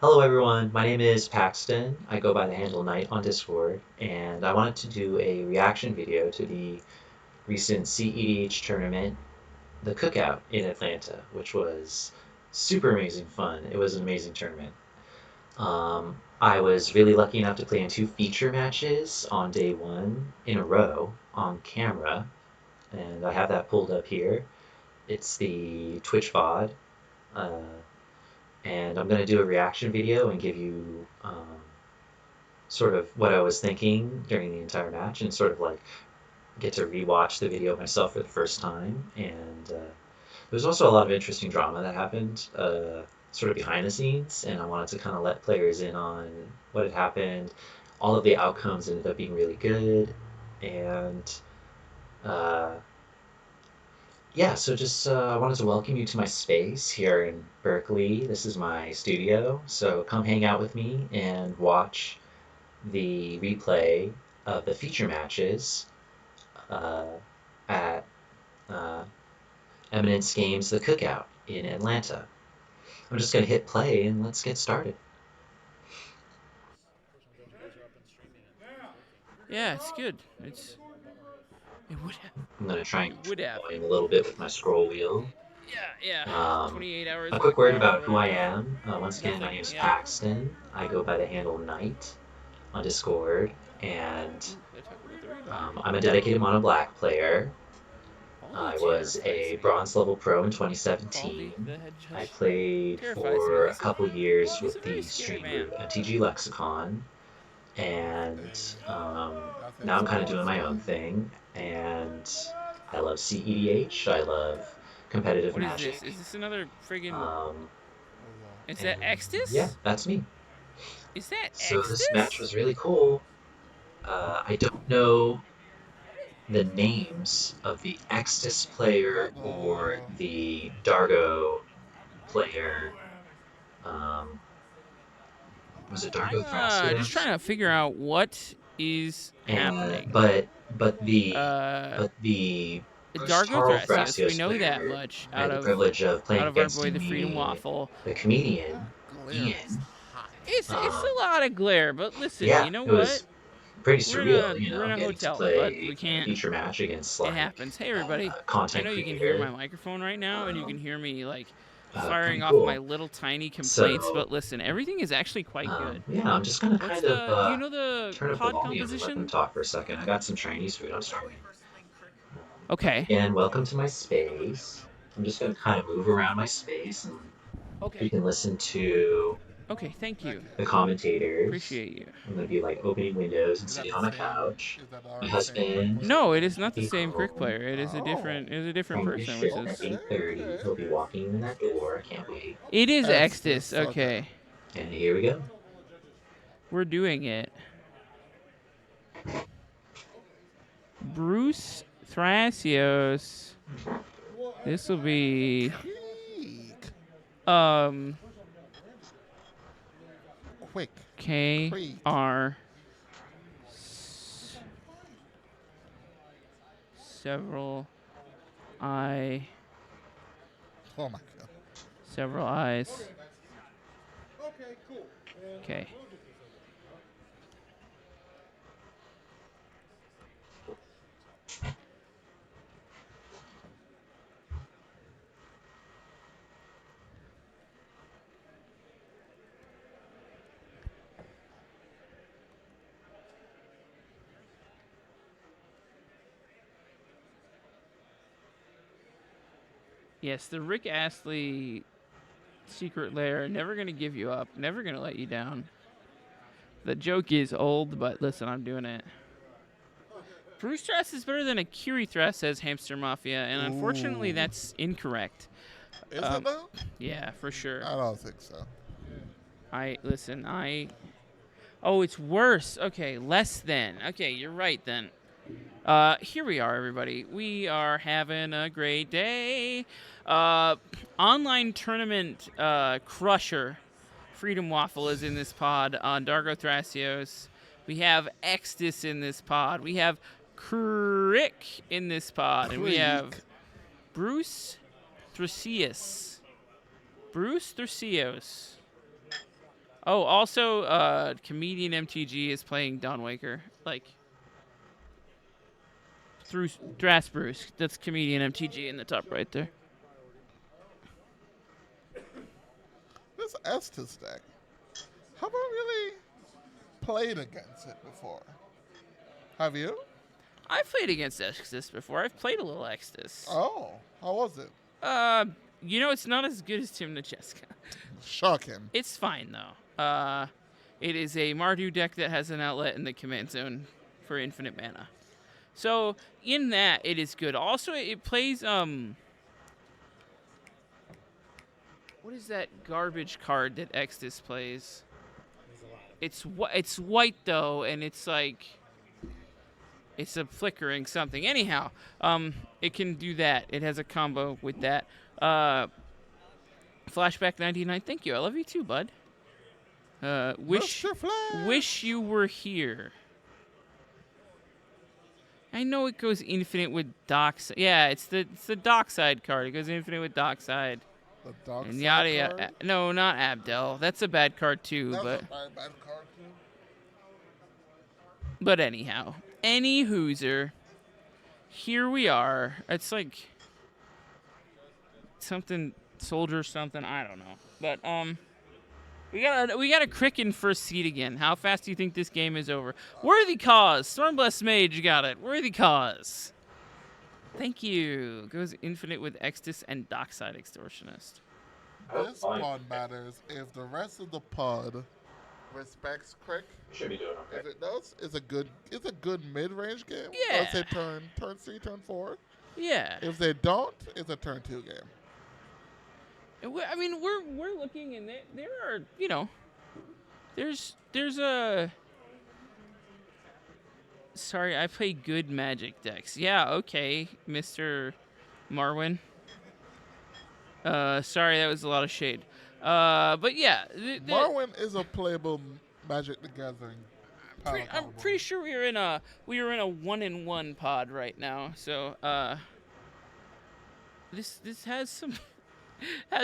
Hello everyone, my name is Paxton. I go by the handle Knight on Discord, and I wanted to do a reaction video to the recent cedh tournament, the Cookout in Atlanta, which was super amazing fun. It was an amazing tournament. I was really lucky enough to play in two feature matches on day one in a row on camera, and I have that pulled up here. It's the Twitch VOD. Uh, and I'm gonna do a reaction video and give you sort of what I was thinking during the entire match, and sort of like get to rewatch the video myself for the first time. And there's also a lot of interesting drama that happened, sort of behind the scenes, and I wanted to kind of let players in on what had happened. All of the outcomes ended up being really good, and uh, yeah, so just I wanted to welcome you to my space here in Berkeley. This is my studio, so come hang out with me and watch the replay of the feature matches uh, at uh, Eminence Games The Cookout in Atlanta. I'm just going to hit play and let's get started. Yeah, it's good. It would I'm going to try and it control would the have. volume a little bit with my scroll wheel. Yeah. Um, 28 hours a of quick word recording or about who I whatever. am. Once again, my Nothing. name is Yeah. Paxton. I go by the handle Knight on Discord, and Ooh, gotta talk about the rebuy. I'm a dedicated mono black player. Baldy I was terrifies a me. bronze level pro in Baldy, 2017. the head I judge, played terrifies me. for a couple years He's a with very the scary stream man. group MTG Lexicon, and now I'm kind of doing my own thing. And I love cedh. I love competitive What is this? Is Magic. this another friggin'? Um, Is that and yeah, Extus? that's me. Is that So this match Extus? was really cool. I don't know the names of the Extus player or the Dargo player. Um, was it Dargo Just Thrasios? trying to figure out what is And happening. but the Bruce Dargo Tarl Thrasios, we Thrasios know that player, much I had the privilege of out playing of our against boy in the Freedom meeting Waffle. the comedian Ian. It's Um, a lot of glare, but listen, yeah, you know it what? was pretty surreal, you We're know, in a getting to hotel, but play we a can't. feature match against It like happens. Hey everybody, a I content know you can hear my creator. microphone right now, and you can Um, hear me like firing Pretty off my cool. little tiny complaints. So But listen, everything is actually quite good. yeah, I'm just gonna What's kind of the? Do you know the turn up the pod volume and let them composition? talk for a second. I got some Chinese food I'm starving. Okay. Again, welcome to my space. I'm just gonna kind of move around my space, and you Okay. can listen to Okay. Thank you. the commentators. Appreciate you. I'm gonna be like opening windows and sitting on my couch. My husband No, it is will not the be same Crick home player. It is a different. It is a different from his person, which shift at is. 8:30. He'll be walking in that door. I can't wait. It is Extus. Okay. And here we go. We're doing it. Bruce Thrasios. This will be um Quick. K Creek. R several I Oh my god. several eyes. Okay. Yes, the Rick Astley secret lair, never gonna give you up, never gonna let you down. The joke is old, but listen, I'm doing it. Bruce Thrust is better than a Curie Thrust, says Hamster Mafia, and unfortunately Ooh. that's incorrect. Is it though? Yeah, for sure. I don't think so. Oh, it's worse. Okay, less than. Okay, you're right then. Here we are, everybody. We are having a great day. Online tournament crusher. Freedom Waffle is in this pod on Dargo Thrasios. We have Extus in this pod. We have Crick in this pod. And we have Creek. Bruce Thrasios. Bruce Thrasios. Oh, also, comedian MTG is playing Dawn Waker, like through Strasbourg. That's comedian MTG in the top right there. This Estes deck. Haven't really played against it before. Have you? I've played against Exodus before. I've played a little Exodus. Oh, how was it? It's not as good as Tim Nacheska. Shocking. It's fine though. It is a Mardu deck that has an outlet in the command zone for infinite mana. So in that, it is good. Also, it plays what is that garbage card that Exodus plays? It's white though, and it's like it's a flickering something. Anyhow, it can do that. It has a combo with that. Flashback 99. Thank you. I love you too, bud. Wish you were here. I know it goes infinite with Dockside. Yeah, it's the Dockside card. It goes infinite with Dockside. The Dockside And yada yada. card? No, not Abdel. That's a bad card too. That's but a bad card too. but anyhow, any hooser. Here we are. It's like something soldier something. I don't know. But we got a Kraken first seed again. How fast do you think this game is over? Worthy cause. Stormblessed Mage got it. Worthy cause. Thank you. Goes infinite with Extus and Dockside Extortionist. This pod matters if the rest of the pod respects Crick. Should be doing If it does, it's a good mid-range game. Yeah. Let's say turn 3, turn 4. Yeah. If they don't, it's a turn 2 game. I mean, we're looking, and there are, there's a. Sorry, I play good Magic decks. Yeah, okay, Mr. Marwin. Sorry, that was a lot of shade. But yeah, Marwin is a playable Magic the Gathering. I'm pretty sure we are in a 1-in-1 pod right now. So this has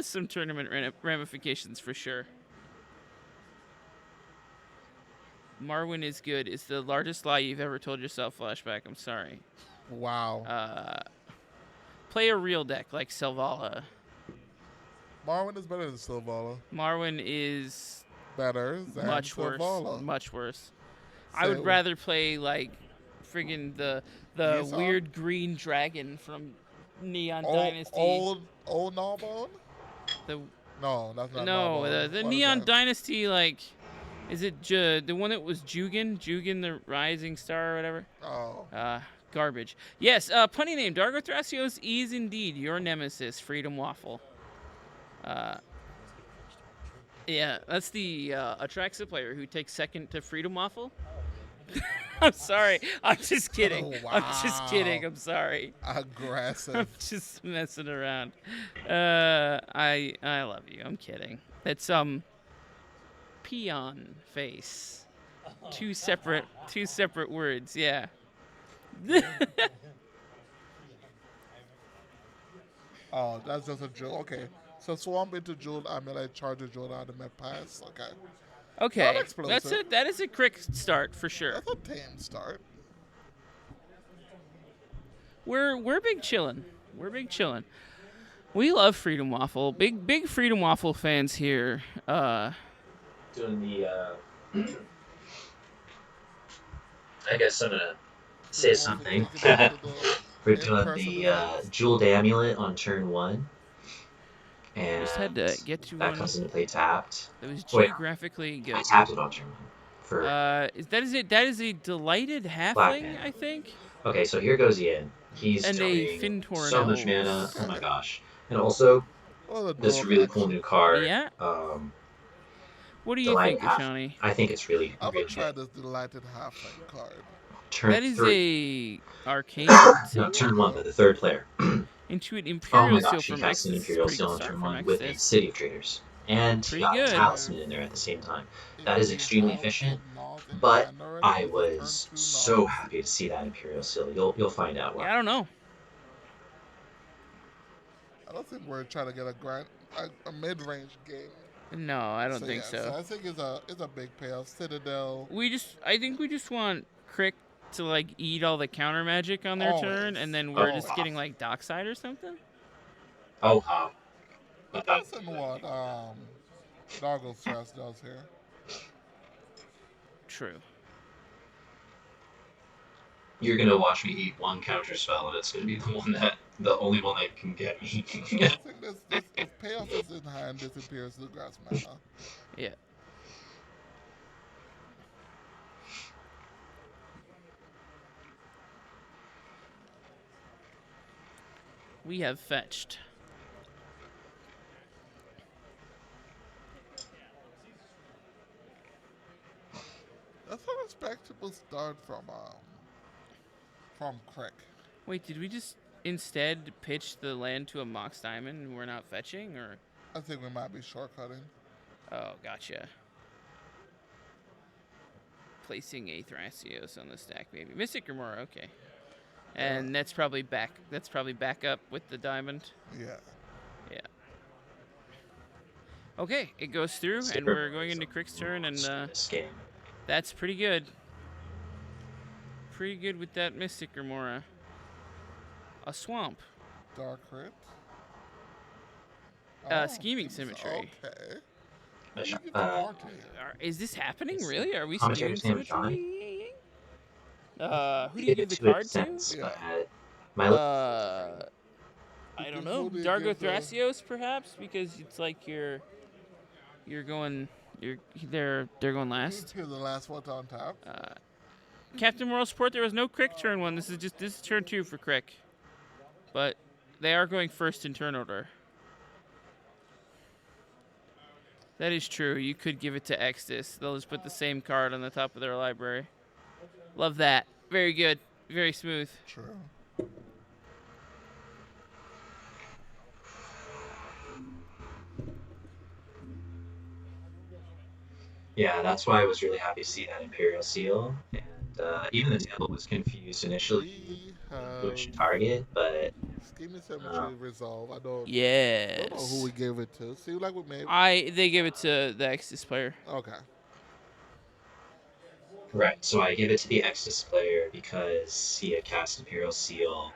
some tournament ramifications for sure. Marwin is good. It's the largest lie you've ever told yourself, Flashback. I'm sorry. Wow. Play a real deck like Selvala. Marwin is better than Sylvala. Marwin is Better than much Sylvala. worse. Much worse. I would rather play like friggin' the weird green dragon from Neon Dynasty. Old Gnawbone? The No, that's not no, Gnawbone. the What is Neon that? Dynasty, like, is it the one that was Jugan the Rising Star or whatever? Oh. Garbage. Yes, punny name. Dargo Thrasios is indeed your nemesis, Freedom Waffle. Yeah, that's the Atraxa player who takes second to Freedom Waffle. I'm sorry. I'm just kidding. Oh, I'm just wow. kidding. I'm sorry. Aggressive. I'm just messing around. I love you. I'm kidding. It's peon face. Two separate words. Yeah. Oh, that's just a jewel. Okay. So swamp into jewel amulet, charge a jewel out of my pass. Okay. Okay. Not explosive. That's it. That is a quick start for sure. That's a tame start. We're big chillin'. We're big chillin'. We love Freedom Waffle. Big Freedom Waffle fans here. Doing the. I guess I'm gonna say something. We're doing the Jeweled Amulet on turn 1. And Just had to get to that one comes into play tapped. that was Wait, geographically good. I tapped it on turn 1. For That is a delighted halfling, mana. I think. Okay, so here goes Ian. He's And a doing Fintorn so much elf. mana. Oh my gosh. And also, this really cool new card. Yeah. What do you Delighted think, Half- Ashani? I think it's really, I'm really gonna try good. this delighted halfling card. Turn That is 3. a arcane. No, turn 1, but the third player. Intuit Oh Imperial my Seal gosh, he from casts an Exodus. Imperial Pretty Seal good on start turn from 1 with a Exodus. City of Traders. And he Pretty got good. a Talisman in there at the same time. That is extremely efficient, but I was so happy to see that Imperial Seal. You'll find out why. Yeah, I don't know. I don't think we're trying to get a mid-range game. No, I don't So think yeah, so so. I think it's a big payoff. Citadel, I think we just want Crick to like eat all the counter magic on their turn, and always, then we're Oh, just always. getting like Dockside or something. oh, But that's in what Doggle Stress does here. True. you're gonna watch me eat one counter spell, and it's gonna be the only one that can get me. I think this if payoff is in hand, this appears the grass mana. Yeah. We have fetched. That's a respectable start from Crick. Wait, did we just instead pitch the land to a Mox Diamond and we're not fetching, or? I think we might be shortcutting. Oh, gotcha. Placing a Thrasios on the stack, maybe. Mystic Remora, okay. And that's probably back. That's probably back up with the diamond. Yeah. Yeah. Okay, it goes through, and we're going into Crick's turn, and this game. that's pretty good. Pretty good with that Mystic Remora. A swamp. Dark Crit. Scheming Symmetry. Okay. A sh- You give the card to me. Is this happening? It's Really? Are we scheming commentary's name is Symmetry? Who do you Give give it the to it card to? sense, Yeah. but my I don't Because know. who do you Dargo give the- Thrasios, perhaps, because it's like you're going. They're going last. Here's the last one on top. Captain Moral Support. There was no Crick turn one. This is turn 2 for Crick, but they are going first in turn order. That is true. You could give it to Extus. They'll just put the same card on the top of their library. Love that. Very good. Very smooth. True. Yeah, that's why I was really happy to see that Imperial Seal. And even the table was confused initially We which have target, but Scheming Symmetry Resolve. I don't know who Yes. we gave it to. Seems like we made. They give it to the Extus player. Okay. right. So I give it to the Exodus player because he had cast Imperial Seal.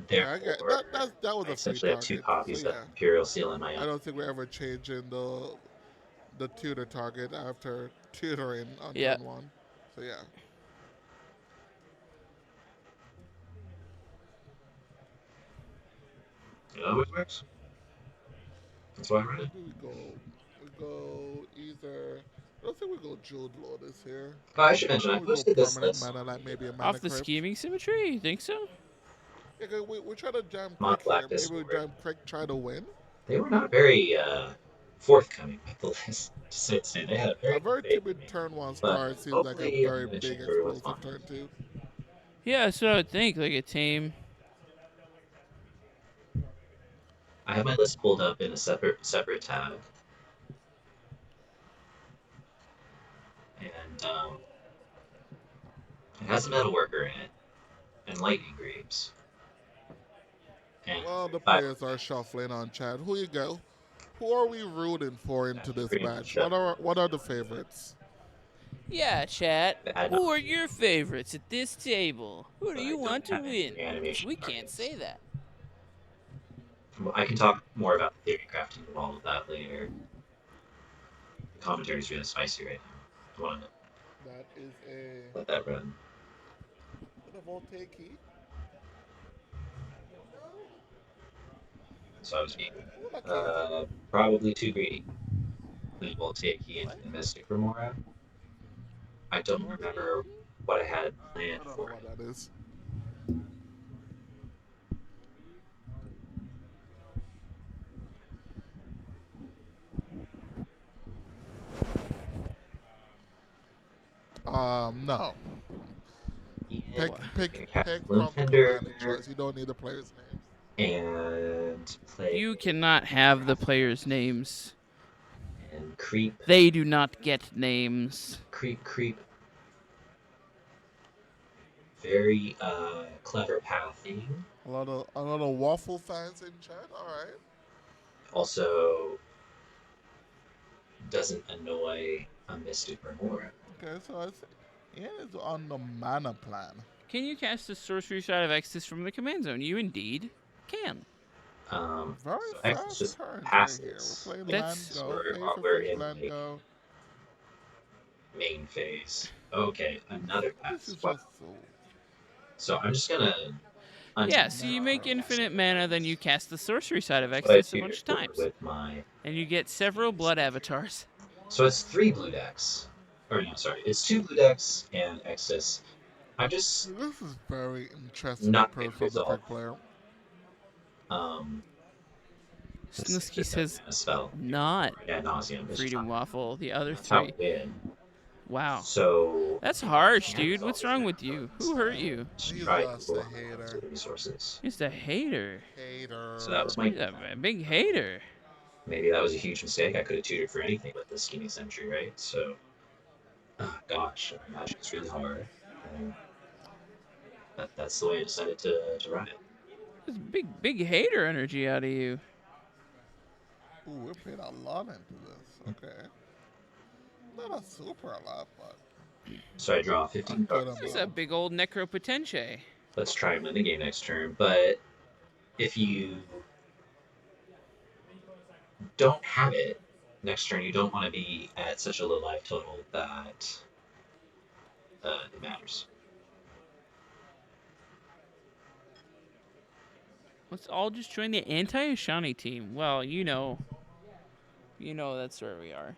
Yeah, I get Therefore, that was I a free essentially have 2 target. copies So of yeah, Imperial Seal in my I own. don't think we're ever changing the tutor target after tutoring on Yeah. turn 1. So yeah. It always works. That's why I run it. Where do we go? We go either. I don't think we go Jeweled Lotus here. Oh, I should mention, I We go posted this permanent list mana, like maybe a mana Off the crypt. Scheming Symmetry? You think so? Yeah, 'cause we're trying to jam on Crick Black here. Maybe we Discord. jam Crick, try to win. They were not very forthcoming with the list. To say they had a A very very good faith in timid me. turn 1 But card seems like a hopefully, very I'm going to big check everyone's explosive mind. turn 2. Yeah, that's what I would think. Like a tame. I have my list pulled up in a separate tab, and it has a Metalworker in it and Lightning Greaves. And Well, the 5 players are shuffling on chat. Who you go? Who are we rooting for into this pretty match? much What are the favorites? Yeah, chat. bad Who are your favorites at this table? Who do but I you don't want to have any win? reanimation We can't targets. say that. I can talk more about the theory crafting of all of that later. The commentary is really spicy right now. I want to That is a let that run. voltaic key. So I was being What key is it? probably too greedy. We will take you into the Mystic Remora. I don't remember what I had planned I don't know for it. what that is. No. Yeah, Pick cast from Bloom the Tender commander choice. You don't need the players' names. and play You cannot have the players' names. and creep, They do not get names. creep. Very clever pathing. A lot of waffle fans in chat. All right. Also, doesn't annoy a Mystic Remora. Okay, so it is on the mana plan. Can you cast the sorcery shot of Exodus from the command zone? You indeed can. Very So X fast just turns right here. We're passes. playing land That's go. Pay While for we're fish in land like go. main phase. Okay, another This pass. is Wow. just so So I'm just gonna yeah. untap So that you on make and cast infinite it. mana, then you cast the sorcery side of That's what I Exodus a bunch tutored of for times, with my. and you get several blood avatars. So it's 3 blue decks. Or no, sorry, it's 2 blue decks and Exodus. I'm just this is very interesting not approach gonna from the resolve pick player. um the Snusky 6 or 7 says mana spell not ad nauseum. It's just Freedom Waffle. The other that's how we 3. win. Wow. So That's I harsh, can dude. resolve What's this wrong mana with you? but Who hurt you? just He's try just cool a on those hater. with the resources. Just a hater. So that Hater. was my He's a big hater. maybe that was a huge mistake. I could have tutored for anything but the scheming symmetry, right? So oh gosh, Magic is really hard. And that's the way I decided to run it. There's big hater energy out of you. Ooh, we paid a lot into this. Okay. Not a super lot, but So I draw a 15 good cards There's here. a amount. big old necropotentiae. Let's try and win the game next turn. But if you don't have it next turn, you don't want to be at such a low life total that it matters. Let's all just join the anti-Ashani team. Well, you know that's where we are.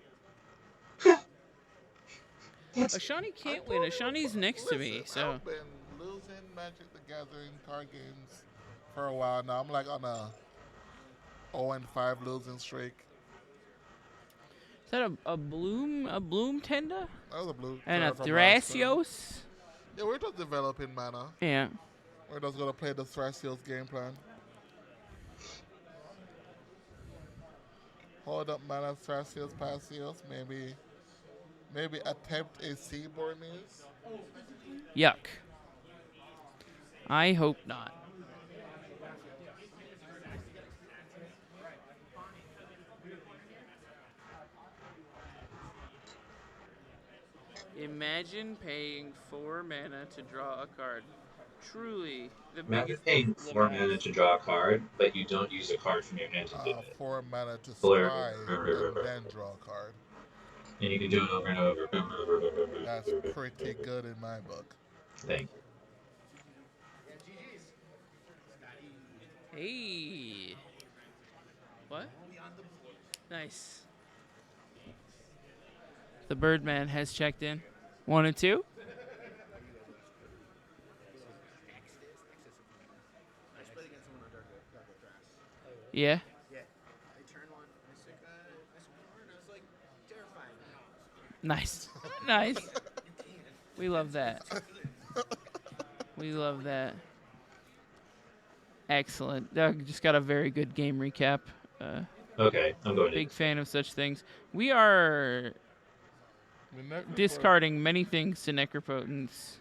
That's Ashani I can't win. told you, Ashani's next to listen, me, so I've been losing Magic the Gathering card games for a while now. I'm like on a 0-5 losing streak. is that a bloom tenda That was a blue and a from last turn. Thrasios? Yeah, we're just developing mana. Yeah. We're just gonna play the Thrasios game plan. Hold up mana, Thrasios, Pasios, maybe attempt a Seaborn news. Yuck. I hope not. Imagine paying 4 mana to draw a card. Truly the Imagine biggest paying of 4 mana limos. to draw a card, but you don't use a card from your hand to do it. 4 mana to Blur. scry and then draw a card. And you can do it over and over. That's pretty good in my book. Thank you. Hey. What? Nice. The Birdman has checked in. 1 and 2? Yeah. Nice. Nice. We love that. We love that. Excellent. Doug just got a very good game recap. Okay, I'm going Big to. fan of such things. We are discarding many things to Necropotence,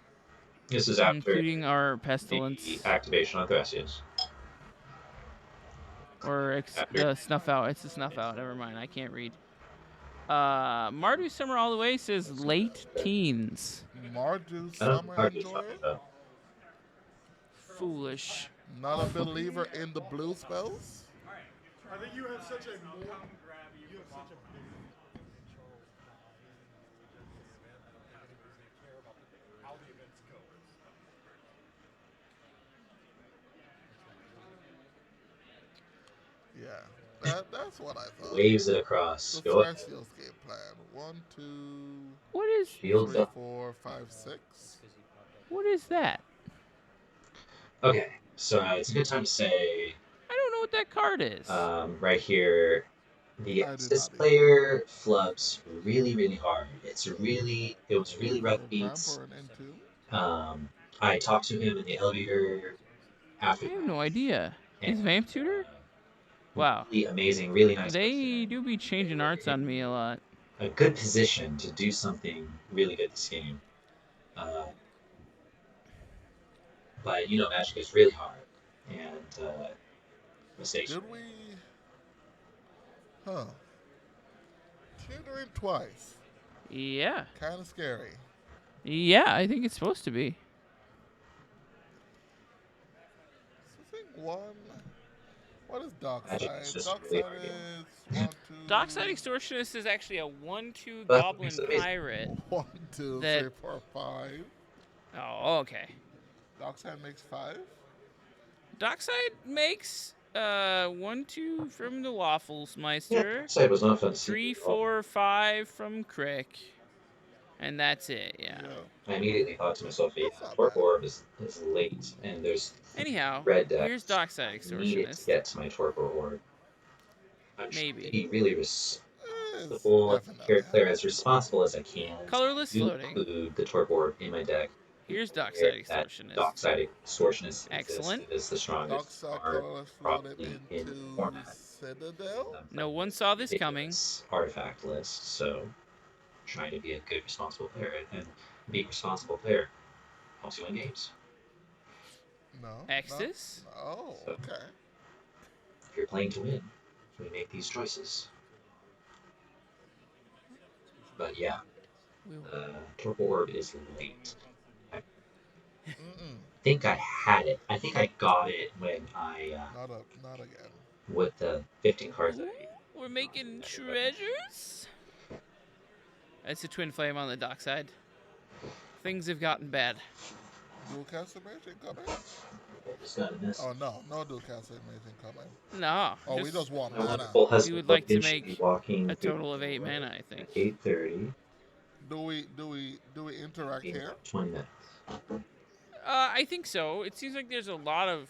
This is after including our the Pestilence activation on Thrasios. or After the Snuff Out. It's the Snuff Out. Never mind. I can't read. Mardu Summer All the Way says late teens. Mardu I don't know Summer what card you're Enjoyer? talking about. Foolish. Not a believer in the blue spells? I think you have such a Yeah, that's what I thought. Waves it across. The Go ahead. Thrasios game plan. 1, 2, What is Shields 3, up. 4, 5, 6. what is that? Okay, so it's a good time to say I don't know what that card is. right here, the I do Exodus not either. player flubs really hard. It was really rough beats. Vampire and N2. I talked to him in the elevator after I have no idea. and, Is Vamp Tutor? Wow. really amazing, really nice They person. do be changing arts on me a lot. A good position to do something really good this game. But Magic is really hard, and mistakes. Did we? Huh. Jittering twice. Yeah. Kind of scary. Yeah, I think it's supposed to be. I think one. What is Magic Dockside? is just a really Dockside hard game. is one, two. Dockside Extortionist is actually a 1/2 But that's what makes goblin it amazing. pirate. 1, 2, That- 3, 4, 5. Oh, okay. Dockside makes 5. Dockside makes 1/2 from the Waffles Yeah, Meister, Side was not fun to see. 3, at all. 4, 5 from Crick, and that's it. Yeah. I immediately thought to myself, yeah, That's not Torp bad. Orb is late, and there's Anyhow, red decks here's Dockside needed to Extortionist. get to my Torpor Orb. I'm trying Maybe. to be really It's full definitely player as responsible as I can. Colorless to floating. include the Torpor Orb in my deck. Here's Dockside Where that Extortionist. Dockside Extortionist Excellent. is the strongest Dockside card colorless floated probably in the into format. Citadel. No one saw this coming. Ridiculous artifact list, so trying to be a good, responsible player, and being a responsible player helps you win games. No. Exodus? No. Oh, So- okay. If you're playing to win, we make these choices. But yeah, Torpor Orb is late. I think I had it. I think I got it when I Not again. with the 15 cards that I We're making treasures. That's a twin flame on the dockside. Things have gotten bad. Dual Castle Magic coming? just got in this. Oh no, no Dual Castle Magic coming. No. Oh, we just want My mana. wonderful We husband would like to eventually make walking a through total of the 8 door mana, I think. at 8:30. Do we interact in here? 20 minutes. I think so. It seems like there's a lot of.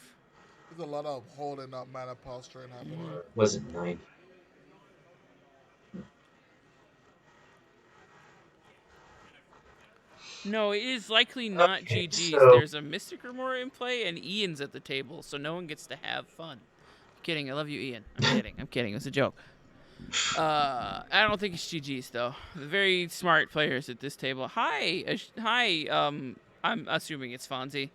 There's a lot of holding up mana posturing happening. Or was it 9? No, it is likely not Okay, GG's. so- There's a Mystic Remora in play, and Ian's at the table, so no one gets to have fun. Kidding. I love you, Ian. I'm kidding. I'm kidding. It was a joke. I don't think it's GG's though. The very smart players at this table. Hi. Hi. I'm assuming it's Fonzie.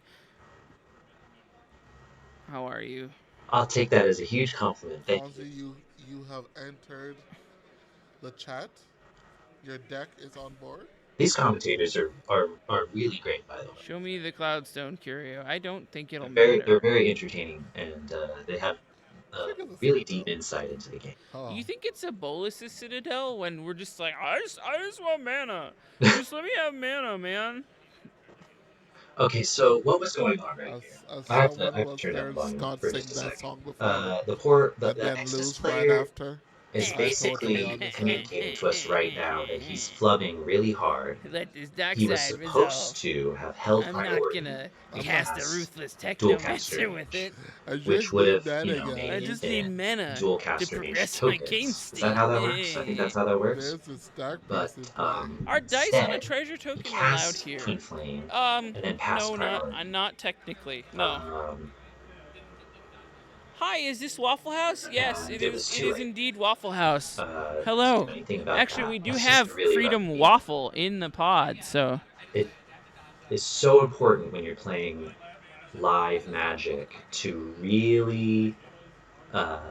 How are you? I'll take that as a huge compliment. Thank you. Fonzie, you have entered the chat. Your deck is on board. These commentators are really great, by the way. Show me the Cloudstone Curio. I don't think it'll They're matter. very entertaining, and they have really deep insight into the game. Oh. You think it's a Bolus's Citadel when we're just like, I just want mana. Just let me have mana, man. Okay, so what was going on right As, here? as I have someone to was turn there, down the volume Scott for sing just a that second. song before, The and then Exodus lose right player after. is I basically totally understand. communicating to us right now that he's flubbing really hard. Let this He was dockside supposed resolve. to have held I'm not priority, gonna I'm cast not a ruthless dual technomancer caster with it. I which just would need have, that you know, again. I made just it need mana dual to caster progress mage my game tokens. state. Is that how that works? I think that's how that works. There's a stack But, piece in play. Are dice on a instead, treasure he token allowed cast here? Twin Flame And and then pass no, priority. not technically. No. Um, Hi, is this Waffle House? Yes, and it it is. was It too is late. indeed Waffle House. to Hello. do anything about Actually, that. we do It's just have a really rough Freedom week. Waffle in the pod, so It is so important when you're playing live Magic to really dot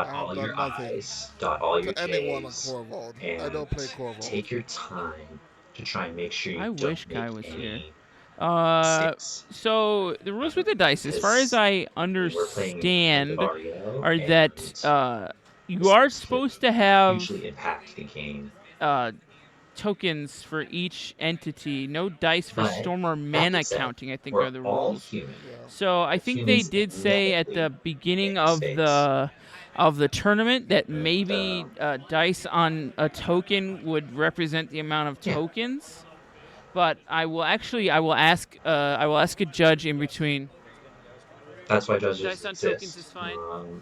I have all done your nothing I's, dot all your to anyone on T's, Corvold. I and don't play Corvold. take your time to try and make sure you I don't wish make Kai was any here. mistakes. So the rules with the dice, as far as I understand, Vario, are and that you this are could supposed to have usually impact the game. tokens for each entity. No dice for But storm or that mana being said, counting, I think, we're are the all rules. human. Yeah. So I think they Humans did say at the inevitably beginning make of mistakes. the tournament that And, maybe dice on a token would represent the amount of Yeah. tokens. But I will ask a judge in between. That's why judges Dice on exist. tokens is fine?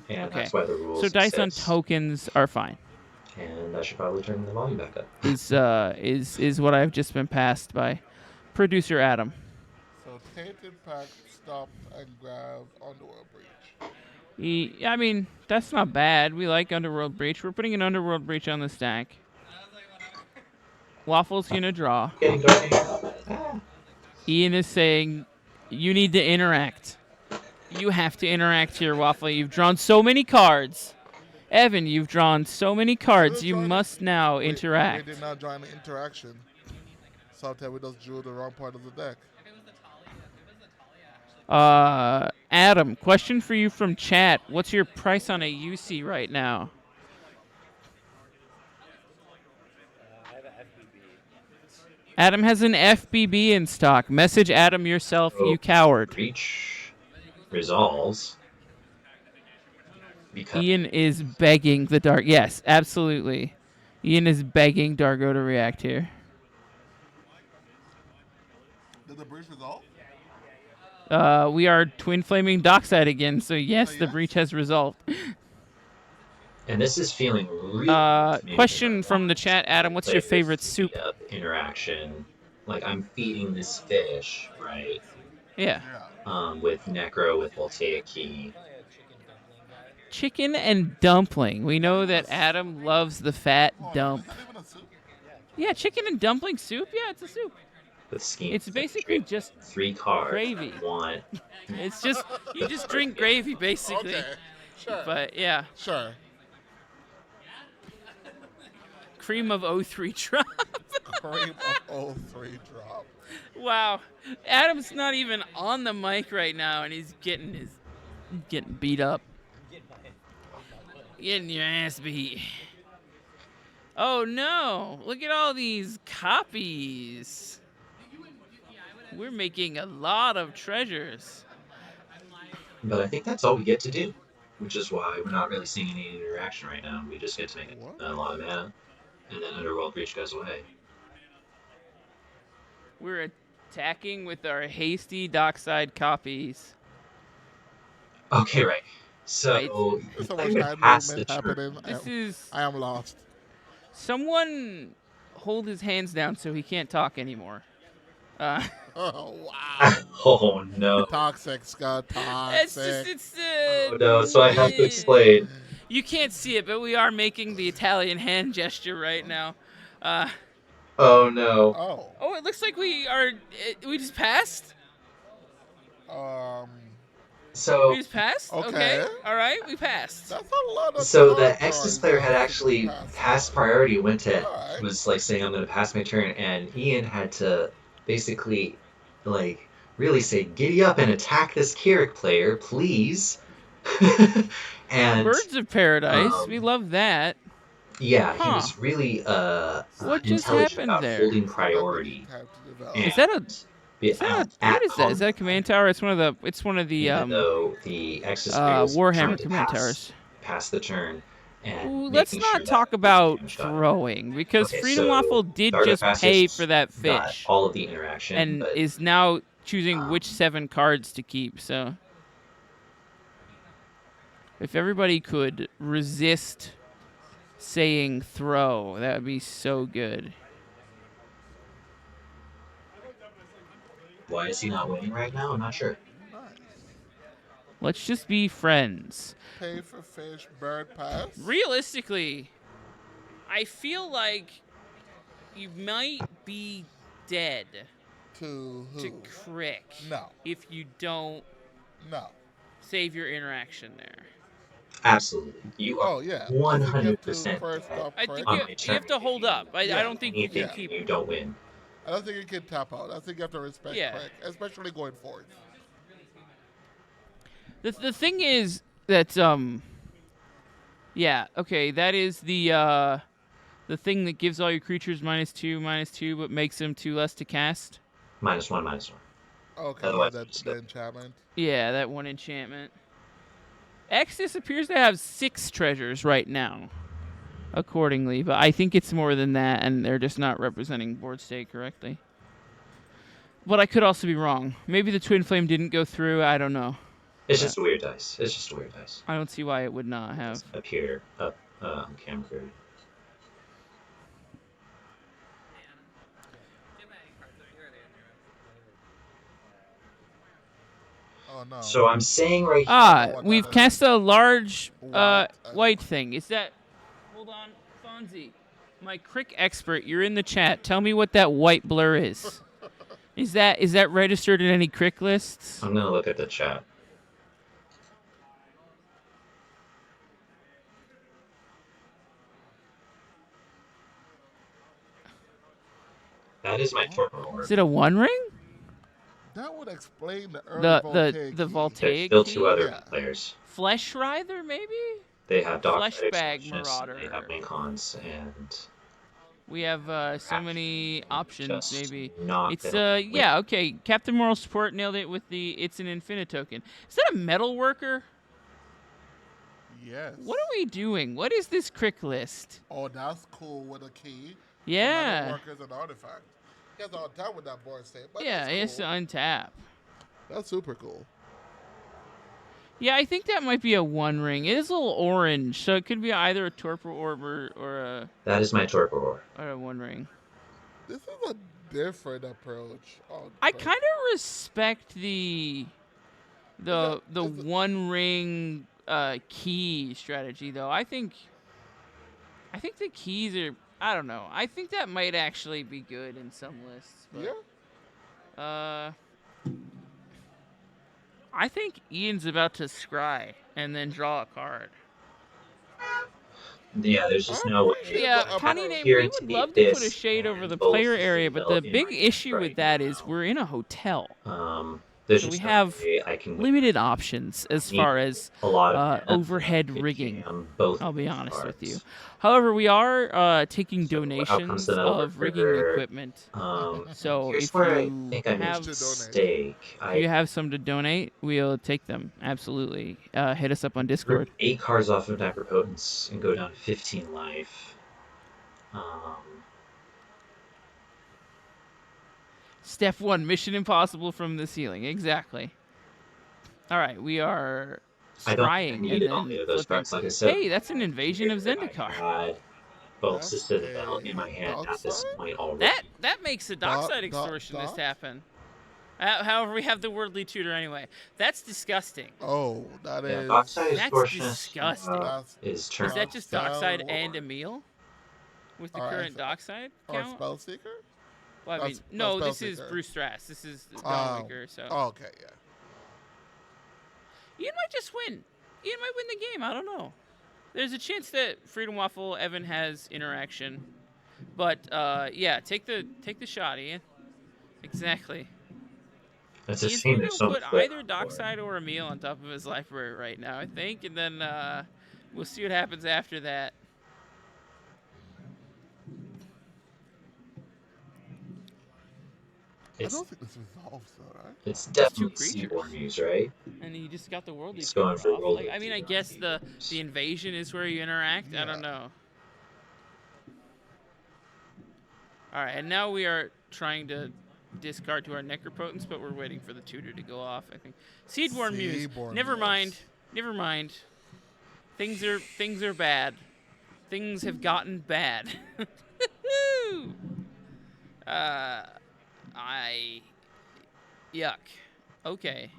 And Okay. that's why the rules So dice on exist. tokens are fine. And I should probably turn the volume back up. Is what I've just been passed by producer Adam. So Tainted Pact stopped and grabbed Underworld Breach. I mean, that's not bad. We like Underworld Breach. We're putting an Underworld Breach on the stack. Waffle's gonna draw. Getting dark in here. Ah. Ian is saying, you need to interact. You have to interact here, Waffle. You've drawn so many cards. Evan, you've drawn so many cards. You join must now We interact. did not join the interaction. Sometimes we just drew the wrong part of the deck. Adam, question for you from chat. What's your price on a UC right now? Adam has an FBB in stock. Message Adam yourself, So, you coward. Breach resolves because Ian is begging the Dark. Yes, absolutely. Ian is begging Dargo to react here. Did the breach resolve? We are twin flaming dockside again, so yes, the yes? breach has resolved. and this is feeling really good to me Question because I from the want chat, Adam. What's play your this favorite to speed soup? up interaction. Like I'm feeding this fish, right? Yeah. With Necro with Voltaic Key. Chicken and dumpling. We know that Adam loves the fat dump. Is that even a soup? Yeah, chicken and dumpling soup. Yeah, it's a soup. With scheme. It's basically just 3 cards. gravy. I want It's just you just drink gravy basically. Okay, sure. But yeah, Sure. cream of 03 drop. Cream of 03 drop. Wow, Adam's not even on the mic right now, and he's getting beat up. Getting your ass beat. Oh no! Look at all these copies. We're making a lot of treasures. But I think that's all we get to do, which is why we're not really seeing any interaction right now. We just get to make a lot of mana, and then Underworld Breach goes away. We're attacking with our hasty dockside copies. Okay, right. So, There's so I much would hand pass the movement turn. happening. I am lost. Someone hold his hands down so he can't talk anymore. Oh, wow. Oh no. Toxic, Scott. Toxic. Oh no, so I have to explain. You can't see it, but we are making the Italian hand gesture right now. Oh no. Oh, it looks like we just passed? So We just passed? Okay. All right, we passed. That's a lot of So the cards Exodus drawing player had cards actually pass. passed priority, Alright. was like saying I'm gonna pass my turn, and Ian had to basically like really say giddy up and attack this Keurig player, please. And Birds of Paradise. We love that. yeah, he Huh. was really What just intelligent happened about there? holding priority. Is that a what is that? Is that a at command tower? It's one of the even though the Exodus player was Warhammer trying to command towers. pass the turn. And Let's making not sure that talk the about damage got throwing because Okay, Freedom so Waffle did Dark just Fastest pay for that got fish all of the interaction, and but is now choosing which 7 cards to keep. So if everybody could resist saying throw, that would be so good. why is he not winning right now? I'm not sure. Let's just be friends. Pay for fish, bird pass. Realistically, I feel like you might be dead To who? to Crick No. if you don't No. save your interaction there. Absolutely, you are Oh, yeah. 100% First dead. off, I think On you, my you turn. have to hold up. I Yeah. don't think you can Anything keep. you don't win. I don't think you can tap out. I think you have to respect Yeah. Craig, especially going forward. The thing is that yeah, okay, that is the thing that gives all your creatures -2/-2, but makes them 2 less to cast. -1/-1. Okay, Otherwise, yeah, it's the good. enchantment. Yeah, that 1 enchantment. Exodus appears to have 6 treasures right now, accordingly, but I think it's more than that, and they're just not representing board state correctly. But I could also be wrong. Maybe the Twin Flame didn't go through. I don't know. It's just a weird dice. It's just a weird dice. I don't see why it would not have. Up here, up on camera crew. Oh, no. So I'm saying right here. We've cast a large White. white thing. Is that? Hold on, Fonzie, my Crick expert. You're in the chat. Tell me what that white blur is. Is that registered in any Crick lists? I'm gonna look at the chat. That is my torpor orb. Is it a one ring? That would explain the early voltaic The key. There's voltaic still key? 2 other Yeah. players. Flesh Writher, maybe? They have Flesh Dockside Bag Extortionist, and they have Marauder. Wincons, and We have so many options, just maybe. not It's, gonna win. yeah, okay. Captain Moral Support nailed it with the It's an Infinite token. Is that a Metalworker? Yes. What are we doing? What is this crick list? Oh, that's cool with a key. Yeah. Workers an artifact. He has all time with that board state. But Yeah, that's he has to cool. untap. That's super cool. Yeah, I think that might be a one ring. It is a little orange, so it could be either a torpor orb or That is my torpor orb. a one ring. This is a different approach. I kind of respect the one ring key strategy, though. I think the keys are. I don't know. I think that might actually be good in some lists. But, yeah. I think Ian's about to scry and then draw a card. Yeah, there's just no way. Yeah, Connie Name, we would love to put a shade over the player area, but the big issue with that is we're in a hotel. There's So we just have no way I can limited options as far as a lot of overhead rigging. Both I'll be honest with you. However, we are taking So donations outcomes that of rigging equipment. equipment. So Here's if where you I think I made a have mistake. if you have some to donate, we'll take them. Absolutely. Hit us up on Discord. Rip 8 cards off of Necropotence and go down to 15 life. Step 1, Mission Impossible from the ceiling. Exactly. All right, we are scrying and then those flipping. cards, like I said. Hey, that's an invasion of Zendikar. I had both the Citadel in my hand at this point already. That makes a Dockside Extortionist happen. However, we have the Worldly Tutor anyway. That's disgusting. Oh, that is. Dockside That's Extortionist disgusting. is turn. Is that just Dockside and Emil? With the current Dockside count? Or Spellseeker? Well, I mean, no, this is Bruce Strass. This is Dawnmaker, so. Oh, okay, yeah. Ian might just win. Ian might win the game. I don't know. There's a chance that Freedom Waffle Evan has interaction, but yeah, take the shot, Ian. Exactly. It's a Ian's shame going there's to so put much either Dockside or Emil on top of his library right now, I think, and then we'll see what happens after that. I don't think this resolves, though, right? It's definitely Seaborn Muse, right? And you just got the Worldly He's going for off. Worldly Like, I mean, I guess the invasion is where you interact. Yeah. I don't know. All right, and now we are trying to discard to our Necropotence, but we're waiting for the tutor to go off, I think. Seedborn Muse. Never mind. Never mind. Things are bad. Things have gotten bad. Yuck. Okay.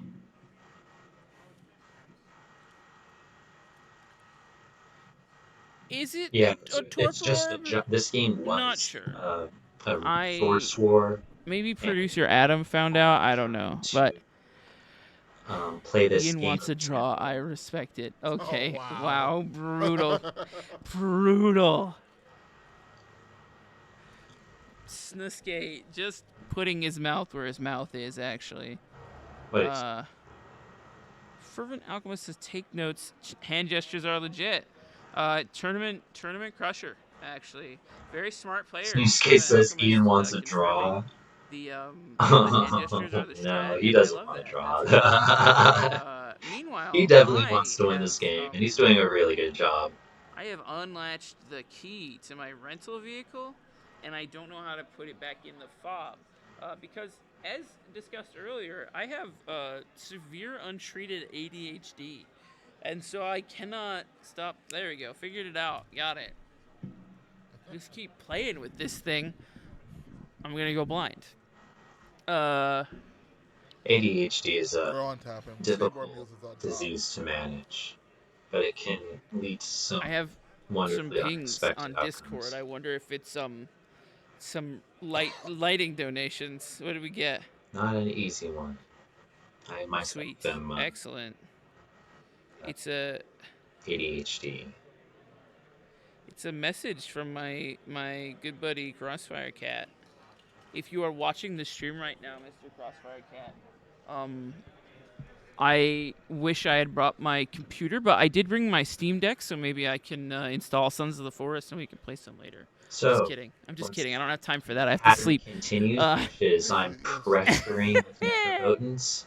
Is it Yeah, a it's just this game was Not sure. a Force War. Maybe producer Adam found out. I don't know, but play this Ian game. wants a draw. I respect it. Okay. Oh, wow. Brutal. Brutal. Snuskate just putting his mouth where his mouth is, actually. What is Fervent Alchemist says, take notes. Hand gestures are legit. Tournament crusher, actually. Very smart player. Snuskate says Ian wants a draw. The hand gestures are the strat. No, he doesn't want to draw. Meanwhile, he definitely wants to win this game, and he's doing a really good job. I have unlatched the key to my rental vehicle, and I don't know how to put it back in the fob. Because, as discussed earlier, I have severe untreated ADHD. And so I cannot stop. There we go. Figured it out. Got it. Just keep playing with this thing. I'm going to go blind. ADHD is a difficult disease to manage, but it can lead to some. I have some pings on Discord. Outcomes. I wonder if it's some lighting donations. What did we get? Not an easy one. I myself Sweet. them Excellent. It's a ADHD. It's a message from my good buddy Crossfire Cat. if you are watching the stream right now, Mr. Crossfire Cat, I wish I had brought my computer, but I did bring my Steam Deck, so maybe I can install Sons of the Forest and we can play some later. Just So, kidding. I'm just once kidding. I the don't have time for that. I have to pattern sleep. continues, which is I'm pressuring with necropotence.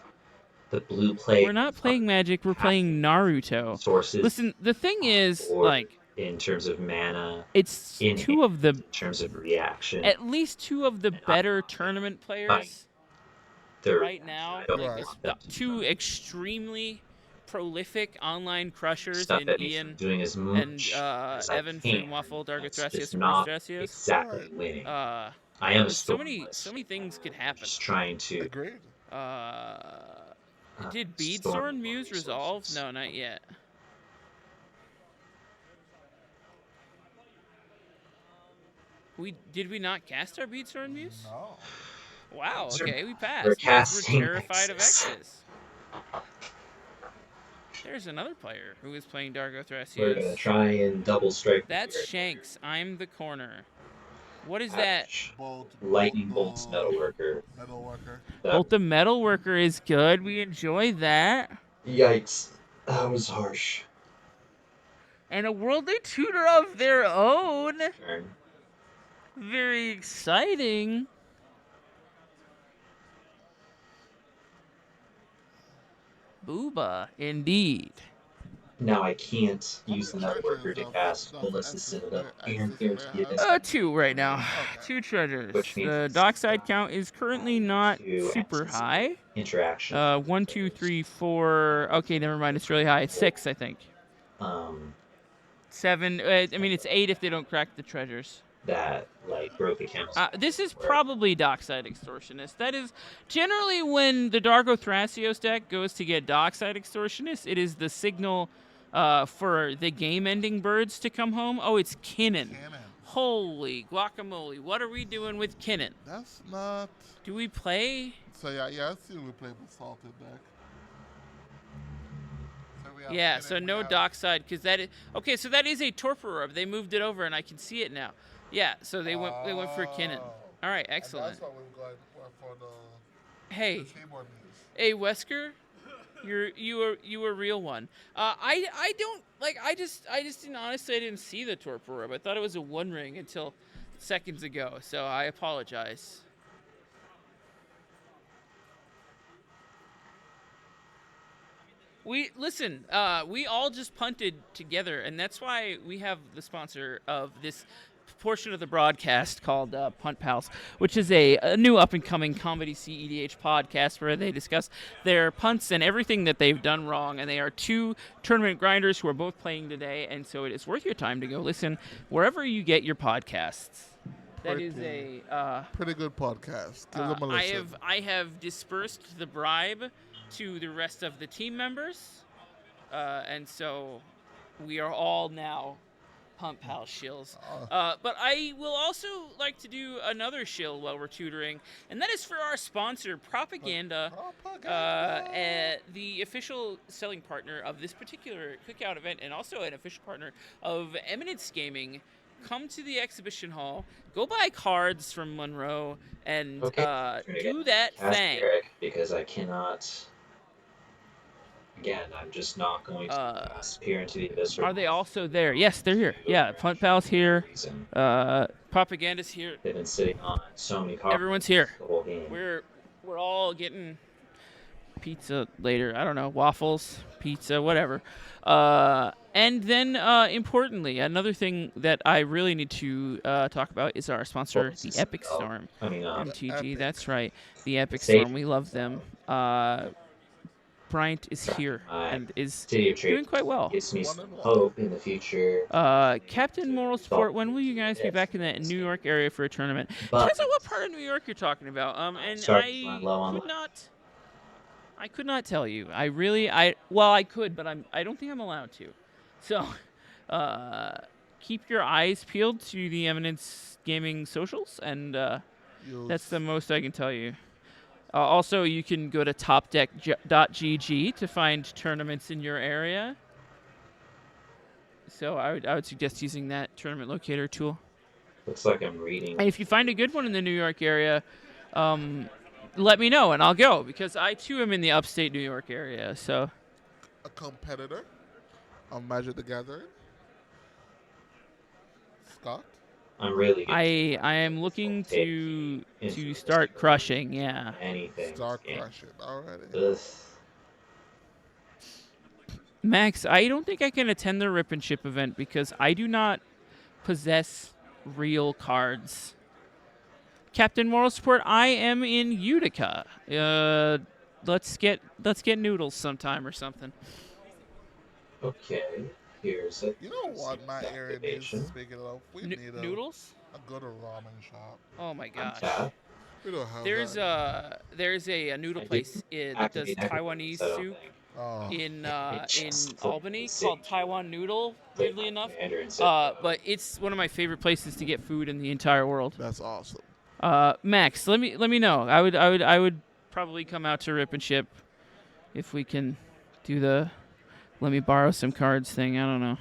The blue plague. We're not playing Magic. We're playing Naruto. Sources. Listen, the thing is, or like, in terms of mana, it's in two of the, in terms of reaction, at least two of the better tournament players right now. I don't Like, want them to two extremely prolific online crushers stuff in that means Ian I'm doing as much and as I Evan can. Waffle, Dargo That's Thracios, just and not Thracios. exactly winning. I am a so many things could happen. Just trying to. Agreed. Did Beadstorm Muse resolve? No, not yet. Did we not cast our Beadstorm Muse? No. Wow. Okay, we passed. We're Because casting we're terrified of X's. X's. There's another player who is playing Dargo Thracios. We're gonna try and double strike. That's Shanks. I'm the corner. What is that? Lightning Bolt's Metalworker. Bolt the Metalworker is good. We enjoy that. Yikes. That was harsh. And a worldly tutor of their own. Turn. Very exciting. Booba, indeed. Now I can't use the Metalworker to cast Melissa's Citadel and guarantee it. 2 right now. 2 treasures. The dockside count is currently not super high. Interaction. 1, 2, 3, 4. Okay, never mind. It's really high. It's 6, I think. 7. I mean, it's 8 if they don't crack the treasures. That like broke the camel. This is probably Dockside Extortionist. That is generally when the Dargo Thracios deck goes to get Dockside Extortionist. It is the signal for the game-ending birds to come home. Oh, it's Kinnan. Holy guacamole! What are we doing with Kinnan? That's not. Do we play? So yeah, I see we play with Salted deck. Yeah, so no Dockside because that is okay. So that is a Torpor Orb. They moved it over, and I can see it now. Yeah, so they went for Kinnan. All right, excellent. And that's what we're going for the. Hey, hey, Wesker, you a real one. I don't like. I just didn't honestly. I didn't see the Torpor Orb. I thought it was a 1-ring until seconds ago. So I apologize. We all just punted together, and that's why we have the sponsor of this portion of the broadcast called Punt Pals, which is a new up-and-coming comedy cedh podcast where they discuss their punts and everything that they've done wrong, and they are 2 tournament grinders who are both playing today, and so it is worth your time to go listen wherever you get your podcasts. That is a pretty good podcast. Give them a listen. I have dispersed the bribe to the rest of the team members, and so we are all now Pump Pal shills. But I will also like to do another shill while we're tutoring, and that is for our sponsor, Propaganda, the official selling partner of this particular Cookout event, and also an official partner of Eminence Gaming. Come to the exhibition hall, go buy cards from Monroe, and do that thing. Because I cannot. Again, I'm just not going to disappear into the abyss. Are they also there? Yes, they're here. Yeah, Punt Pal's here. Propaganda's here. They've been sitting on so many cards. Everyone's here. The whole game. We're all getting pizza later. I don't know, waffles, pizza, whatever. And then, importantly, another thing that I really need to talk about is our sponsor, the Epic Storm. MTG, Epic. That's right. The Epic Storm. We love them. Bryant is here and is doing quite well. Gives me some hope in the future. Captain Moral Support, when will you guys be back in the New York area for a tournament? Depends on what part of New York you're talking about. And I could not tell you. I could, but I don't think I'm allowed to. So, keep your eyes peeled to the Eminence Gaming socials, and that's the most I can tell you. Also, you can go to topdeck.gg to find tournaments in your area. So I would suggest using that tournament locator tool. Looks like I'm reading. And if you find a good one in the New York area, let me know and I'll go because I too am in the upstate New York area. So A competitor of Magic the Gathering. Scott. I'm really I getting am looking to start crushing. Yeah. anything. Start crushing already. Ugh. Max, I don't think I can attend the Rip and Ship event because I do not possess real cards. Captain Moral Support, I am in Utica. Let's get noodles sometime or something. Okay, here's it. You know what my area needs? Speaking of, we need Noodles? a good ramen shop. Oh my gosh. We don't have There's that. a noodle place that does Taiwanese soup Oh. in just Albany clicked called the Taiwan Noodle, weirdly enough. Mandarin But it's one of my favorite places to get food in the entire world. That's awesome. Max, let me know. I would probably come out to Rip and Ship if we can do the let me borrow some cards thing. I don't know.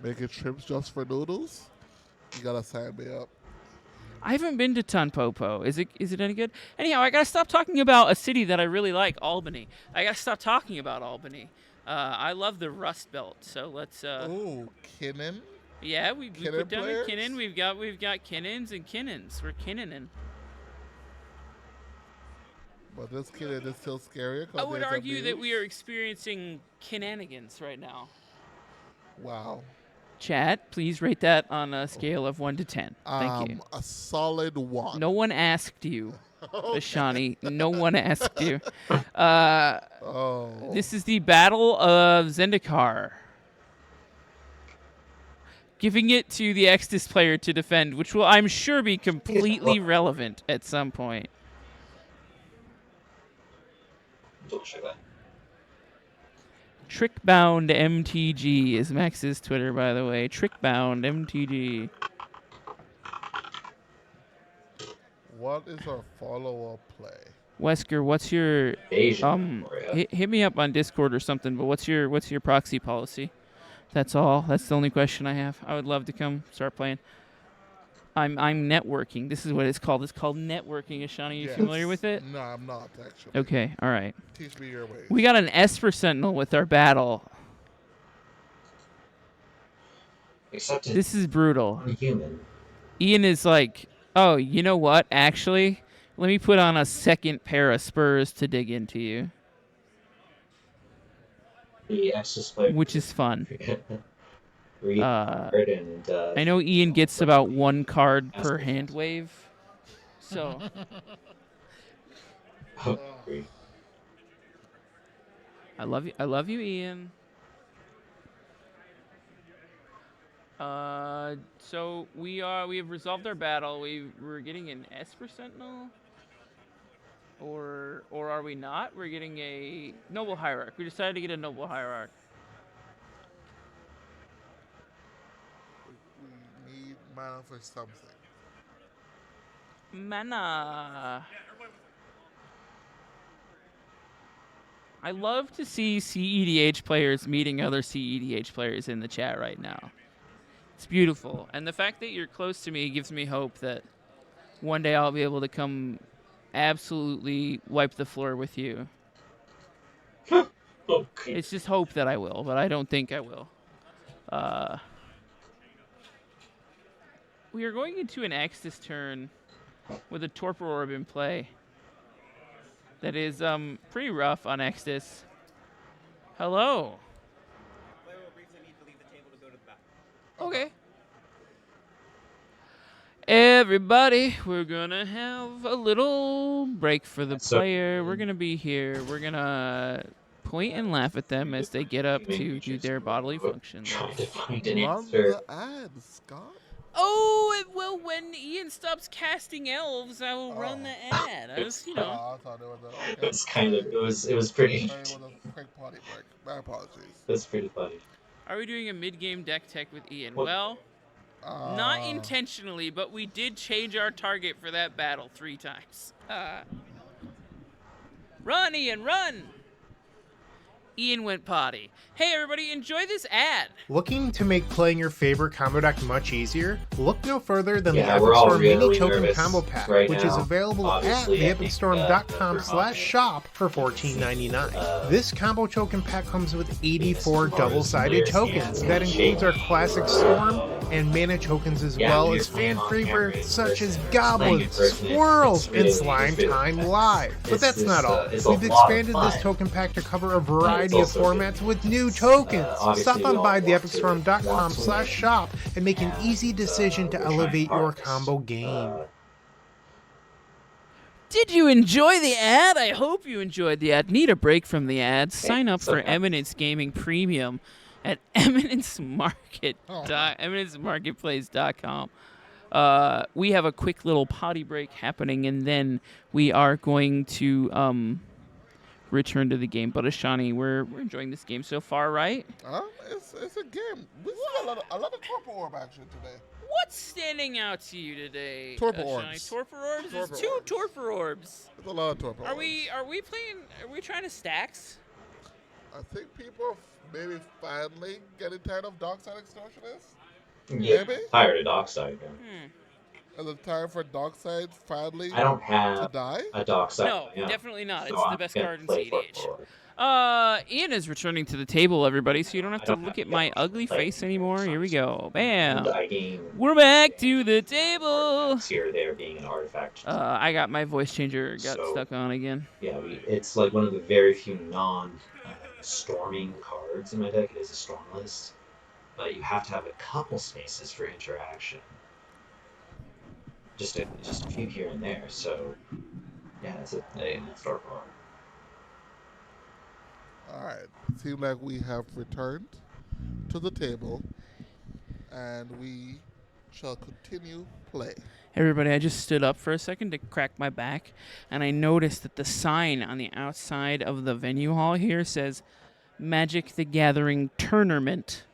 Making trips just for noodles? You gotta sign me up. I haven't been to Tunpopo. Is it any good? Anyhow, I gotta stop talking about a city that I really like, Albany. I gotta stop talking about Albany. I love the Rust Belt. So let's. Oh, Kinnan. Yeah, we put down players? a Kinnan. We've got Kinnans and Kinnans. We're Kinnanin. But this Kinnan is still scarier. I would argue that we are experiencing Kinnanigans right now. Wow. Chat, please rate that on a scale of 1 to 10. Thank you. A solid 1. No one asked you, Ashani. No one asked you. This is the Battle of Zendikar. Giving it to the Exodus player to defend, which will, I'm sure, be completely relevant at some point. Trickbound MTG is Max's Twitter, by the way. Trickbound MTG. What is our follow-up play? Wesker, what's your hit me up on Discord or something? But what's your proxy policy? That's all. That's the only question I have. I would love to come start playing. I'm networking. This is what it's called. It's called networking. Ashani, are you familiar with it? No, I'm not actually. Okay, all right. Teach me your ways. We got an Esper Sentinel with our battle. This is brutal. Human. Ian is like, oh, you know what? Actually, let me put on a second pair of spurs to dig into you. Which is fun. I know Ian gets about 1 card per hand wave. So. I love you, Ian. So we have resolved our battle. We're getting an Esper Sentinel. Or are we not? We're getting a Noble Hierarch. We decided to get a Noble Hierarch. We need mana for something. Mana. I love to see CEDH players meeting other CEDH players in the chat right now. It's beautiful. And the fact that you're close to me gives me hope that one day I'll be able to come absolutely wipe the floor with you. Okay. It's just hope that I will, but I don't think I will. We are going into an Exodus turn with a Torpor Orb in play. That is pretty rough on Exodus. Hello. Okay. Everybody, we're gonna have a little break for the player. We're gonna be here. We're gonna point and laugh at them as they get up to do their bodily functions. Trying to find an Run answer. the ads, Scott. Oh, well, when Ian stops casting elves, I will run the ad. I was, you know. I thought it was It was kind of, it was pretty. Sorry, it was a quick potty break. My apologies. That's pretty funny. Are we doing a mid-game deck tech with Ian? What? Well, not intentionally, but we did change our target for that battle 3 times. Run, Ian, run! Ian went potty. Hey, everybody, enjoy this ad. Looking to make playing your favorite combo deck much easier? Look no further than the Yeah, Epic we're all Storm Mini really Token nervous Combo Pack, right which is now. available at Obviously, I think, theepicstorm.com/shop for $14.99. This combo token pack comes with 84 as far as double-sided players' tokens. hands That and includes our shaking, classic Storm and mana tokens, as yeah, well when as you're playing fan on camera, favorites it's such as playing in goblins, person, squirrels, it's really- and Slime it's really Time fast. Live. But that's not all. It's a We've lot of expanded this fun. token pack to cover a But variety it's of also formats good. with new tokens. Obviously, Stop we on all by want to theepicstorm.com/shop and make an easy decision to we're trying elevate your hardest. combo game. Did you enjoy the ad? I hope you enjoyed the ad. Need a break from the ad? Sign up for okay. Eminence Gaming Premium at eminencemarketplace.com. We have a quick little potty break happening, and then we are going to return to the game. But Ashani, we're enjoying this game so far, right? It's a game. We see a lot of torpor orb action today. What's standing out to you today, Torpor Ashani? orbs. Torpor orbs? There's Torpor two orbs. torpor orbs. There's a lot of torpor Are orbs. we playing? Are we trying to stacks? I think people are maybe finally getting tired of Dockside Extortionists. Yeah, Maybe? tired of Dockside. Is it time for Dockside finally I don't to have die? a Dockside. No, definitely not. So It's the I'm best gonna card in play CDH. Torpor. Ian is returning to the table, everybody, so you don't have I to don't look have at my to ugly play face anymore. Here we go. Bam. I gain We're back to the table. here or there being an artifact. I got my voice changer got So- stuck on again. Yeah, it's like one of the very few storming cards in my deck. It is a storm list, but you have to have a couple spaces for interaction. Just a few here and there. So yeah, that's a Torpor. Alright. Seems like we have returned to the table and we shall continue play. Everybody, I just stood up for a second to crack my back, and I noticed that the sign on the outside of the venue hall here says Magic the Gathering Tournament.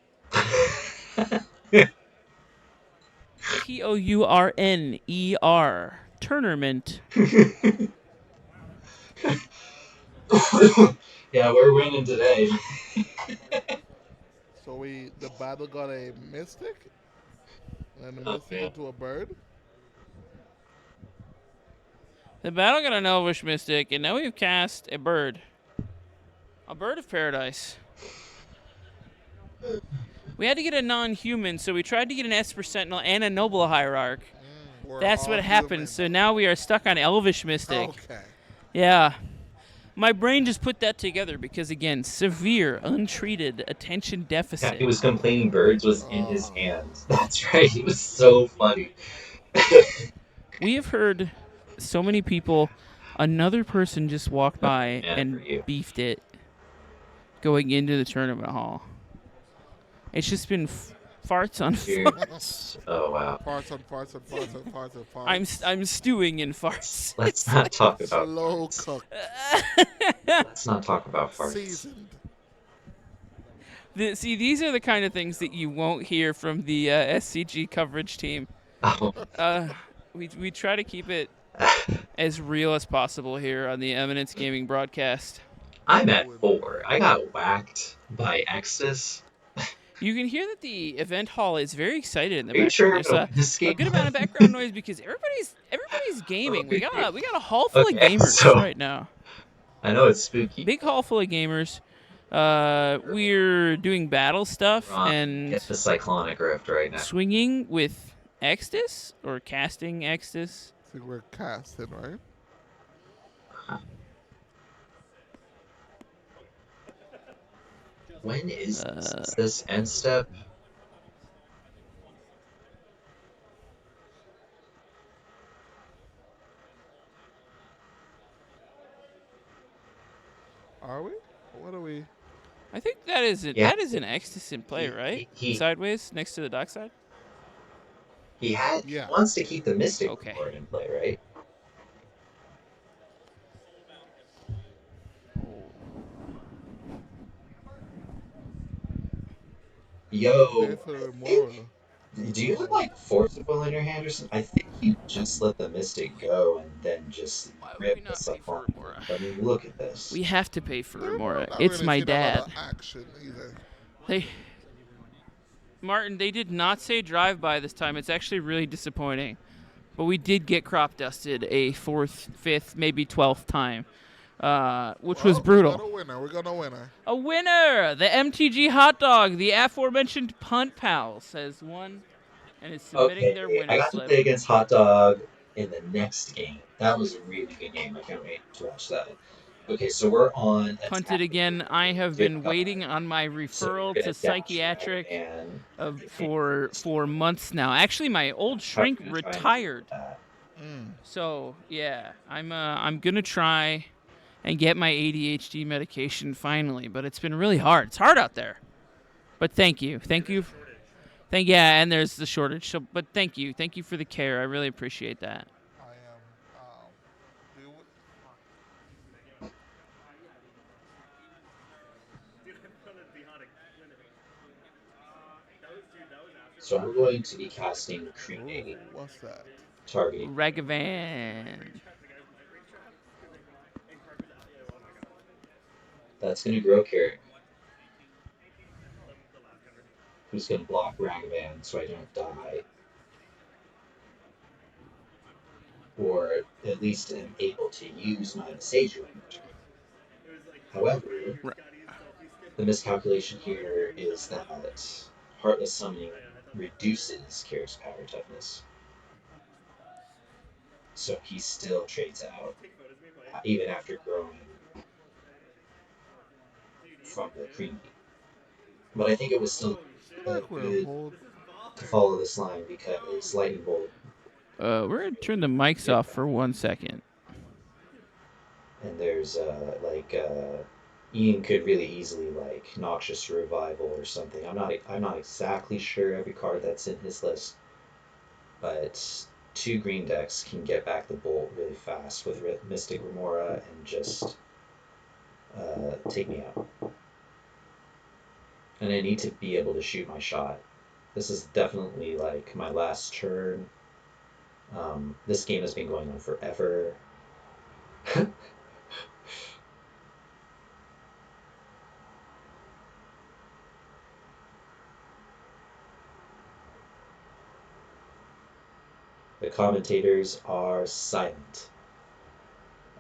Tourner. Tournament. Yeah, we're winning today. So the battle got a mystic and a mystic Okay. into a bird. The battle got an Elvish Mystic, and now we've cast a bird. A bird of paradise. We had to get a non-human, so we tried to get an Esper Sentinel and a Noble Hierarch. We're That's all what happened, human. so now we are stuck on Elvish Mystic. Okay. Yeah. My brain just put that together because, again, severe, untreated attention Yeah, deficit. he was complaining birds was in his hands. That's right. It was so funny. We have heard so many people. Another person just walked by Yeah, and for you. beefed it going into the tournament hall. It's just been farts on farts. Oh wow. Parts on parts on parts on parts on parts. I'm stewing in farts. Let's not talk about Slow farts. cook. Let's not talk about farts. Seasoned. See, these are the kind of things that you won't hear from the SCG coverage team. Oh, We try to keep it as real as possible here on the Eminence Gaming broadcast. I'm at 4. I got whacked by Exodus. You can hear that the event hall is very excited in the Are you background. sure There's about this a game? good amount of background noise because everybody's gaming. We got a hall full Okay, of gamers so- right now. I know it's spooky. Big hall full of gamers. We're doing battle stuff Ron, and get the Cyclonic Rift right now. swinging with Extus or casting Extus. I think we're casting, right? When is this? Is this end step? Are we? What are we? I think that is Yeah. that is an Extus in play, right? he- Sideways next to the dockside. He Yeah. wants to keep the Mystic Okay. board in play, right? Yo, There for the Remora. Do you have like Force of Will in your hand or something? I think you just let the Mystic go and then just Why would we rip not us pay for apart. Remora? I mean, look at this. We have to pay for I'm Remora. not It's really my seeing a lot dad. of action either. They, Martin, they did not say drive-by this time. It's actually really disappointing. But we did get crop dusted a 4th, 5th, maybe 12th time, which was Well, brutal. We got a winner. We got a winner. A winner! The MTG hot dog, the aforementioned Punt Pals, has won and is submitting their Okay, I winner got to slip. play against Hot Dog in the next game. That was a really good game. I can't wait to watch that. Okay, so we're on Punted attack. again. I have been waiting on my So referral we're to gonna dash psychiatric Ragavan. for months now. Actually, my old shrink Probably gonna try and deal retired. with that. So yeah, I'm gonna try and get my ADHD medication finally, but it's been really hard. It's hard out there. But thank you, yeah, and there's the shortage. So, but thank you for the care. I really appreciate that. I am. Do So I'm going to be casting Ooh, Cremate, what's that? targeting. Ragavan. That's gonna grow Carrot, who's gonna block Ragavan so I don't die. Or at least am able to use my Sage language. However, the miscalculation here is that Heartless Summoning reduces Carrot's power toughness. So he still trades out, even after growing from the Creamy. But I think it was still good to follow this line because Lightning Bolt. We're gonna turn the mics off for 1 second. And there's Ian could really easily like Noxious Revival or something. I'm not exactly sure every card that's in his list, but 2 green decks can get back the Bolt really fast with Mystic Remora and just take me out. And I need to be able to shoot my shot. This is definitely like my last turn. This game has been going on forever. The commentators are silent.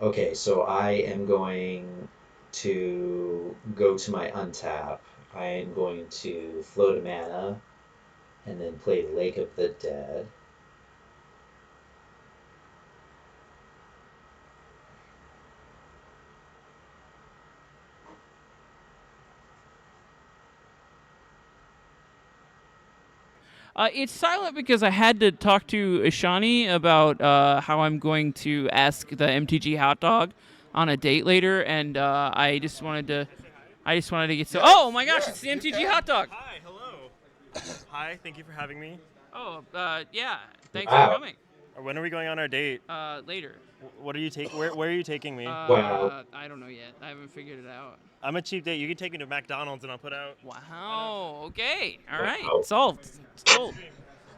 Okay, so I am going to go to my untap. I am going to float a mana and then play Lake of the Dead. It's silent because I had to talk to Ishani about how I'm going to ask the MTG hot dog on a date later, and I just wanted to get so. Oh my gosh, it's the MTG hot dog. Hi, hello. Hi, thank you for having me. Oh, yeah. Thanks Wow. for coming. When are we going on our date? Later. What are you taking? Where are you taking me? Wow. I don't know yet. I haven't figured it out. I'm a cheap date. You can take me to McDonald's and I'll put out. Wow. Okay. All right. Wow. Solved. Sold.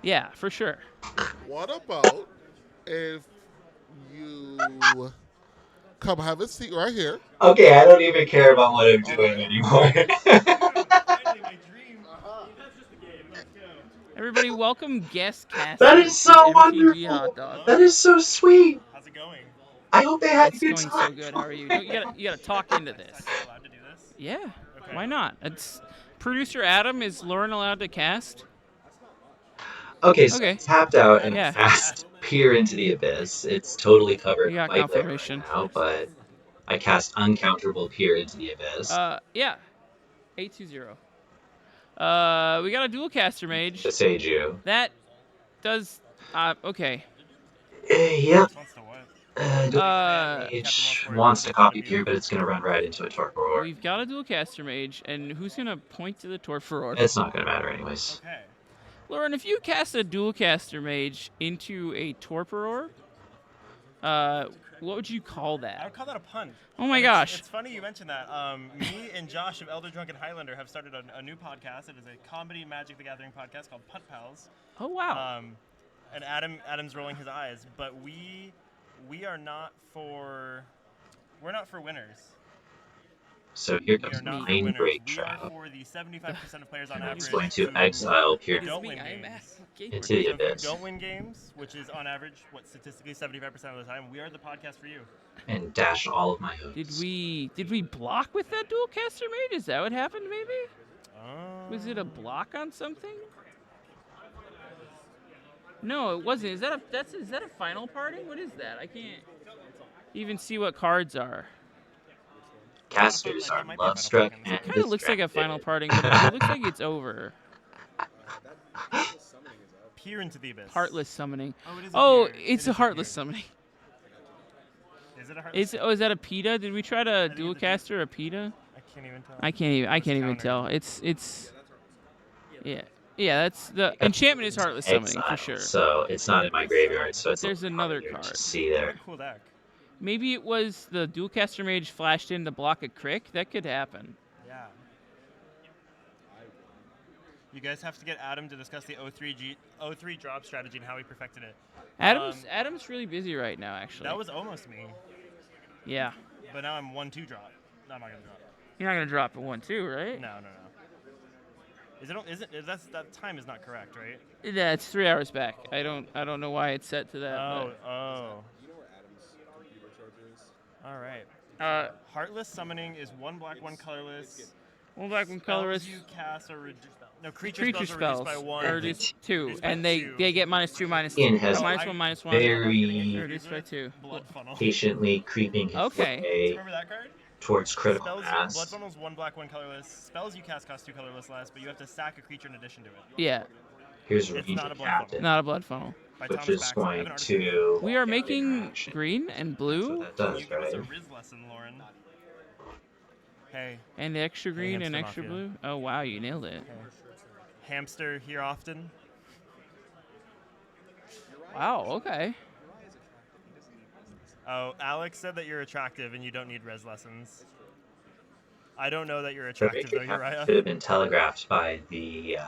Yeah, for sure. What about if you come have a seat right here? Okay, I don't even care about what I'm doing anymore. Everybody, welcome guest cast. That is so MTG wonderful. hot dog. That is so sweet. How's it going? I hope they had It's a good going time. so good. How are you? You gotta talk into this. Am I allowed to do this? Yeah. Okay. Why not? It's producer Adam. Is Lauren allowed to cast? Okay, so Okay. I tapped out and Yeah. cast Peer into the Abyss. It's totally covered We got by glare confirmation. right now, but I cast Uncounterable Peer into the Abyss. Yeah. 820. We got a dual caster mage. To Seiju. That does. Okay. Yep. Wants to what? Mage wants to copy Peer, but it's going to run right into a Torpor. We've got a dual caster mage, and who's gonna point to the Torpor? It's not going to matter anyways. Okay. Lauren, if you cast a dual caster mage into a Torpor, What would you call I that? would call that a pun. Oh my And gosh. It's funny you mentioned that. Me and Josh of Elder Drunken Highlander have started a new podcast. It is a comedy Magic the Gathering podcast called Punt Pals. Oh wow. And Adam's rolling his eyes, but we are not for winners. So here We are comes not for Mind winners. Break We are Trap. for the 75% of players on And average it's going to who exile It Pure is don't me. win I am games. gamer. into the So if you abyss don't win games, which is on average what statistically 75% of the time, we are the podcast for you. and dash all of my hopes. Did we block with that dual caster mage? Is that what happened? Maybe. Was it a block on something? No, it wasn't. Is that a final parting? What is that? I can't even see what cards are. Casters That are might be a love struck final and Kind of looks like a final distracted. parting, but it looks like it's over. Peer into the abyss. Heartless summoning. Oh, it is a Oh, peer. It it's is a a heartless peer. summoning. Is it a heartless? Is that a PETA? Did we try to think dual it's a caster a PETA? I can't even tell. I can't even tell. It's yeah. Yeah, that's the enchantment is heartless summoning for Exile, sure. so it's not in my graveyard, so it's There's a little another harder card. to see What there. a cool deck. Maybe it was the dual caster mage flashed in to block a crick. That could happen. Yeah. You guys have to get Adam to discuss the 03 drop strategy and how he perfected it. Adam's really busy right now, actually. That was almost me, Yeah. but now I'm 1-2 drop. No, I'm not gonna drop. You're not gonna drop a 1-2, right? No. That time is not correct, right? Yeah, it's 3 hours back. I don't know why it's set to that. Oh. All right. But, Heartless summoning is 1 black, 1 colorless. one black, one colorless. Spells you cast are reduced. No, creature Creature spells spells are reduced by 1. are reduced 2, Reduced by and they 2. get -2, -2. Ian has -1, -1. very Reduced by 2. Blood funnel. patiently creeping his Okay. way Remember that card? towards critical Blood mass. funnel's 1 black, 1 colorless. Spells you cast cost 2 colorless less, but you have to sack a creature in addition to it. Yeah, Here's It's Regent not a blood Captain, not a blood funnel. By which Thomas is Baxter. I have going an article. to. We are walk out making interaction. green and That's blue what that Can you does, give us a right? Riz lesson, Lauren? Hey, and extra green and Hamster extra Mafia. blue. Oh wow, you nailed it. hamster here often. Wow. Okay. Oh, Alex said that you're attractive and you don't need res lessons. I don't know that you're attractive though, Uriah. Should have been telegraphed by the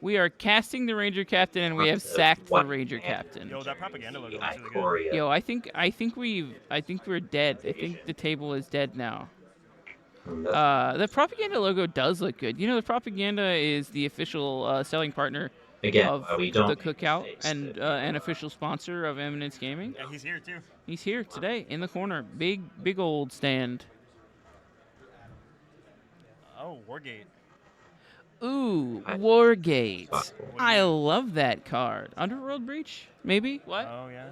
We are casting the Ranger Captain, and we have sacked the Ranger Captain. Yo, that propaganda logo looks really good. Ikoria. Yo, I think we're dead. I think the table is dead now. The propaganda logo does look good. You know, the propaganda is the official selling partner Again, of we the don't Cookout make and mistakes. an official sponsor of Eminence Gaming. Yeah, he's here too. He's here today in the corner. Big old stand. Oh, Wargate. Ooh, Wargate. I love that card. Underworld Breach? Maybe? What? Oh yeah.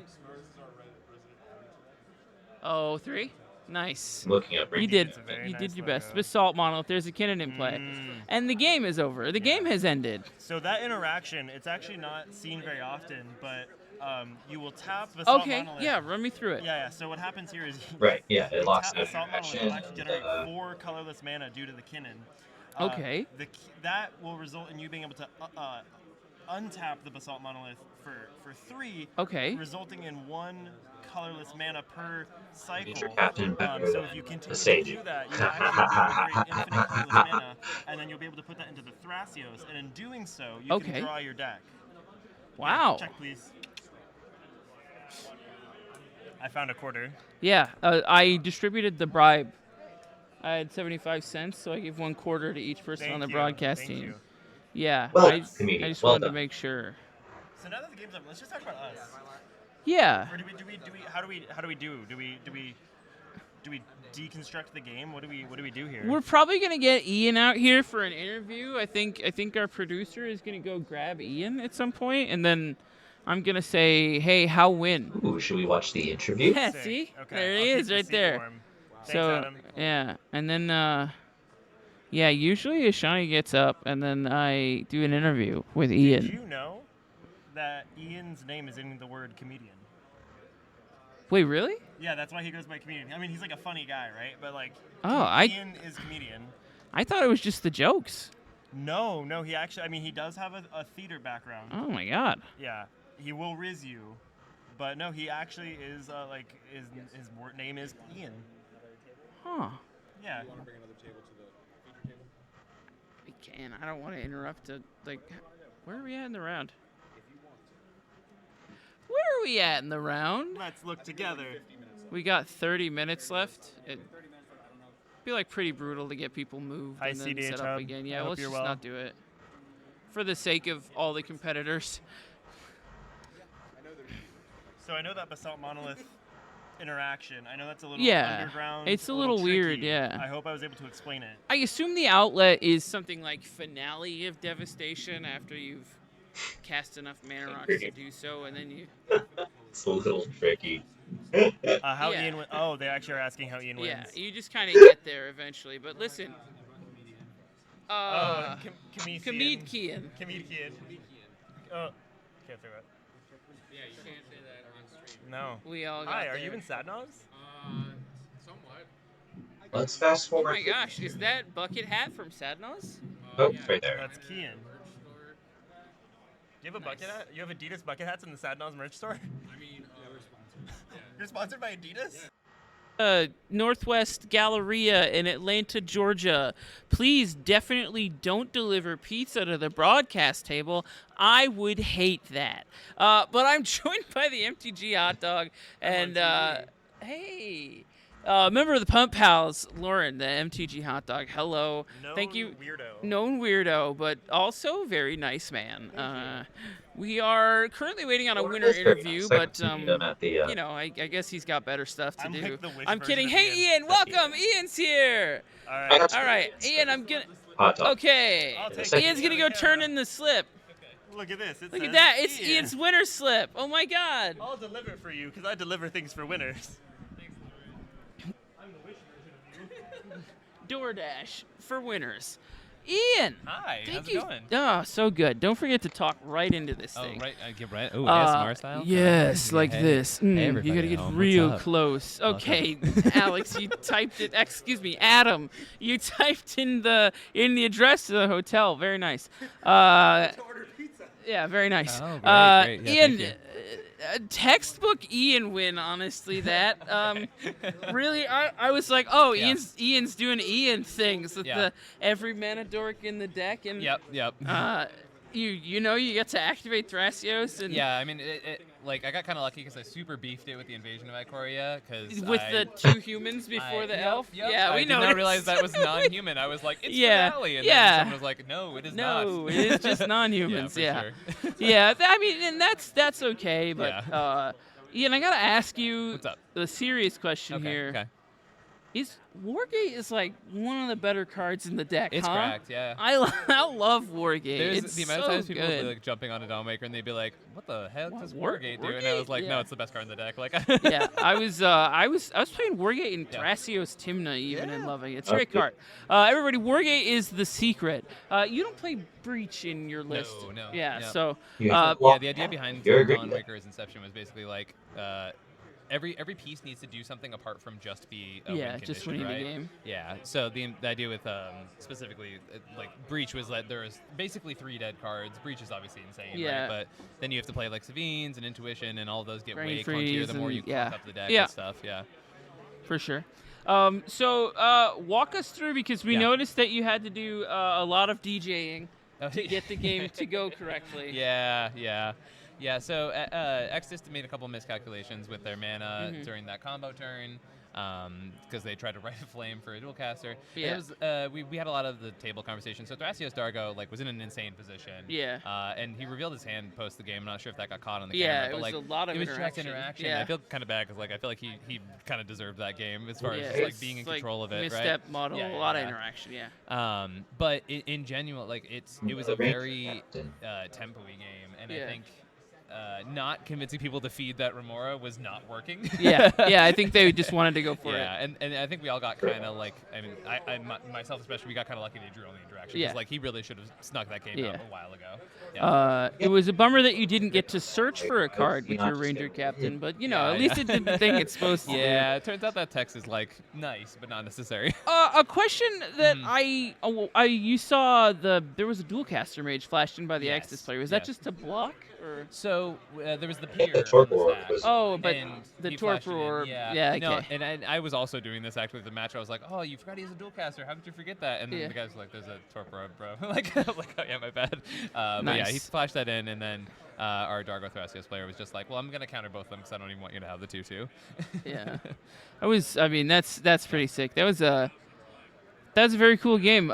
Oh, 3? Nice. I'm looking up. You did. It's a very You nice did your best. logo. Basalt Monolith. There's a cannon in play, and the game is over. The game has ended. So that interaction, it's actually not seen very often, but you will tap Basalt Okay. Monolith. Yeah. Run me through it. Yeah. So what happens here is Right, yeah, it you locks tap out Basalt Monolith, interaction. it'll actually generate and, 4 colorless mana due to the Kinnan. Okay. That will result in you being able to untap the Basalt Monolith for 3, Okay. resulting in 1 colorless mana per cycle. Ranger Captain better So than if you the continue Sage. to do that, you actually generate infinite colorless mana, and then you'll be able to put that into the Thrasios, and in doing so, you Okay. can draw your deck. Wow. Check, please. I found a quarter. Yeah. I distributed the bribe. I had 75 cents, so I gave 1/4 to each person on the broadcast Thank team. you. Yeah. Well I done, comedian. just Well wanted to done. make sure. So now that the game's up, let's just talk about us. Yeah. Or do we how do we do we deconstruct the game? What do we do here? We're probably gonna get Ian out here for an interview. I think our producer is gonna go grab Ian at some point, and then I'm gonna say, "Hey, how win?" Ooh, should we watch the interview? Yeah, Sick. see, Okay, there I'll he keep is, the right seat there. warm. Thanks, So Adam. yeah, and then yeah, usually Ashani gets up, and then I do an interview with Did Ian. you know that Ian's name is in the word comedian? Wait, really? Yeah, that's why he goes by comedian. I mean, he's like a funny guy, right? But like, Oh, Ian is comedian. I thought it was just the jokes. No, he actually, I mean, he does have a theater background. Oh my god. Yeah, he will riz you, But no, he actually is his name is Ian. Huh. Yeah. We can. I don't want to interrupt. Where are we at in the round? Where are we at in the round? Let's look together. We got 30 minutes left. It'd be pretty brutal to get people moved Hi, and then cedh set up Hub. again. I Yeah, hope let's you're just well. not do it. For the sake of all the competitors. So I know that Basalt Monolith interaction. I know that's a little Yeah, underground. it's a little weird, tricky. yeah. I hope I was able to explain it. I assume the outlet is something like Finale of Devastation after you've cast enough mana rocks to do so, and then you... It's a little tricky. How Yeah. Ian wins. Oh, they actually are asking how Ian wins. Yeah, you just kind of get there eventually. But listen, Kamid Kamid Kian. Kamid Kian. Oh, can't say that. Yeah, you can't say that on stream. No. We all got Hi, there. are you in Sadnaz? Somewhat. Let's fast Oh forward. my gosh, is that bucket hat from Sadnaz? Oh, Yeah, it's right there. That's Kian. Do you have a bucket hat? You have Adidas bucket hats in the Sadnaz merch store? I mean, we're sponsored. Yeah. You're sponsored by Adidas? Northwest Galleria in Atlanta, Georgia. Please definitely don't deliver pizza to the broadcast table. I would hate that. But I'm joined by the MTG Hot Dog and hey, member of the Pump Pals, Lauren, the MTG Hot Dog. Hello. Thank you. Weirdo. Known weirdo, but also very nice man. We are currently waiting on a winner interview, but you know, I guess he's got better stuff to I'm do. like the Wish I'm version kidding. of Hey, Ian, welcome. Ian's here. All right. All right, Ian, I'm gonna. Hot dog. Okay, I'll take Ian's it. gonna go turn in the slip. Look at this. It Look at says that. It's Ian. Ian's winner slip. Oh my God. I'll deliver it for you because I deliver things for winners. DoorDash for winners. Ian. Hi, Thank how's you. it going? Oh, so good. Don't forget to talk right into this Oh, thing. right. I get right. Oh, ASMR style? Yes, like Hey. this. Hey, You everybody gotta at get home. real What's up? close. What's Okay, Alex, you typed it. Excuse me, Adam. You typed in the address of the hotel. Very nice. Yeah, very nice. Oh, great, great. Yeah, Ian, thank you. Textbook Ian win. Honestly, that really, I was like, oh, Yeah. Ian's doing Ian things with Yeah. the every mana dork in the deck, and Yep. you know you get to activate Thrasios and Yeah, I mean, like, I got kind of lucky because I super beefed it with the invasion of Ikoria. Cause with the two humans before the elf. Yep, Yeah, I we did know. not realize that was non-human. I was like, it's Yeah, finale. And yeah. then someone was like, no, it is not. No, it is just non-humans. Yeah, Yeah, for sure. yeah. I mean, and that's okay. But Ian, I gotta ask you What's up? the serious question Okay, here. okay. Wargate is like one of the better cards in the deck, It's huh? correct, yeah. I love Wargate. There's It's the amount so of times people would good. be like jumping on a Dawnmaker and they'd be like, "What the heck does War- Wargate do?" And I was Wargate? like, Yeah. "No, it's the best card in the deck." Like, Yeah, I was playing Wargate in Yeah. Thrasios Timna even and Yeah. loving it. It's a great card. Everybody, Wargate is the secret. You don't play Breach in your list. No. Yeah, Yep. so Yeah, the idea behind You're agreeing. Dawnmaker's inception was basically like every piece needs to do something apart from just be a yeah, win just condition, winning right? the game. Yeah. So the idea with specifically like Breach was that there was basically 3 dead cards. Breach is obviously insane, Yeah. right? But then you have to play like Savines and Intuition, and all of those get Brain way clunkier Freeze the more you and- yeah. clunk up the deck Yeah. and stuff. Yeah. For sure. So walk us through because we Yeah. noticed that you had to do a lot of DJing Oh, to get the game to go correctly. Yeah, so Exodus made a couple miscalculations with their mana Mhm. during that combo turn because they tried to write a flame for a dual caster. Yeah. And it was, we had a lot of the table conversation. So Thrasios Dargo was in an insane position. Yeah. And he revealed his hand post the game. I'm not sure if that got caught on the Yeah, camera. it but was a lot of it was direct interaction. interaction. Yeah. I feel kind of bad because I feel like he kind of deserved that game as far Yeah, as just, it's being in like control of it, misstep right? model, Yeah, a lot yeah. of interaction. Yeah. But in genuine, it was a very tempo-y game, and Yeah. I think not convincing people to feed that Remora was not working. yeah, I think they just wanted to go for yeah, it. and I think we all got kind of I myself especially, we got kind of lucky they drew only interaction. Yeah. He really should have snuck that game out a while ago. It was a bummer that you didn't get to search for a card with your Ranger Captain, but at least it did the thing it's supposed to Yeah, it turns out that text is nice, but not necessary. do. A question that you saw there was a dual caster mage flashed in by the Yes, Exodus player. Was that yes. just to block? or? So there was the pier The on torque the roar stack. was- Oh, but and the he torque flashed it in, roar. Yeah. Yeah. No, Okay. and I was also doing this actually with the match. I was like, oh, you forgot to use a dual caster. How could you forget that? And then Yeah. the guy's like, there's a torque roar, bro. like, I'm like, oh yeah, my bad. But yeah, he Nice. flashed that in, and then our Dargo Thrasios player was just like, well, I'm gonna counter both of them because I don't even want you to have the 2/2. Yeah. I mean, that's pretty sick. That's a very cool game.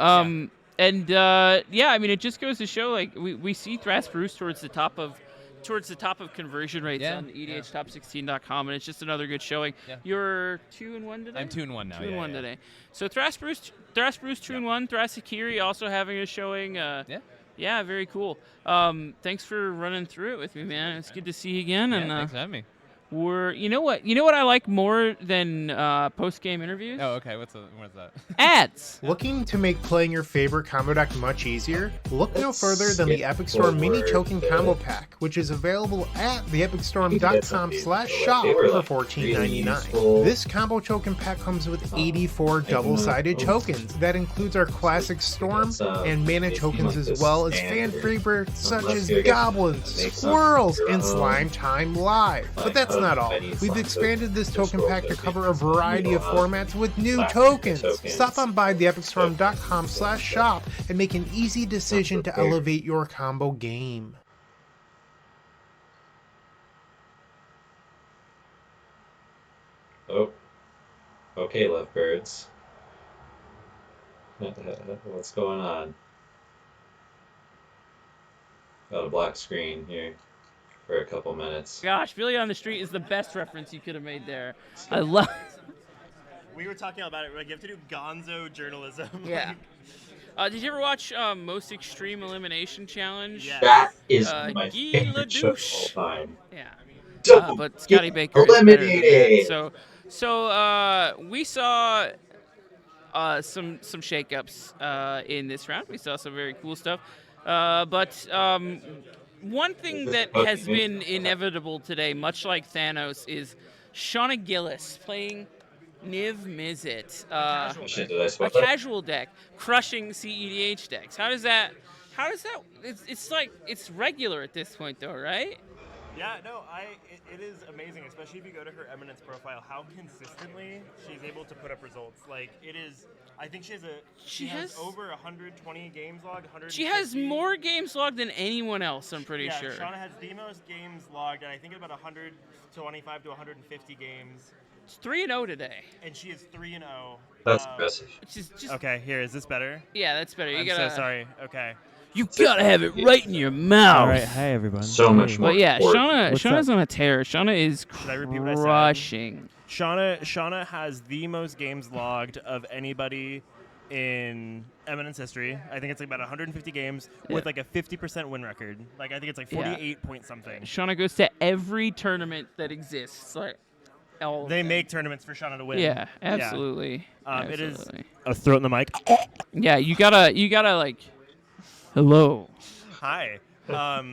And yeah, I mean, it just goes to show, like, we see Thras Bruce towards the top of conversion rates Yeah, on EDHTop16.com, and it's just another good showing. Yeah. You're 2-1 today. I'm 2-1 now. 2-1 yeah. today. So Thras Bruce 2-1. Thrasikiri also having a showing. Yeah, very cool. Thanks for running through it with me, man. It's good to see you again. Yeah, And thanks for having me. you know what I like more than post-game interviews? Oh, okay. What's that? Ads. Looking to make playing your favorite combo deck much easier? Look no further than the Epic Storm Mini Token Combo Pack, which is available at theepicstorm.com/shop for $14.99. This combo token pack comes with 84 double-sided tokens. That includes our classic Storm and mana tokens, as well as fan favorites such as Goblins, Squirrels, and Slime Time Live. But that's not all. We've expanded this token pack to cover a variety of formats with new tokens. Stop on by theepicstorm.com/shop and make an easy decision to elevate your combo game. Oh. Okay, lovebirds. What's going on? Got a black screen here for a couple minutes. Gosh, Billy on the Street is the best reference you could have made there. I love. We were talking about it. Like, you have to do gonzo journalism. Yeah. Did you ever watch Most Extreme Elimination Challenge? Yeah. That is Guy my favorite show of Ledouche. all time. Yeah. Double But Scotty get Baker is better than eliminated. that. So we saw some shakeups in this round. We saw some very cool stuff. But one thing that has been inevitable today, much like Thanos, is Shauna Gillis playing Niv Mizzet. Shit, did I A spot that? casual deck crushing CEDH decks. How does that? It's like it's regular at this point, though, right? Yeah, no, it is amazing, especially if you go to her Eminence profile, how consistently she's able to put up results. Like, it is, I think she has over 120 games logged, 150. She has more games logged than anyone else, I'm pretty sure. Shauna has the most games logged, and I think about 125 to 150 games. It's 3-0 today. And she is 3-0. That's impressive. Which is just Okay, here, is this better? yeah, that's better. I'm so sorry. Okay. You gotta have it right in your mouth. All right, hi everyone. So much more. But yeah, important. Shauna's on a tear. Shauna is I repeat what I said? crushing. Shauna has the most games logged of anybody in Eminence history. I think it's like about 150 games with like a 50% win record. Like, I think it's like 48 point something. Shauna goes to every tournament that exists. Like all of They them. make tournaments for Shauna to win. Yeah, absolutely. It is Absolutely. a throat in the mic. Yeah, you gotta like, hello. Hi.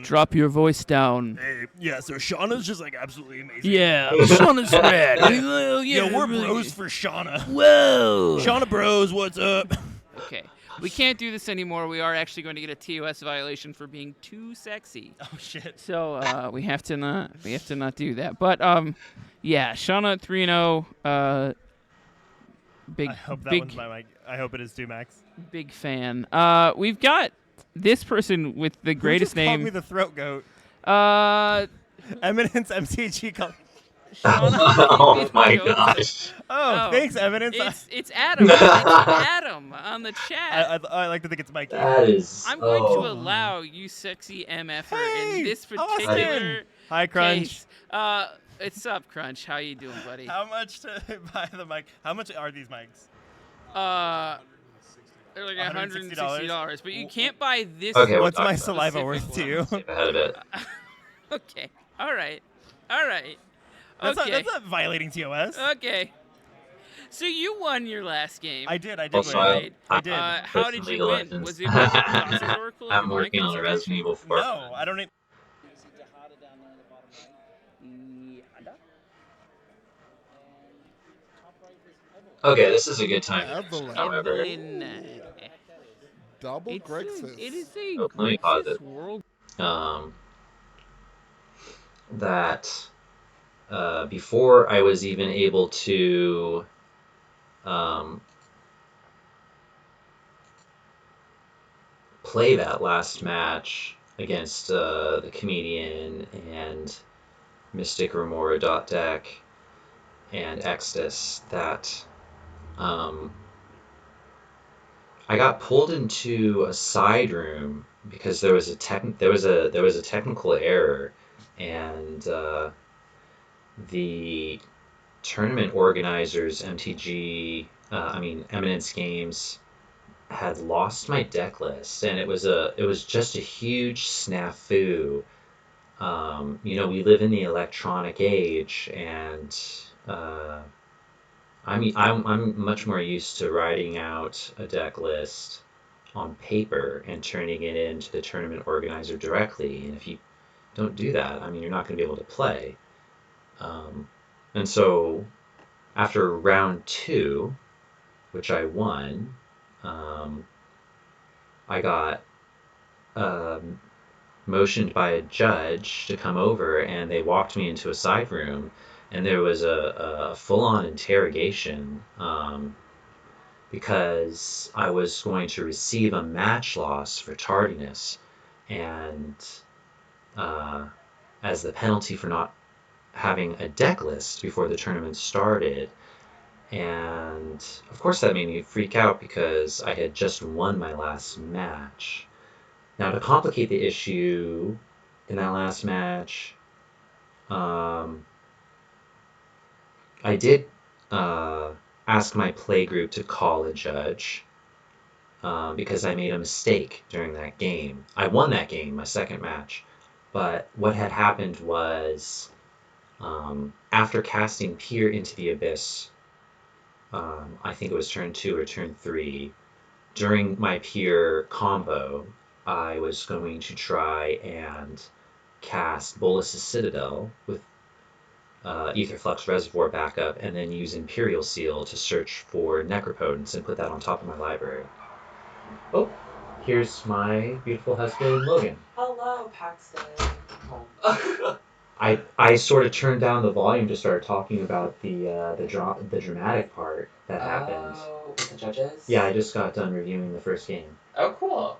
Drop your voice down. Hey, yeah, so Shauna's just like absolutely amazing. Yeah, Shauna's rad. Oh, yeah, Yo, we're really bros good. for Shauna. Whoa. Shauna bros, what's up? Okay, we can't do this anymore. We are actually going to get a TOS violation for being too sexy. Oh shit. So we have to not do that. But yeah, Shauna 3-0. Big I hope that big one's my mic. I hope it is too, Max. big fan. We've got this person with the greatest Who just called name. me the throat goat? Eminence MTG called. Shauna, Oh my gosh. Oh, thanks, Eminence. It's Adam. It's Adam on the chat. I like to think it's Mikey. That is. I'm going to allow you, sexy MFer, in this particular Hi, Crunch. case. It's up, Crunch. How you doing, buddy? How much to buy the mic? How much are these mics? They're like $160. $160, but you can't buy this. Okay, one What's my specific saliva worth to you? one. Ahead of it. Okay. All right. That's Okay. not violating TOS. Okay. So you won your last game. I did Also, win. I did. How did you win? Legends. Was it Process Oracle? I'm working on the Resident Evil 4. No, I don't need. Okay, this is a good time. Evelyn. However, Evelyn. Double It's Grexis. it is a Oh, let me pause Grexis it. world. um, that before I was even able to play that last match against the Comedian and Mystic Remora deck and Extus, that I got pulled into a side room because there was a technical error, and the tournament organizers, Eminence Games, had lost my deck list, and it was just a huge snafu. We live in the electronic age, and I'm much more used to writing out a deck list on paper and turning it into the tournament organizer directly. And if you don't do that, you're not going to be able to play. And so after round 2, which I won, I got motioned by a judge to come over, and they walked me into a side room, and there was a full-on interrogation because I was going to receive a match loss for tardiness, and as the penalty for not having a deck list before the tournament started. And of course that made me freak out because I had just won my last match. Now, to complicate the issue, in that last match, I did ask my play group to call a judge because I made a mistake during that game. I won that game, my second match, but what had happened was after casting Peer into the Abyss, I think it was turn 2 or turn 3, during my Peer combo, I was going to try and cast Bolus's Citadel with Aetherflux Reservoir backup, and then use Imperial Seal to search for Necropotence and put that on top of my library. Oh, here's my beautiful husband, Logan. Hello, Paxton. I sort of turned down the volume to start talking about the dramatic part that happened. Oh, with the judges? Yeah, I just got done reviewing the first game. Oh, cool.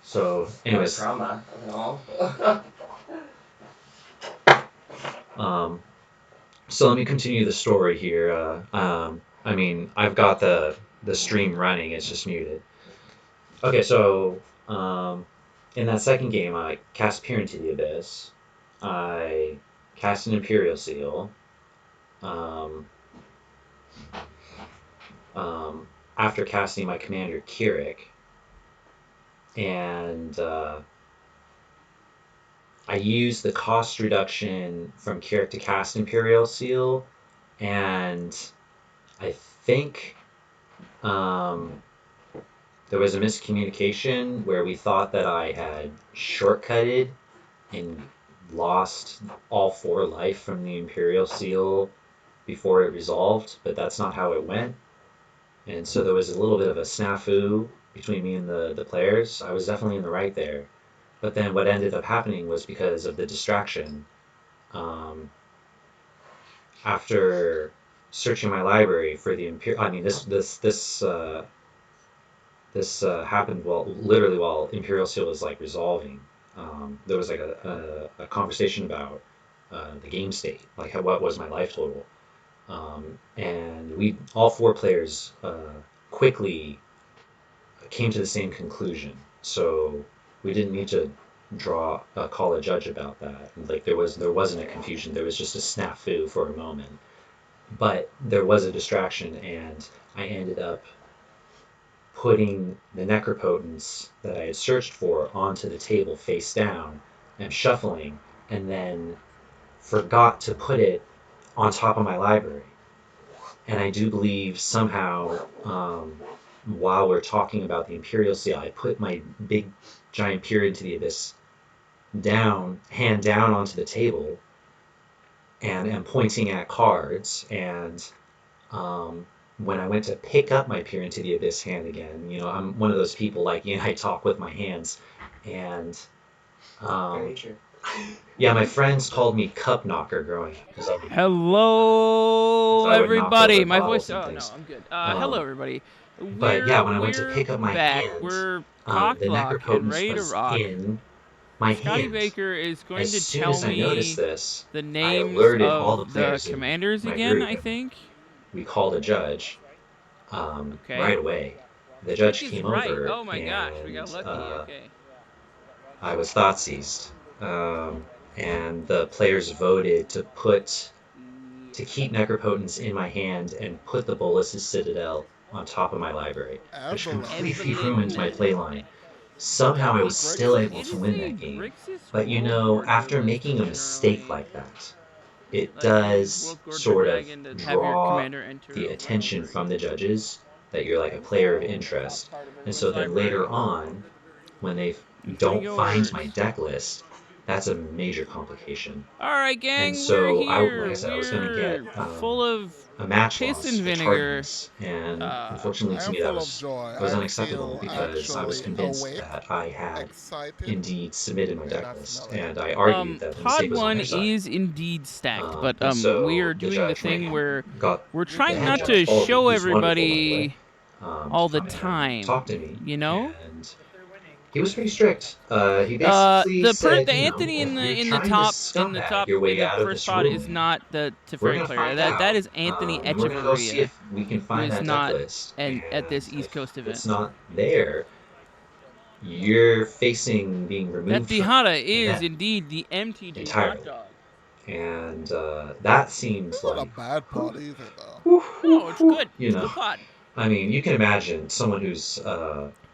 So, anyways. Drama of it all. So let me continue the story here. I've got the stream running, it's just muted. Okay, so in that second game, I cast Peer into the Abyss. I cast an Imperial Seal. After casting my commander, Kirik. And I used the cost reduction from Kirik to cast Imperial Seal, and I think there was a miscommunication where we thought that I had shortcutted and lost all 4 life from the Imperial Seal before it resolved, but that's not how it went. And so there was a little bit of a snafu between me and the players. I was definitely in the right there. But then what ended up happening was because of the distraction. After searching my library for the this happened literally while Imperial Seal was resolving. There was a conversation about the game state, what was my life total, and we all 4 players quickly came to the same conclusion. So we didn't need to call a judge about that. There wasn't a confusion. There was just a snafu for a moment, but there was a distraction, and I ended up putting the Necropotence that I had searched for onto the table face down and shuffling, and then forgot to put it on top of my library. And I do believe somehow, while we're talking about the Imperial Seal, I put my big giant Peer into the Abyss hand down onto the table, and am pointing at cards, and when I went to pick up my Peer into the Abyss hand again, I'm one of those people I talk with my hands, and Very true. Yeah, my friends called me cup knocker growing up because Hello, I would knock everybody. over My bottles voice. and Oh no, things. I'm good. Hello, Um, everybody. but yeah, when I went to We're pick up my back. hand, We're cock the block and necropotence ready to was rock. in my Scotty hand. Baker is going As to soon tell as I noticed me this, the I names alerted all the of the players in commanders my again. group. I think. We called a judge Okay. right away. The Pick judge is came right. over, Oh my gosh, we got and lucky. Okay. I was thought seized. And the players voted to keep necropotence in my hand and put the Bolus's Citadel on top of my library, which completely ruined my playline. Somehow I was still able to win that game. But you know, after making a mistake like that, it does sort of draw the attention from the judges that you're like a player of interest. And so then later on, when they don't find my deck list, that's a major complication. All right, gang, And so we're like I said, I was going to here. get We're full of a match piss loss and for vinegar. tardiness, and unfortunately I to am me that full of was joy. unacceptable I feel because I was actually convinced awake, that I had excited, indeed submitted my and deck that's list, smelly. and I argued that the Pod mistake was on 1 their side. is indeed stacked, but And so we are the doing the judge thing where got we're the trying head not judge to called me. show He's wonderful, by the way, everybody all to the come in and time. talk to me, You know? and he was pretty strict. He basically said, the you know, Anthony if you're in the trying to scumbag your way in the out of first this pod is room, not the we're Teferi gonna player. find That out. is Anthony And we're gonna go see Echevarria, if we can who find is that deck not list. at this And East Coast if it's event. not there, you're facing being removed That from Tejada the is event indeed the MTG entirely. hot dog. And that seems It's not a like, bad pod either, though. No, it's good. you It's know, good pod. I mean, you can imagine someone who's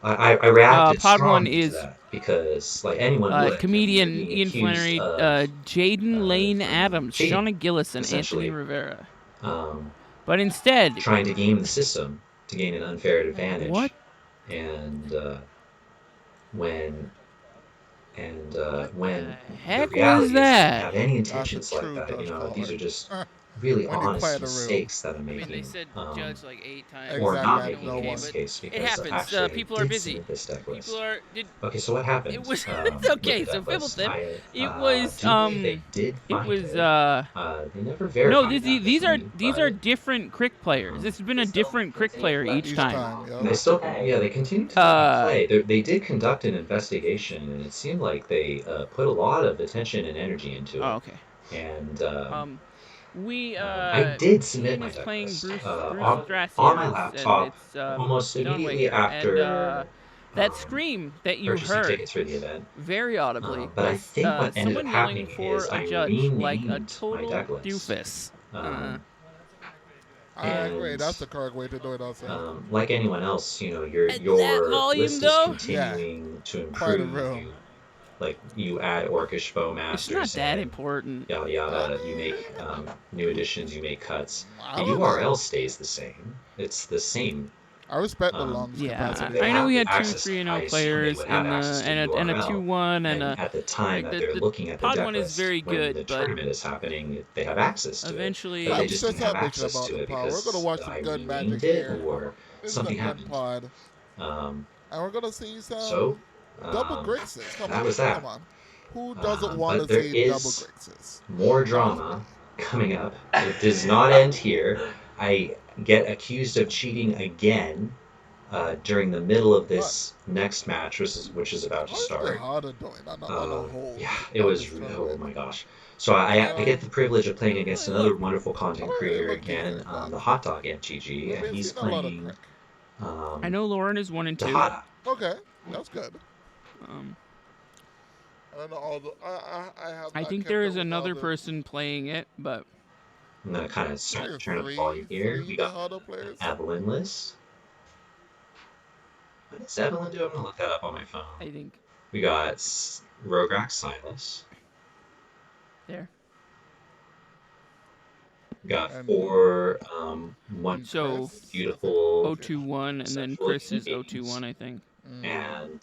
I reacted Pod 1 strongly to is that because like anyone would, I mean, comedian you're being Ian accused Flannery, of Jaden Lane Adams, cheating, Shauna Gillis, and Anthony essentially. Rivera. Um, But instead, trying to game the system to gain an unfair advantage. What? And when heck the reality was is, that? if you have any That's a intentions like true that, you judge know, these caller. are just really When you honest quiet the room. mistakes that I'm I making. mean, they said judge like 8 times. Or Exactly, not I making know in one. this case, It because happens. actually I People are did busy. submit this deck list. People are. Okay, so what happened? It was. with It's okay. the So deck list? Fibbleton. It I, was. they did It find was. it. They never verified No, that these with are me, these are but, different crick players. This has been a different crick player each time. They still, yeah, they continue to play. They did conduct an investigation, and it seemed like they put a lot of attention and energy into it. Oh, okay. And I did submit my is deck playing list Bruce on Strassians, my laptop and it's almost John immediately Waker. after And that scream that you purchasing heard tickets for the event. very audibly But I was think what ended up someone yelling happening for is a I judge like a renamed my total deck list. doofus. I agree. That's the correct way to do it also. Like anyone else, you know, At your that volume, list though? is continuing to Quite a improve. room. You add Orcish It's not Bowmasters that and important. yada yada. You make new additions. You make cuts. The I don't know. URL stays the same. It's the same. I respect the lungs Yeah, capacity. I know we had two access- 3-0 I assume they players would have and access to a URL. 2-1 and a. At the time like, that the- they're the looking at the pod deck one is list, very when good, the but tournament is happening, they have access to eventually- it. But they I'm just just didn't have not bitching access about to the it pod. because We're gonna watch some I good magic renamed it here. or This something is a happened. good pod. Um, And we're gonna see some so double Grixis. Come that on, was that. come on. Who doesn't want but to there see double is Grixis? more drama coming up. It does not end here. I get accused of cheating again during the middle of this next match, which is about to How's the start. harder doing on the whole? Yeah, it was. Oh my gosh. So I get the privilege of playing against another wonderful content creator again, the Hot Dog MTG, and he's playing. I know Lauren is 1 and 2. Tejada. Okay, that's good. I don't know all the. I have. I think there is another person playing it, but I'm gonna kind of turn up the volume here. We got Evelyn list. What does Evelyn do? I'm gonna look that up on my phone. I think We got Rograk Silas. there. We got 4 one So beautiful 021 and then Chris is 021, I think. and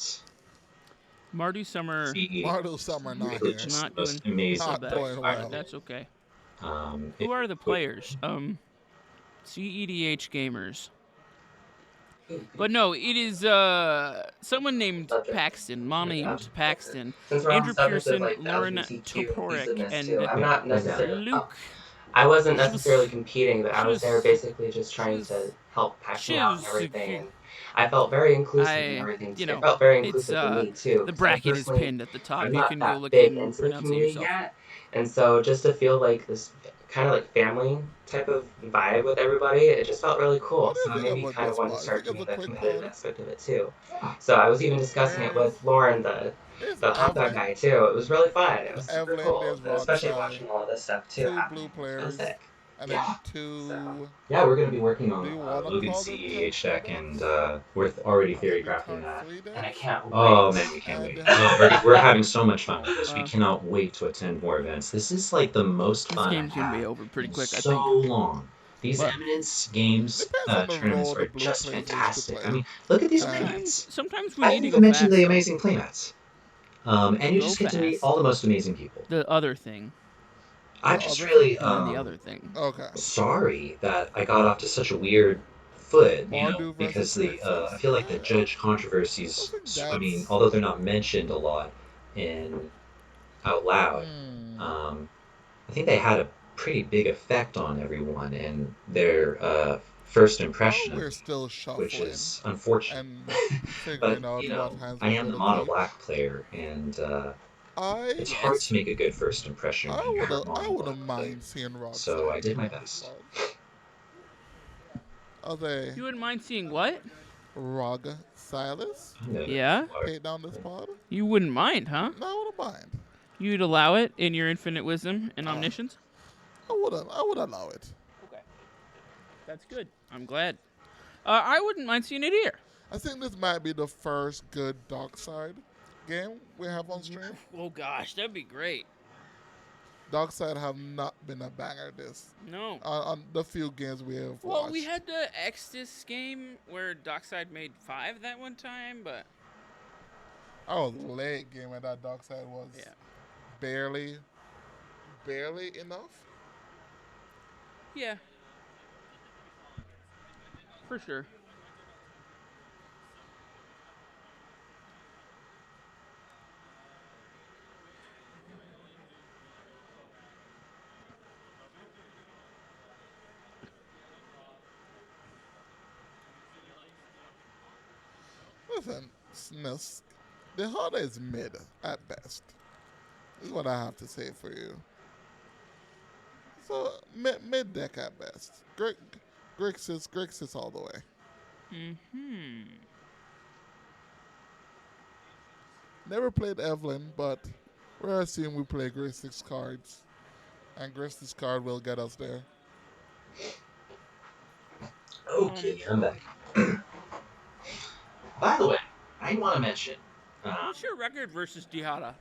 Mardu Summer Mardu Summer not really here. just not the most doing amazing. Not so doing bad. well. That's okay. It- Who are the players? CEDH Gamers. But no, it is someone named Subject. Paxton, Ma named Paxton, Since we're on the Andrew subject of Pearson, like the Lauren LGBTQ Toporek, inclusiveness too, and I'm not necessarily. Luke. I wasn't She necessarily was. competing, but I She was there was. basically just She trying to was. help Paxton She out and was. everything. And I felt very inclusive and I. everything. You It know, felt very it's inclusive to me too, the because I bracket is personally, pinned at the top. I'm You not can go that look big and into the pronounce it community yourself. yet, and so just to feel like this kind of like family type of vibe with everybody, it just felt really cool. What do So you it think made me about kind of this want to pod? You start think it's doing a the quick competitive pod? aspect of it too. So I was even discussing it There's with Lauren, the hot dog Evelyn. guy too. It was really fun. It There's was super Evelyn. cool, There's especially Roxy. watching all of this stuff too 2 blue happening. It was players, sick. and Yeah. then So 2. Yeah, we're going to be working Do on you want to Logan's call them turn CEDH 2 deck, and decks? we're already Or theory maybe crafting turn that. 3 and I decks? can't Oh wait. man, we can't And wait. they have We're having so much fun Oh, with this. We cannot wait to attend more events. This is like the most this fun I've game's gonna be had over pretty in quick, I so think. long. These But Eminence Games depends on the tournaments role the are blue just players wish to fantastic. play. I mean, look at these And playmats. Sometimes we I need didn't to even go mention fast, the though. amazing playmats. And you Go just get to meet fast. all the most amazing people. The other thing, I'm the just other really thing? and then the other thing. Okay. sorry that I got off to such a weird foot, Mardu versus because I Grixis? feel like the judge I controversies, think I mean, that's. although they're not mentioned a lot in out loud, Hmm. I think they had a pretty big effect on everyone and their first While impression of we're me, still which shuffling is unfortunate. and But figuring out what hands I we're am the gonna mono keep, black player, and I it's hard Yes. to make a good first impression when you're a I mono black wouldn't player. mind seeing So I Roxy did my on this best. pod. Are they You wouldn't mind seeing what? Rog Silas I'm gonna Yeah? take down this pod? You wouldn't mind, huh? No, I wouldn't mind. You'd allow it in your infinite wisdom and omniscience? I would allow it. Okay. That's good. I'm glad. I wouldn't mind seeing it either. I think this might be the first good Dark Side game we have on stream. Oh gosh, that'd be great. Dark Side have not been a banger this No. on the few games we have Well, watched. we had the Exodus game where Dockside made 5 that one time, but I was late game and that Dark Side was yeah. barely enough. Yeah. For sure. Listen, Snisk, the Hunter is mid at best. Is what I have to say for you. So mid deck at best. Grixis all the way. Mm-hmm. Never played Evelyn, but we're assuming we play Grixis cards, and Grixis card will get us there. Okay, I'm back. By the way, I want to mention What's your record versus Dihada?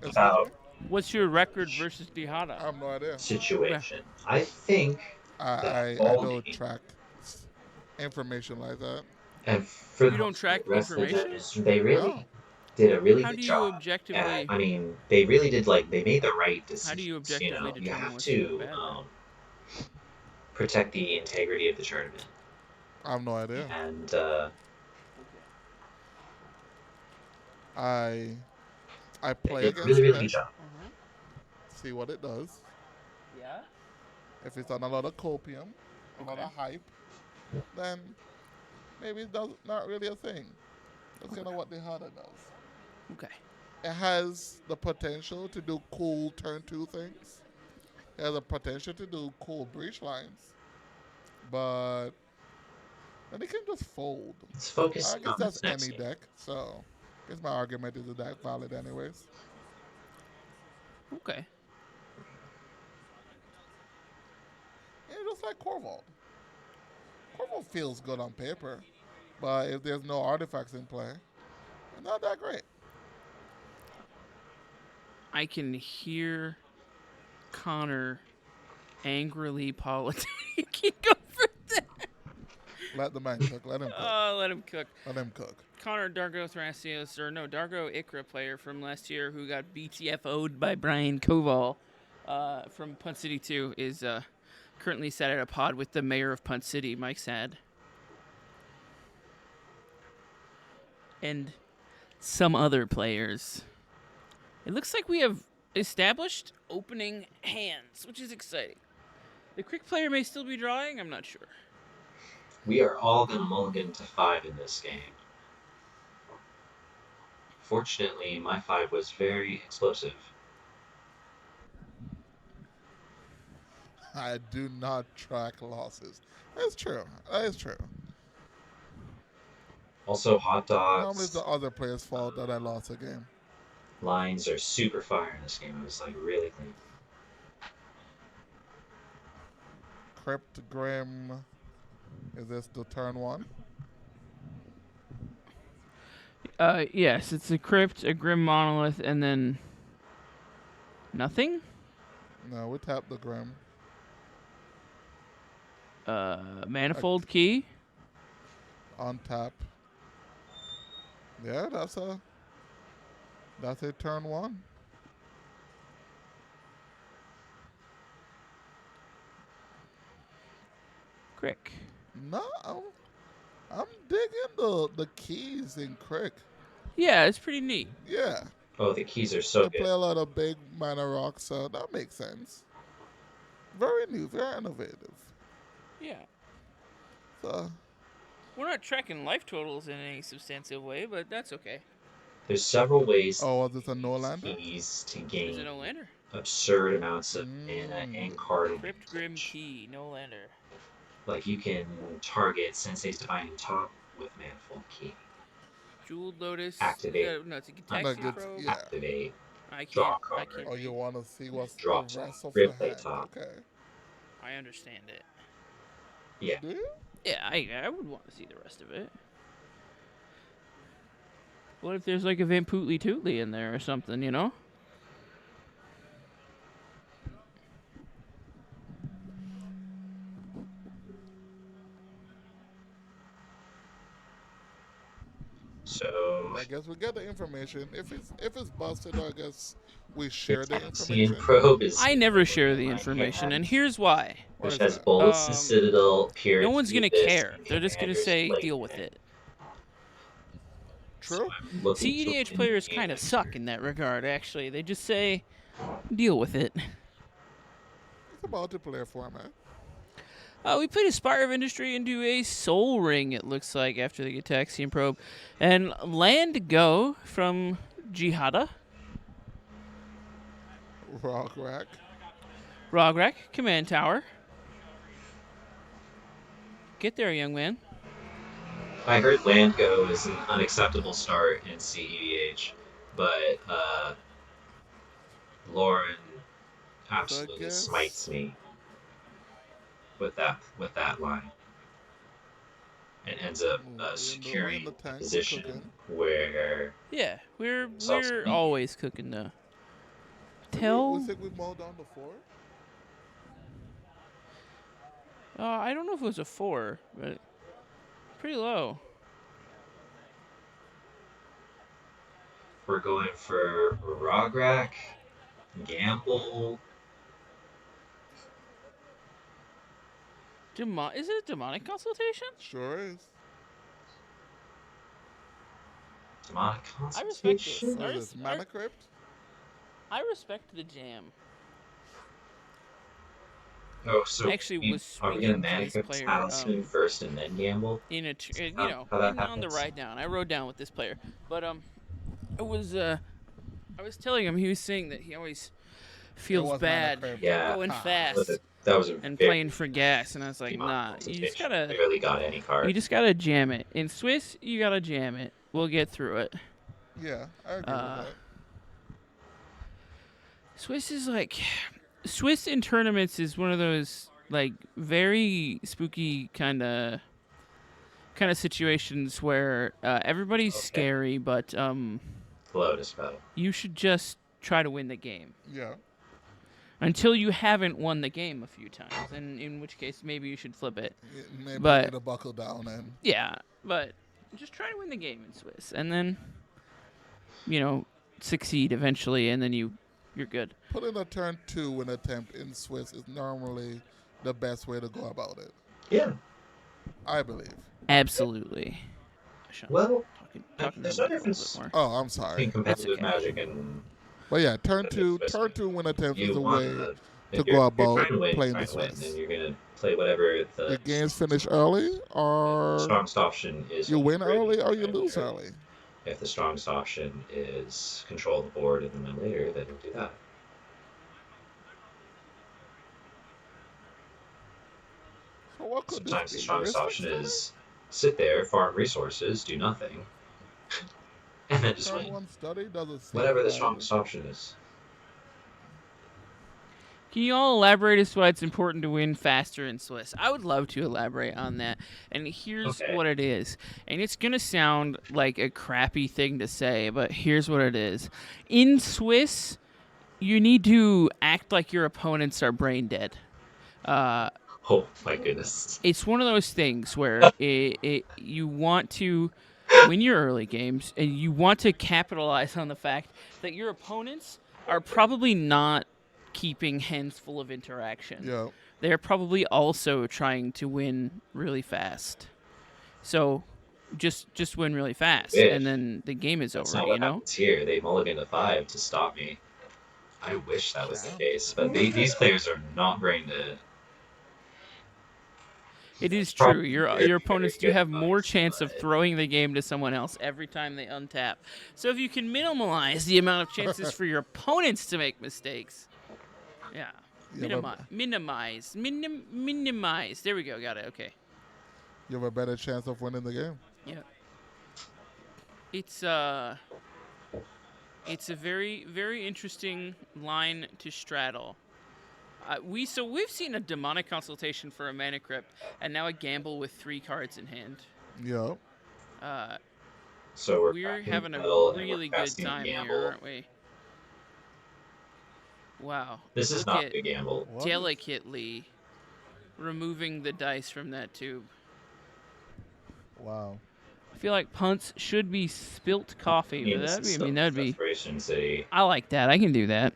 about What's your record versus Dihada? I have no idea. situation. I think I that don't track information like that. and for You don't track the rest of the information? judges, they really No. did a really How good do you job. objectively? I mean, they really did they made the right decisions. How do you objectively you determine have what's good to and bad? protect the integrity of the tournament, I have no idea. and I they play did a against really, really it, good job. see what it does. Yeah. If it's on a lot of copium, a lot of hype, then maybe it's not really a thing. That's kind of what the harder does. Okay. It has the potential to do cool turn 2 things. It has the potential to do cool breach lines. But then it can just fold. Let's focus I guess on that's this next any game. deck, so I guess my argument is the deck valid anyways. Okay. Yeah, just like Corvold. Corvold feels good on paper, but if there's no artifacts in play, it's not that great. I can hear Connor angrily politicking over that. Let the man cook. Let him cook. Let him cook. Let him cook. Connor Dargo Thrasios, or no, Dargo Ikra player from last year who got BTFO'd by Brian Koval from Punt City 2 is currently sat at a pod with the mayor of Punt City, Mike Sad. and some other players. It looks like we have established opening hands, which is exciting. The quick player may still be drawing, I'm not sure. We are all going to mulligan to 5 in this game. Fortunately, my 5 was very explosive. I do not track losses. That's true. That is true. Also, hot Normally dogs, it's the other player's fault that I lost a game. lines are super fire in this game. It was like really clean. Crypt Grim. Is this the turn 1? Yes, it's a crypt, a grim monolith, and then nothing? No, we tapped the Grim. Manifold key? Untap. Yeah, that's a turn 1. Crick. No, I'm digging the keys in Crick. Yeah, it's pretty neat. Yeah. Oh, the keys are so They good. play a lot of big mana rocks, so that makes sense. Very new, very innovative. Yeah. So We're not tracking life totals in any substantive way, but that's okay. There's several ways was this a no-lander? keys to Is it gain no lander? absurd amounts of mana and card Crypt Grim advantage. key, no lander. Like you can target Sensei's Divine Top with Manifold Key. Jeweled Lotus. Activate. No, it's a Like Gitaxian it's- Probe. yeah. Activate. I Draw can't. card. I can't. Oh, you want to see what's Draw the rest of Rip the play hand? top. Okay. I understand it. Yeah. Do you? Yeah, I would want to see the rest of it. What if there's like a Vampootly Tootly in there or something, you know? So I guess we get the information. If it's busted, I guess we share the Gitaxian information. Probe is I never share the information, and here's why. Or which is has that? bolts and Citadel, Pyrrhic. No one's gonna Phoebus, care. and They're just gonna Commander's say, Blade. deal with it. True. I'm looking to CEDH win players the game kind of this suck year. in that regard, actually. They just say, deal with it. It's a multiplayer format. We played a Spire of Industry into a Soul Ring, it looks like, after the Gitaxian Probe. And land go from Jihada. Rock rack. Rograk, Command Tower. Get there, young man. I heard land go is an unacceptable start in CEDH, but Lauren absolutely guess- smites me with that line, and ends up We're in the securing a tank, we're position cooking. where Yeah, we're Sauce meat. always cooking the. We Tell. think we mowed down the 4? I don't know if it was a 4, but pretty low. we're going for Rograk, Gamble. Is it a demonic consultation? Sure is. Demonic I respect this. Consultation. What is this? Mana Crypt? I respect the jam. Oh, so Actually we, was are we speaking gonna to Mana this Crypt player, Talisman first and then Gamble? In a, How that on the happens? ride down. I rode down with this player, but I was telling him, he was saying that he always feels was bad Mana Crypt. Yeah. going Ah. fast That was a and very playing for gas, and I was like, demonic nah, you just consultation. gotta. barely got any card. You just gotta jam it. In Swiss, you gotta jam it. We'll get through it. Yeah, I agree with that. Swiss is like, Swiss in tournaments is one of those like very spooky kind of situations where everybody's Okay. scary, but Lotus Battle. you should just try to win the game Yeah. until you haven't won the game a few times, and in which case maybe you should flip it. Maybe But- I need to buckle down and Yeah, but just try to win the game in Swiss, and then succeed eventually, and then you're good. put in a turn 2 an attempt in Swiss is normally the best way to go about it. Yeah. I believe. Absolutely. Well, Talk talking to There's the no mic a little bit difference more. Oh, I'm between sorry. competitive okay. Magic and But yeah, turn two Swiss. win attempts is You a want way the to if go you're about trying to win, playing trying the to win, then Swiss. you're gonna play whatever Your the games finish early, or strongest option is. you win early, or you win lose early. If the strongest option is control the board and then win later, then you'll do that. So what could Sometimes the this be? strongest Heuristic option study? is sit there, farm resources, do nothing, and then just Turn win. one study doesn't seem Whatever the bad. strongest option is. Can you all elaborate as to why it's important to win faster in Swiss? I would love to elaborate on that. And here's what it is. And it's going to sound like a crappy thing to say, but here's what it is. In Swiss, you need to act like your opponents are brain dead. Oh my goodness. It's one of those things where you want to win your early games, and you want to capitalize on the fact that your opponents are probably not keeping hands full of interaction. Yeah. They're probably also trying to win really fast. So just win really fast, and then the game is That's over, not you what know? happens here. They mulligan to 5 to stop me. I wish that was the case, but these players are not brain dead. It is true. Your opponents do have more chance of throwing the game to someone else every time they untap. So if you can minimize the amount of chances for your opponents to make mistakes, minimize. There we go. Got it. Okay. You have a better chance of winning the game. Yeah. It's a very, very interesting line to straddle. We've seen a demonic consultation for a mana crypt, and now a gamble with 3 cards in hand. Yeah. So we're having a really good time here, aren't we? Wow. This is not a gamble. Delicately removing the dice from that tube. Wow. I feel like punts should be spilt coffee, but that'd be. Desperation City. I like that. I can do that.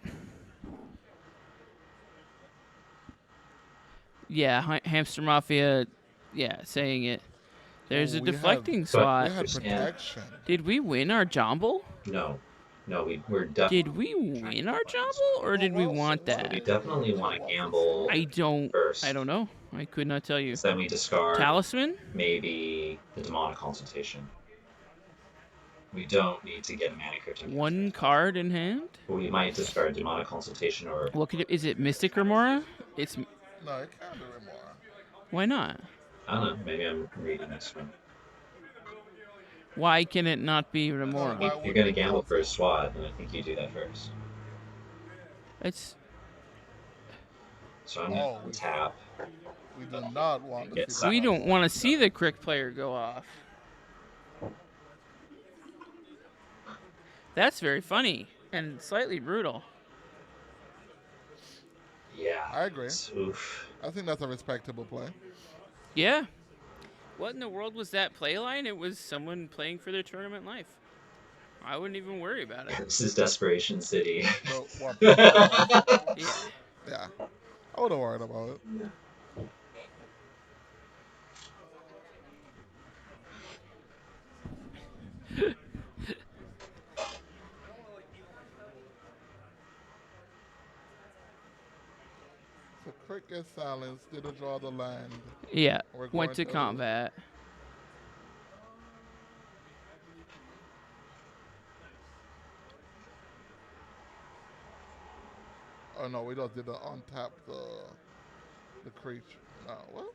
Yeah, Hamster Mafia. Yeah, saying it. There's a deflecting spot. We had protection. Did we win our jumble? No, we're definitely. Did we win our jumble, or did we want that? We definitely want to gamble. I don't know. I could not tell you. So then we discard Talisman. Maybe the demonic consultation. We don't need to get a mana crypt. 1 card in hand. We might discard demonic consultation or. What could is it? Mystic Remora? It's. No, it can't be Remora. Why not? I don't know. Maybe I'm reading this one. Why can it not be Remora? If you're gonna gamble for a SWAT, then I think you do that first. It's. So I'm gonna tap. We do not want to see We don't want to see the Crick player go off. That's very funny and slightly brutal. Yeah. I agree. Oof. I think that's a respectable play. Yeah. What in the world was that play line? It was someone playing for their tournament life. I wouldn't even worry about it. This is Desperation City. Yeah. I would have worried about it. So Crick gets silenced, didn't draw the land. Yeah, went to combat. Oh no, we just didn't untap the creature. No, what?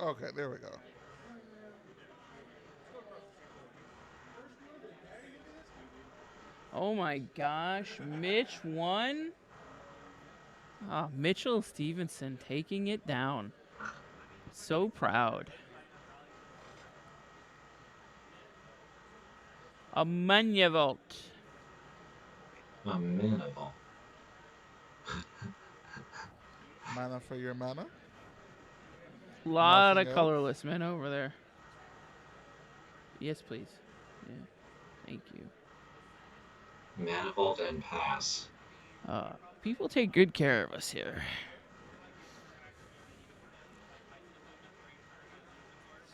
Okay, there we go. Oh my gosh, Mitch won? Oh, Mitchell Stevenson taking it down. So proud. A Manavolt. A Manavolt. Mana for your mana? Lot of colorless men over there. Yes, please. Yeah. Thank you. Manifold and pass. People take good care of us here.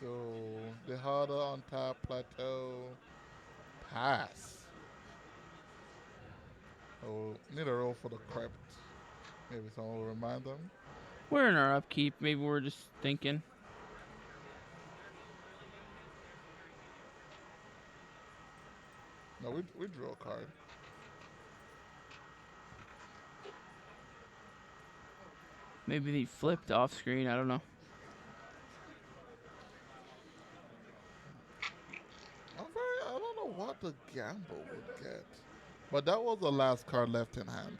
So the harder on top plateau pass. Oh, need a roll for the crypt. Maybe someone will remind them. We're in our upkeep. Maybe we're just thinking. No, we drew a card. Maybe they flipped off screen. I don't know. I don't know what the gamble would get. But that was the last card left in hand.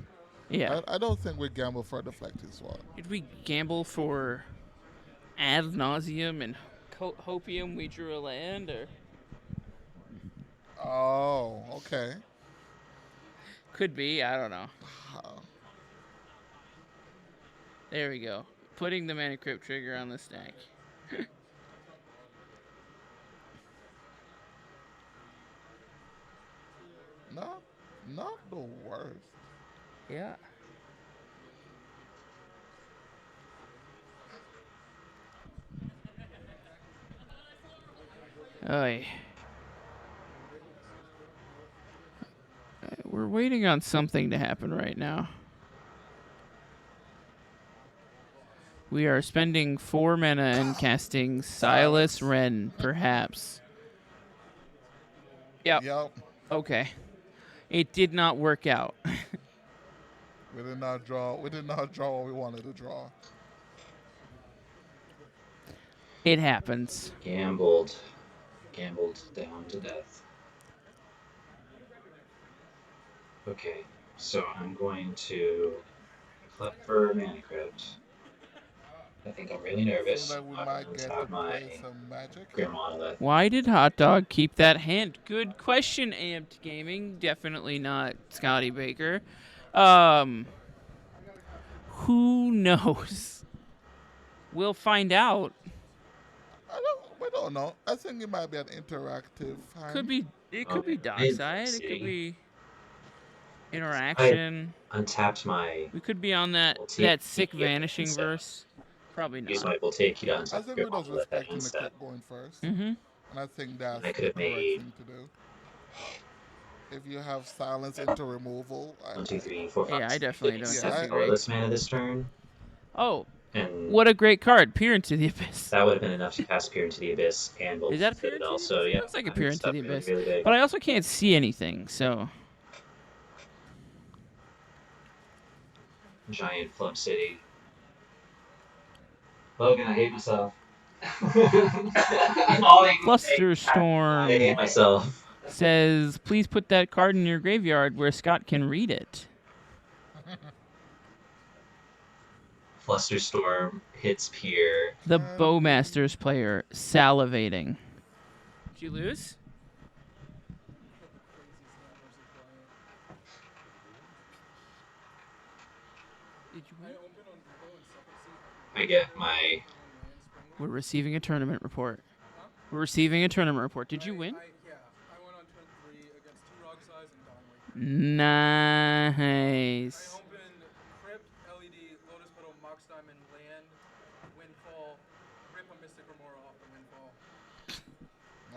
Yeah. I don't think we gamble for a deflecting swap. Did we gamble for ad nauseum and hopium we drew a land, or Oh, okay. could be, I don't know. There we go. Putting the mana crypt trigger on the stack. Not the worst. Yeah. Oy. We're waiting on something to happen right now. We are spending 4 mana and casting Silas Wren, perhaps. Yep. Okay. It did not work out. We did not draw what we wanted to draw. It happens. Gambled down to death. Okay, so I'm going to flip for Mana Crypt. I think I'm really nervous. So that we might get to play some magic. Grim Monolith. Why did Hot Dog keep that hand? Good question, Amped Gaming. Definitely not Scotty Baker. Who knows? We'll find out. We don't know. I think it might be an interactive hand. Could be. It could be dockside. It could be interaction. I untapped my. We could be on that sick vanishing verse. Probably not. Use my will take you to I untap think Grim we're just Monolith at respecting the instead. clip going first. Mm-hmm. And I think that's I the could have correct made thing to do. If you have silence into removal, 1, 2, 3, 4, 5. Yeah, I definitely don't disagree. Colorless mana this turn. Oh, and what a great card! Peer into the Abyss. That would have been enough to cast Peer into the Abyss and both Is that a Peer into Citadel. the So Abyss? yeah, Looks like a Peer into the really, Abyss. really big. But I also can't see anything, so. Giant Flub City. Logan, I hate myself. Flusterstorm. I hate myself. Says, please put that card in your graveyard where Scott can read it. Flusterstorm hits Pier. The Bowmasters player salivating. Did you lose? Did you win? I get my. We're receiving a tournament report. We're receiving a tournament report. Did you win? I went on turn 3 against 2 Rock Size and Donway. Nice. I opened Crypt, LED, Lotus Petal, Mox Diamond, Land, Windfall, rip a Mystic Remora off the Windfall.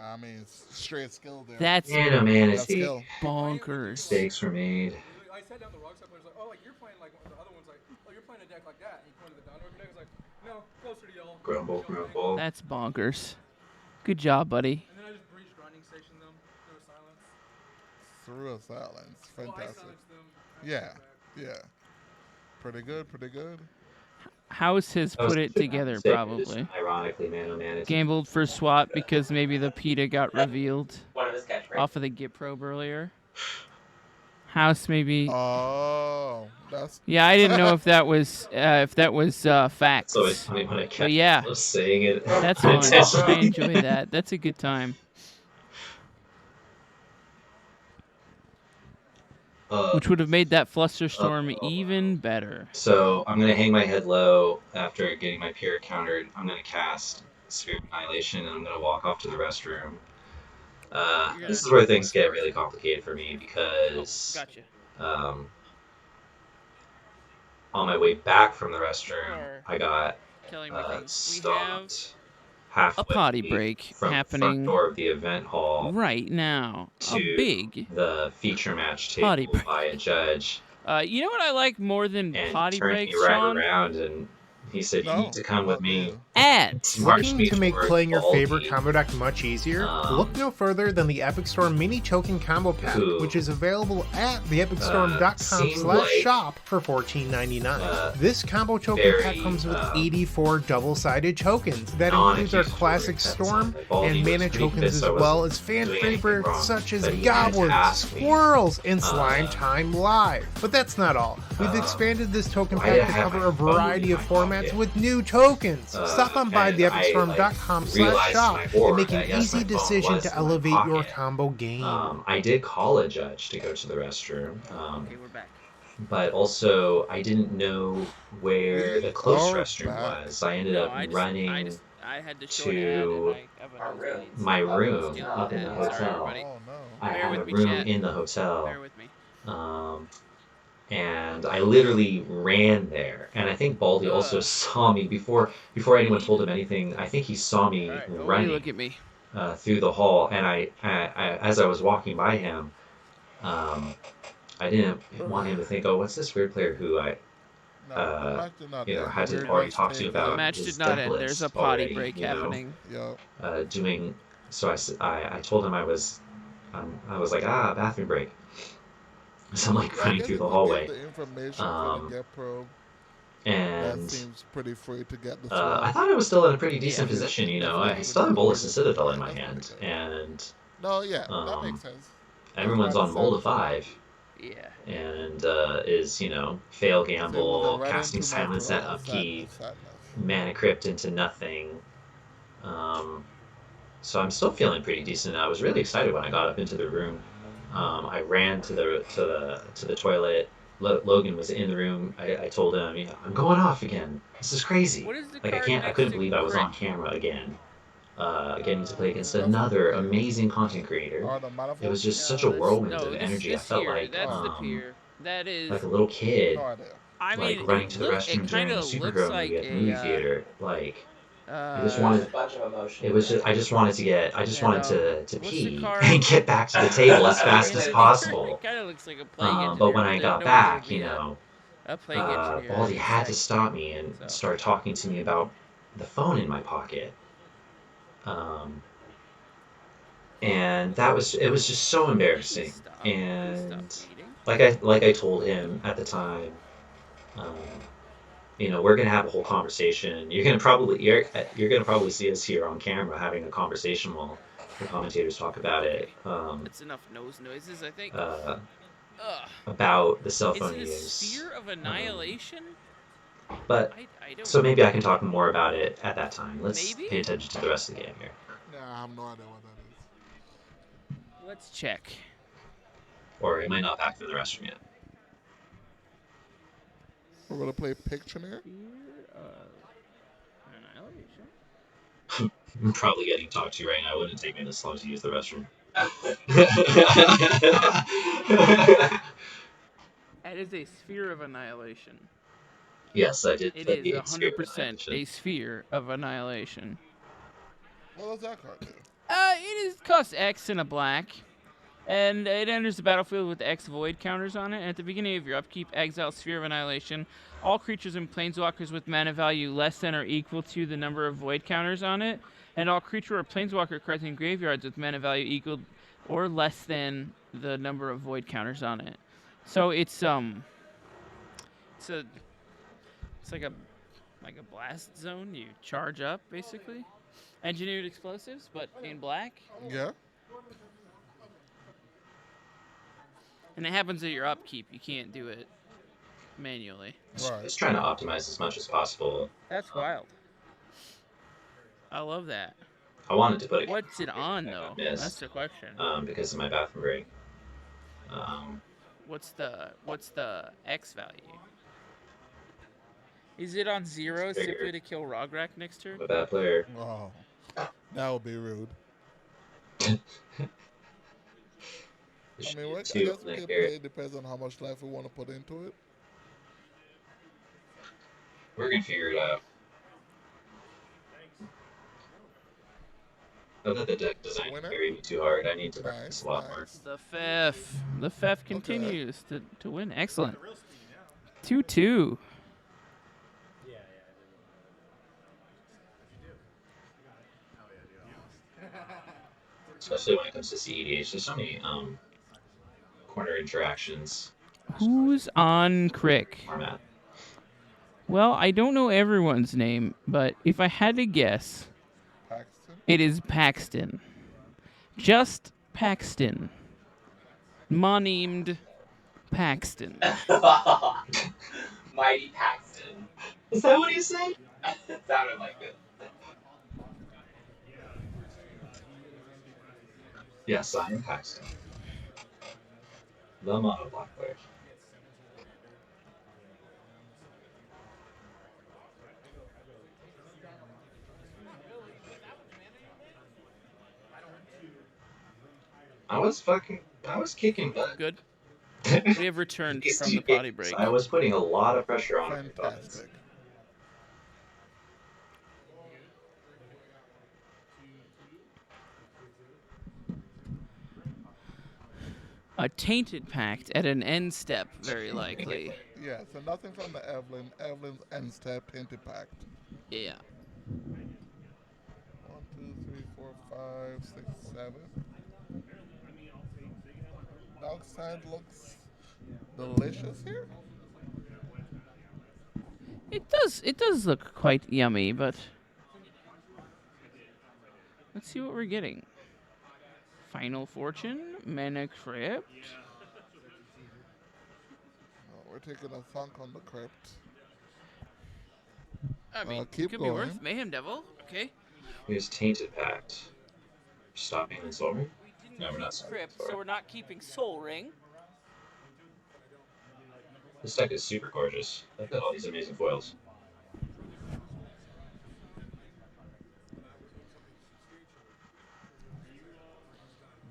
I mean, it's straight skill there. That's bonkers. Mistakes were made. I sat down the Rock Side players like, oh, like you're playing like the other one's like, oh, you're playing a deck like that. And he pointed the Donway deck. I was like, no, closer to y'all. Grumble, grumble. That's bonkers. Good job, buddy. And then I just breached Grinding Station them through a silence. Through a silence. Well, I Fantastic. silenced them. Yeah. Pretty good. House has put it together, probably. Ironically, Managed. Gambled for swap because maybe the PETA got revealed off of the Git probe earlier. House maybe. Oh, that's. Yeah, I didn't know if that was facts. It's always funny when I catch But yeah, myself saying it. that's fun. I enjoy that. That's a good time. Which would have made that Flusterstorm even better. So I'm going to hang my head low after getting my Pier countered. I'm going to cast Sphere of Annihilation and I'm going to walk off to the restroom. This is where things get really complicated for me because on my way back from the restroom, I got stopped halfway potty break from the happening front door of the event hall right now. A to big the feature match potty table break. by a judge, You know what I like more than and he potty turned me breaks, right Sean? around and he said, "You need to come with me." Ads. Marched Looking me to make towards playing your favorite Baldy, combo deck much easier? Look no further than the Epic Store Mini Token Combo Pack, who, which is available at theepicstorm.com/shop seemed for $14.99. like, This combo token pack very, comes with 84 double-sided tokens. That includes our classic Storm and mana tokens as well as fan favorites such as Goblins, Squirrels, and Slime Time Live. But that's not all. We've expanded this token pack to cover a variety of formats with new tokens. Stop on by theepicstorm.com/shop and make an easy decision to elevate your combo game. I did call a judge to go to the restroom, Okay, we're back. but also I didn't know where the close restroom was. I ended up running I had to show to my room up in the hotel. I Bear had a with me, room chat. in the hotel. Bear with me. And I literally ran there, and I think Baldy also saw me before anyone told him anything. I think he saw me running Look at me. through the hall, and I as I was walking by him, I didn't want him to think, "Oh, what's this weird player who I had to already talk to about The match his did not deck end. list There's a potty already, break happening. Doing so. I told him I was like, bathroom break. So I'm like running through the hallway. And that seems pretty free to get the I thought I was still in a pretty decent position, I still have Bolus and Citadel in my hand, and that makes sense. everyone's on Mold 5. Yeah. And is, fail gamble, casting silence at upkeep, mana crypt into nothing. So I'm still feeling pretty decent. I was really excited when I got up into the room. I ran to the toilet. Logan was in the room. I told him, I'm going off again. This is crazy. What is the Like card I couldn't believe I was on camera again. Getting to play against another amazing content creator. It was just such a whirlwind of energy. I felt like that's the pier. That is like a little kid, I mean, running to the restroom during a superhero movie at the movie theater. I just wanted. It was just. I just wanted to pee and get back to the table as fast as possible. It kind of looks like a plague engineer, But when I got back, a plague engineer. Baldy had to stop me and start talking to me about the phone in my pocket. And it was just so embarrassing. And like I told him at the time, we're gonna have a whole conversation. You're gonna probably see us here on camera having a conversation while the commentators talk about it. It's enough nose noises, I think. About the cell phone use. use. Sphere of annihilation? But I don't so maybe I can talk more about it at that time. Let's pay attention to the rest of the game here. I have no idea what that is. Let's check. Or am I not back to the restroom yet? We're gonna play Pictionary. I'm probably getting talked to right now. It wouldn't take me this long to use the restroom. That is a sphere of annihilation. Yes, I did. It is 100% a sphere of annihilation. What does that card do? It costs X and a black. And it enters the battlefield with X void counters on it. And at the beginning of your upkeep, exile Sphere of Annihilation. All creatures and planeswalkers with mana value less than or equal to the number of void counters on it. And all creature or planeswalker cards in graveyards with mana value equal or less than the number of void counters on it. So it's like a blast zone. You charge up basically. Engineered explosives, but in black. Yeah. And it happens at your upkeep. You can't do it manually. Just trying to optimize as much as possible. That's wild. I love that. I wanted to put it. What's it on though? That's the question. Because of my bathroom break. What's the X value? Is it on 0 simply to kill Rograk next turn? I'm a bad player. Oh, that would be rude. I mean, I guess we can play. It depends on how much life we want to put into it. We're gonna figure it out. I thought the deck design Winner? carried me too hard. I need to practice Nice, a lot more. nice. The Fef. The Fef continues to win. Excellent. 2-2. Especially when it comes to cedh. There's so many corner interactions Who's on Crick? format. Well, I don't know everyone's name, but if I had to guess, Paxton? it is Paxton. Just Paxton. Monamed Paxton. Mighty Paxton. Is that what he said? It sounded like it. Yes, I am Paxton. The monoblock player. I was kicking butt. Good. We have returned These from two the potty games, break. I was putting a lot of pressure on my opponents. Fantastic. A tainted pact at an end step, very likely. Yeah, so nothing from the Evelyn. Evelyn's end step into pact. Yeah. 1, 2, 3, 4, 5, 6, 7. Dog side looks delicious here. It does look quite yummy, but let's see what we're getting. Final Fortune, Mana Crypt. Oh, we're taking a thunk on the crypt. I mean, keep could be going. worth Mayhem Devil. Okay. Here's Tainted Pact. Stopping the Soul Ring? No, we're not stopping Crypt, the Soul so Ring. we're not keeping Soul Ring. This deck is super gorgeous. Look at all these amazing foils.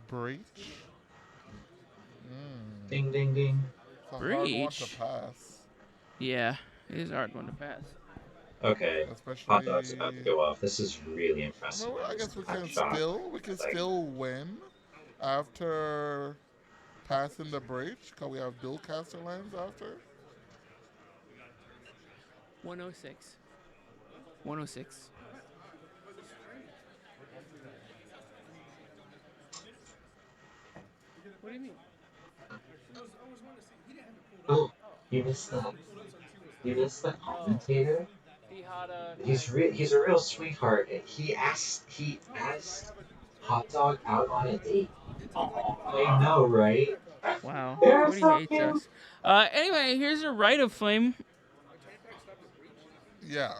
Breach. Ding, ding, ding. It's a hard one Breach? to pass. Yeah, it is a hard one to pass. Okay, Especially. hot dog's about to go off. This is really impressive. No, I guess we I'm can shocked. still win after passing the breach because we have dual caster lands after. 106. 106. What do you mean? Oh, you missed that. You missed the commentator. He's a real sweetheart. He asked Hot Dog out on a date. Oh, I know, right? Wow. There's Cody hates something. us. Anyway, here's a Rite of Flame. Yeah.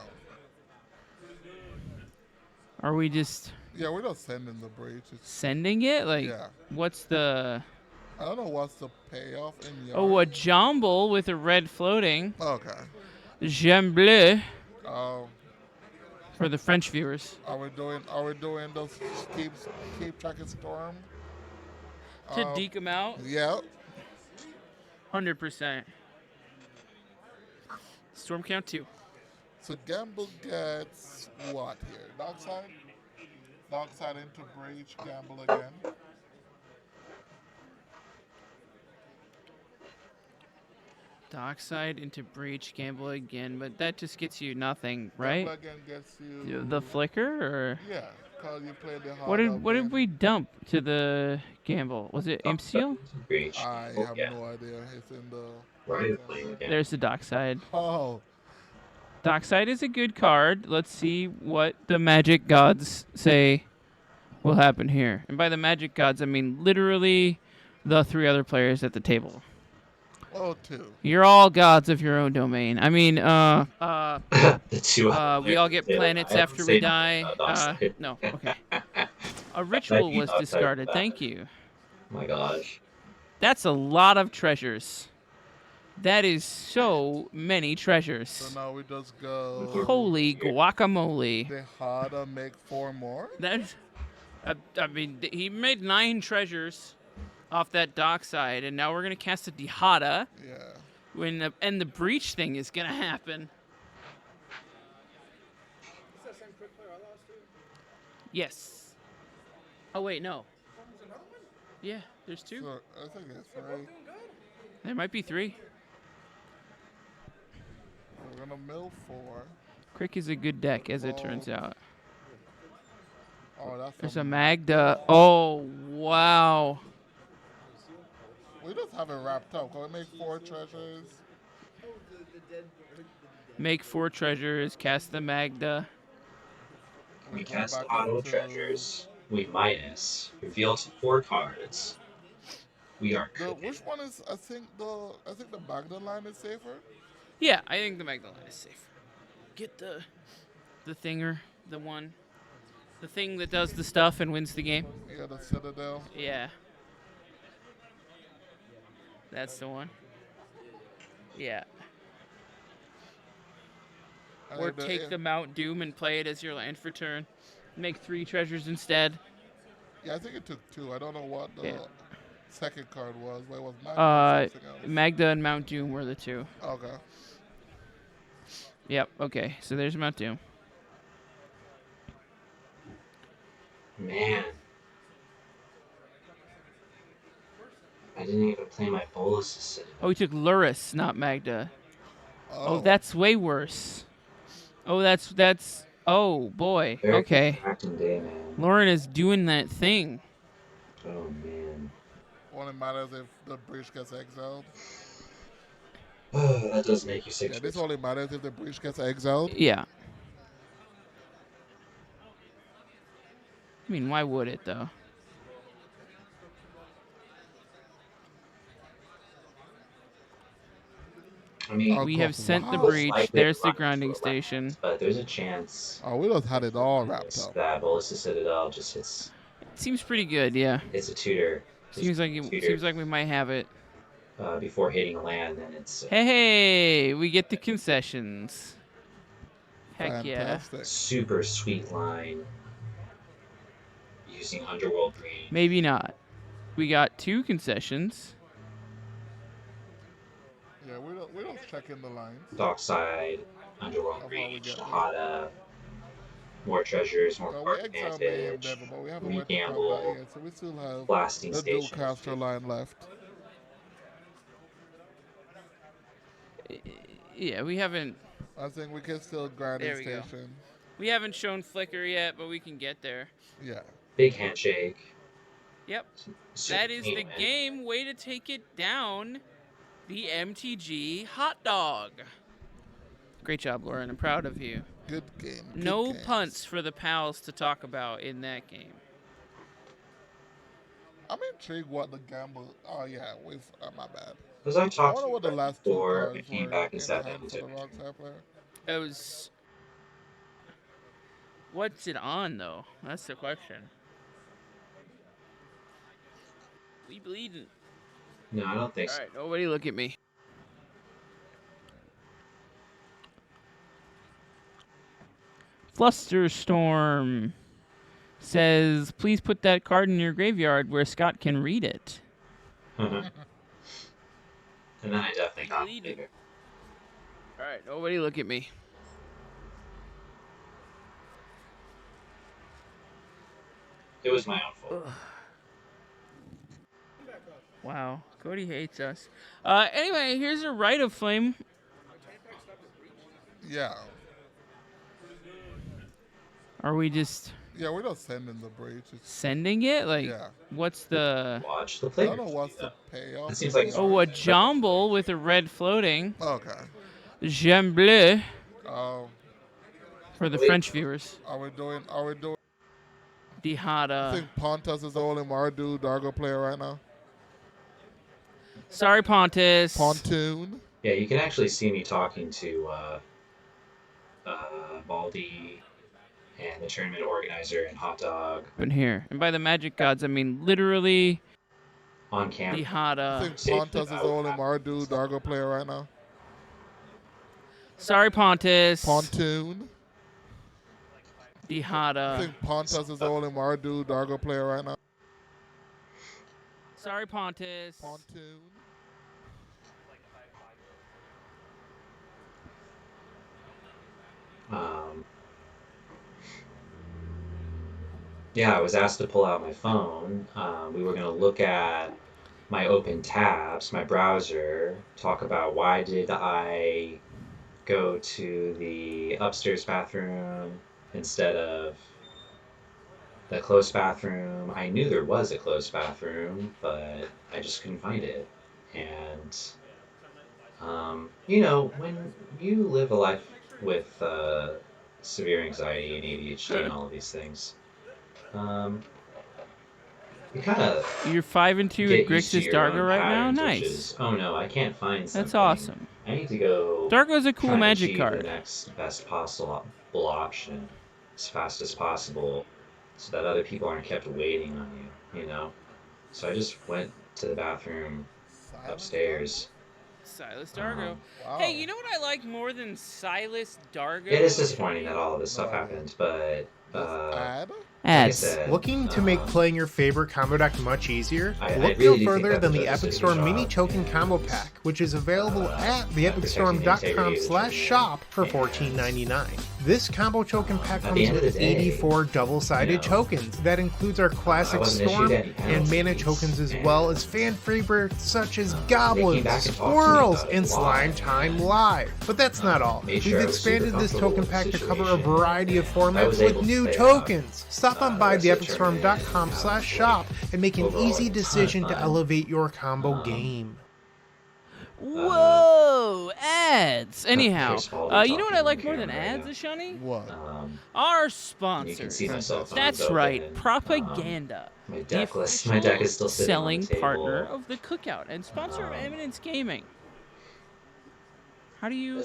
Are we just Yeah, we're not sending the breach. It's, sending it? Like, yeah. what's the... I don't know what's the payoff in your. Oh, a Jomble with a red floating. Okay. Gem bleu Um, for the French viewers. are we doing those keep track of storm? To deke them out? Yeah. 100%. Storm count 2. So Gamble gets what here? Dark side? Dark side into breach, gamble again. Dockside into breach, gamble again, but that just gets you nothing, right? Gamble again gets you. The flicker, or Yeah, because you played the hard what did win. we dump to the gamble? Was it Imp Seal? Breach. I Oh, have yeah. no idea. It's in the. Right of Flame again. There's the Dockside. Oh, Dockside is a good card. Let's see what the magic gods say will happen here. And by the magic gods, I mean literally the 3 other players at the table. oh, two. You're all gods of your own domain. I mean, The two. we all get planets I after have to we say die. that, Dockside. No, okay. A ritual was Dockside, discarded. that. Thank you. Oh my gosh. That's a lot of treasures. That is so many So treasures. now we just go. Holy guacamole. The harder make 4 more. That's, I mean, he made 9 treasures off that dockside, and now we're gonna cast a Dihada Yeah. and the breach thing is gonna happen. Is that same quick player I lost to? Yes. Oh wait, no. Yeah, there's 2. So, I think it's 3. There might be 3. We're gonna mill 4. Crick is a good deck, as it Vault. turns out. Oh, that's There's a a Magda. Oh, wow. We just have it wrapped up. Can we make 4 treasures? Make 4 treasures, cast the Magda. We go cast back auto into treasures. We minus. Reveal 4 cards. We are cooking. which one is? I think the Magda line is safer. Yeah, I think the Magdalene is safe. Get the thinger, the thing that does the stuff and wins the game. Yeah, the Citadel. Yeah. That's the one. Yeah. And Or then take the Mount Doom and play it as your land for turn. Make 3 treasures instead. Yeah, I think it took 2. I don't know what the second card was, but it was Magda and something else. Magda and Mount Doom were the 2. Okay. Yep, okay. So there's Mount Doom. Man. I didn't even play my Bolus Citadel. Oh, he took Luris, not Magda. Oh, that's way worse. Oh, that's. Oh boy. Very Okay. distracting day, man. Lauren is doing that thing. Oh, man. Only matters if the breach gets exiled. That does make you sick. Yeah, this only matters if the breach gets exiled. Yeah. I mean, why would it though? I mean, We have sent the wow. breach. Likely There's the run grinding into a land, station. but there's a chance Oh, we just had it all wrapped up. that Bolus Citadel just hits. It seems pretty good, yeah. It's a tutor. Seems like we might have it. Before hitting a land, then it's Hey, we get the concessions. Heck Fantastic. super sweet line using Underworld Green. yeah. Maybe not. We got 2 concessions. Yeah, we don't check in the lines. Dockside, Underworld How far we Green, get? Shahada, more treasures, more So we card exiled Mayhem advantage, Devil, but we haven't went to combat regamble, yet, so we still have blasting the station. Dualcaster line left. Yeah, we haven't. I think we can still grind There the we go. station. We haven't shown Flicker yet, but we can get there. Yeah. Big handshake. Yep. Super That is the clean win. game. Way to take it down. The MTG hot dog. Great job, Lauren. I'm proud of you. Good game. Good No games. punts for the pals to talk about in that game. I'm intrigued what the gamble. Oh yeah, my bad. As I I talked wonder what the about last 2 before, I cards came were back and in sat hand down for the to Rockstar player. It was. What's it on though? That's the question. We bleeding. No, I don't think All so. right, nobody look at me. Flusterstorm says, please put that card in your graveyard where Scott can read it. And then I definitely got Bleeding. bigger. All right, nobody look at me. It was my own fault. Wow, Cody hates us. Anyway, here's a Rite of Flame. Yeah. Are we just Yeah, we're not sending the breach. It's, sending it? Like, yeah. what's the... Watch the I player. don't know what's the payoff. That seems like Oh, a jumble with a red floating. Okay. Gem bleu for the Wait. French viewers. Are we doing? The hot, I think Pontus is the only Mardu Dargo player right now. Sorry, Pontus. Pontoon. Yeah, you can actually see me talking to Baldy and the tournament organizer and Hot Dog In here. And by the magic gods, I mean literally on the camera. hot, I think Pontus is the only Mardu Dargo player right now. Sorry, Pontus. Pontoon. The hot, I think Pontus is the only Mardu Dargo player right now. Sorry, Pontus. Pontoon. yeah, I was asked to pull out my phone. We were gonna look at my open tabs, my browser, talk about why did I go to the upstairs bathroom instead of the closed bathroom. I knew there was a closed bathroom, but I just couldn't find it. And, when you live a life with severe anxiety and ADHD and all of these things, you kind of You're 5-2 get at used to Grixis your own Dargo right now? patterns, which Nice. is, oh no, I can't find something. That's awesome. I need to go Dargo's a cool try and magic achieve card. the next best possible option as fast as possible so that other people aren't kept waiting on you. So I just went to the bathroom upstairs. Silas Dargo. Wow. Hey, you know what I like more than Silas Dargo? It is disappointing that all of this stuff happened, but Ad? like I Ads. said, Looking to make playing your favorite combo deck much easier? I Look really no do think further that than the the judges Epic did a Store good Mini job Token in, Combo Pack, which is available at theepicstoreminichoken.com/shop for $14.99. This combo token pack At the comes end of the with day, 84 double-sided tokens. That includes our classic wasn't Storm issued any and mana penalties, tokens, as and, well as fan favorites such as they came Goblins, back and talked to me Squirrels, about it and a lot, Slime Time Live. But that's not all. made We've sure I was super expanded this comfortable token with the pack to cover a situation, variety of and I formats was able with to new play it out, tokens. Stop on the by rest of the tournament, theepicstorm.com/shop and make an overall, easy a ton of decision to fun. elevate your combo game. Whoa, ads. Anyhow, Here's Baldy you know what I talking like on more than camera right ads, now. What? Ashani? You Our can sponsors. see my cell phone. That's open, right, and, Propaganda. my The deck list. My deck is still official sitting on the selling table. partner of the Cookout and sponsor of Eminence Gaming. How do you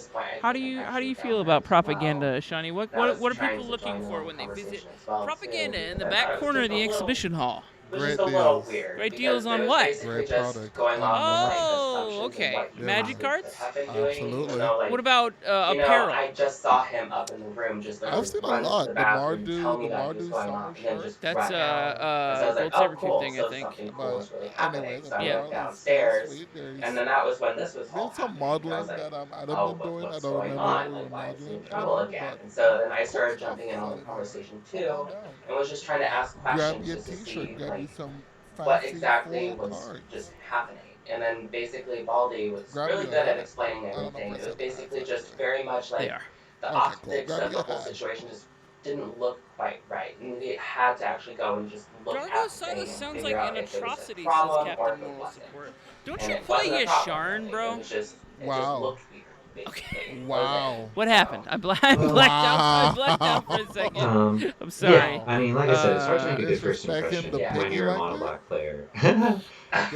feel about Propaganda, Shani? What are people looking for when they visit Propaganda in the back corner of the exhibition hall? Great deals. Great deals on what? Great product. Oh, okay. Magic cards? Absolutely. What about apparel? I just saw him up in the room just I've seen a lot. The Mardu summer shirt. That's So I was like, Gold oh, Saber Cube cool. thing, I So think. something cool is really But happening. anyway, the So I Yeah. went bar is downstairs, sweet. and then that was when this was all There's some happening. And I modeling was like, that I oh, don't been doing. I what's don't going remember on? what we Like, were why is he in modeling trouble anymore, again? but And so then I started stuff jumping in on the fun. conversation Calm too, down. and was just trying to ask Grab questions your just to t-shirt. see, Grab like, you some what fancy exactly full was cards. just happening. And then basically Baldy was Grab really your good at hat. explaining I don't know everything. if I It was said the basically hats, just actually. very much They like are. the Okay, cool. optics Grab of the your whole hat. situation just didn't look quite right. And we had to actually go and just look Dargo at the thing Silas and sounds figure like out an if it was a atrocity, says problem or Captain if it Moral wasn't. Support. Don't And you it play wasn't a problem, Yasharn, really. bro? It was just, it just Wow. looked weird, basically. Okay. Wow. What happened? I blacked out. I blacked out for a second. I'm sorry. Yeah, I mean, like I said, it's hard to make a good first Disrespecting impression the Yeah. when piggy you're a like mono that? black player. The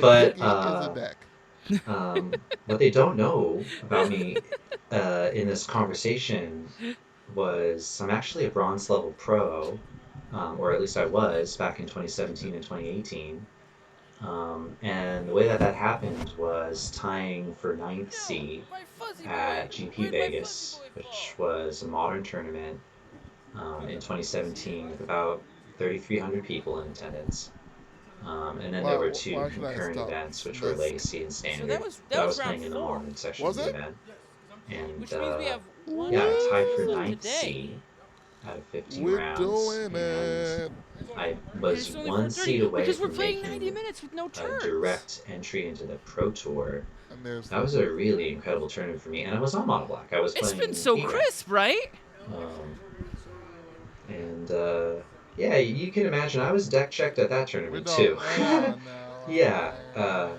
But piggy is a deck. what they don't know about me in this conversation was I'm actually a bronze level pro, or at least I was back in 2017 and 2018. And the way that happened was tying for 9th seed at GP Vegas, which was a modern tournament in 2017 with about 3,300 people in attendance. And then there were two Why should I concurrent stop? events, which were This- Legacy and Standard. that was I was round playing in the 4. modern section Was of the it? event. And Which means we have one yeah, I tied for left 9th today. seed out of 15 We're rounds. doing And it. I Okay, was it's only 1 4:30, seed away because we're from playing 90 making minutes with no a turns. direct entry into the Pro Tour. And there's That was a really incredible tournament for me, and I was on Mono Black. I was It's playing been so E-Rank. crisp, right? And yeah, you can imagine I was deck checked at that we tournament don't. too. No. Yeah, no.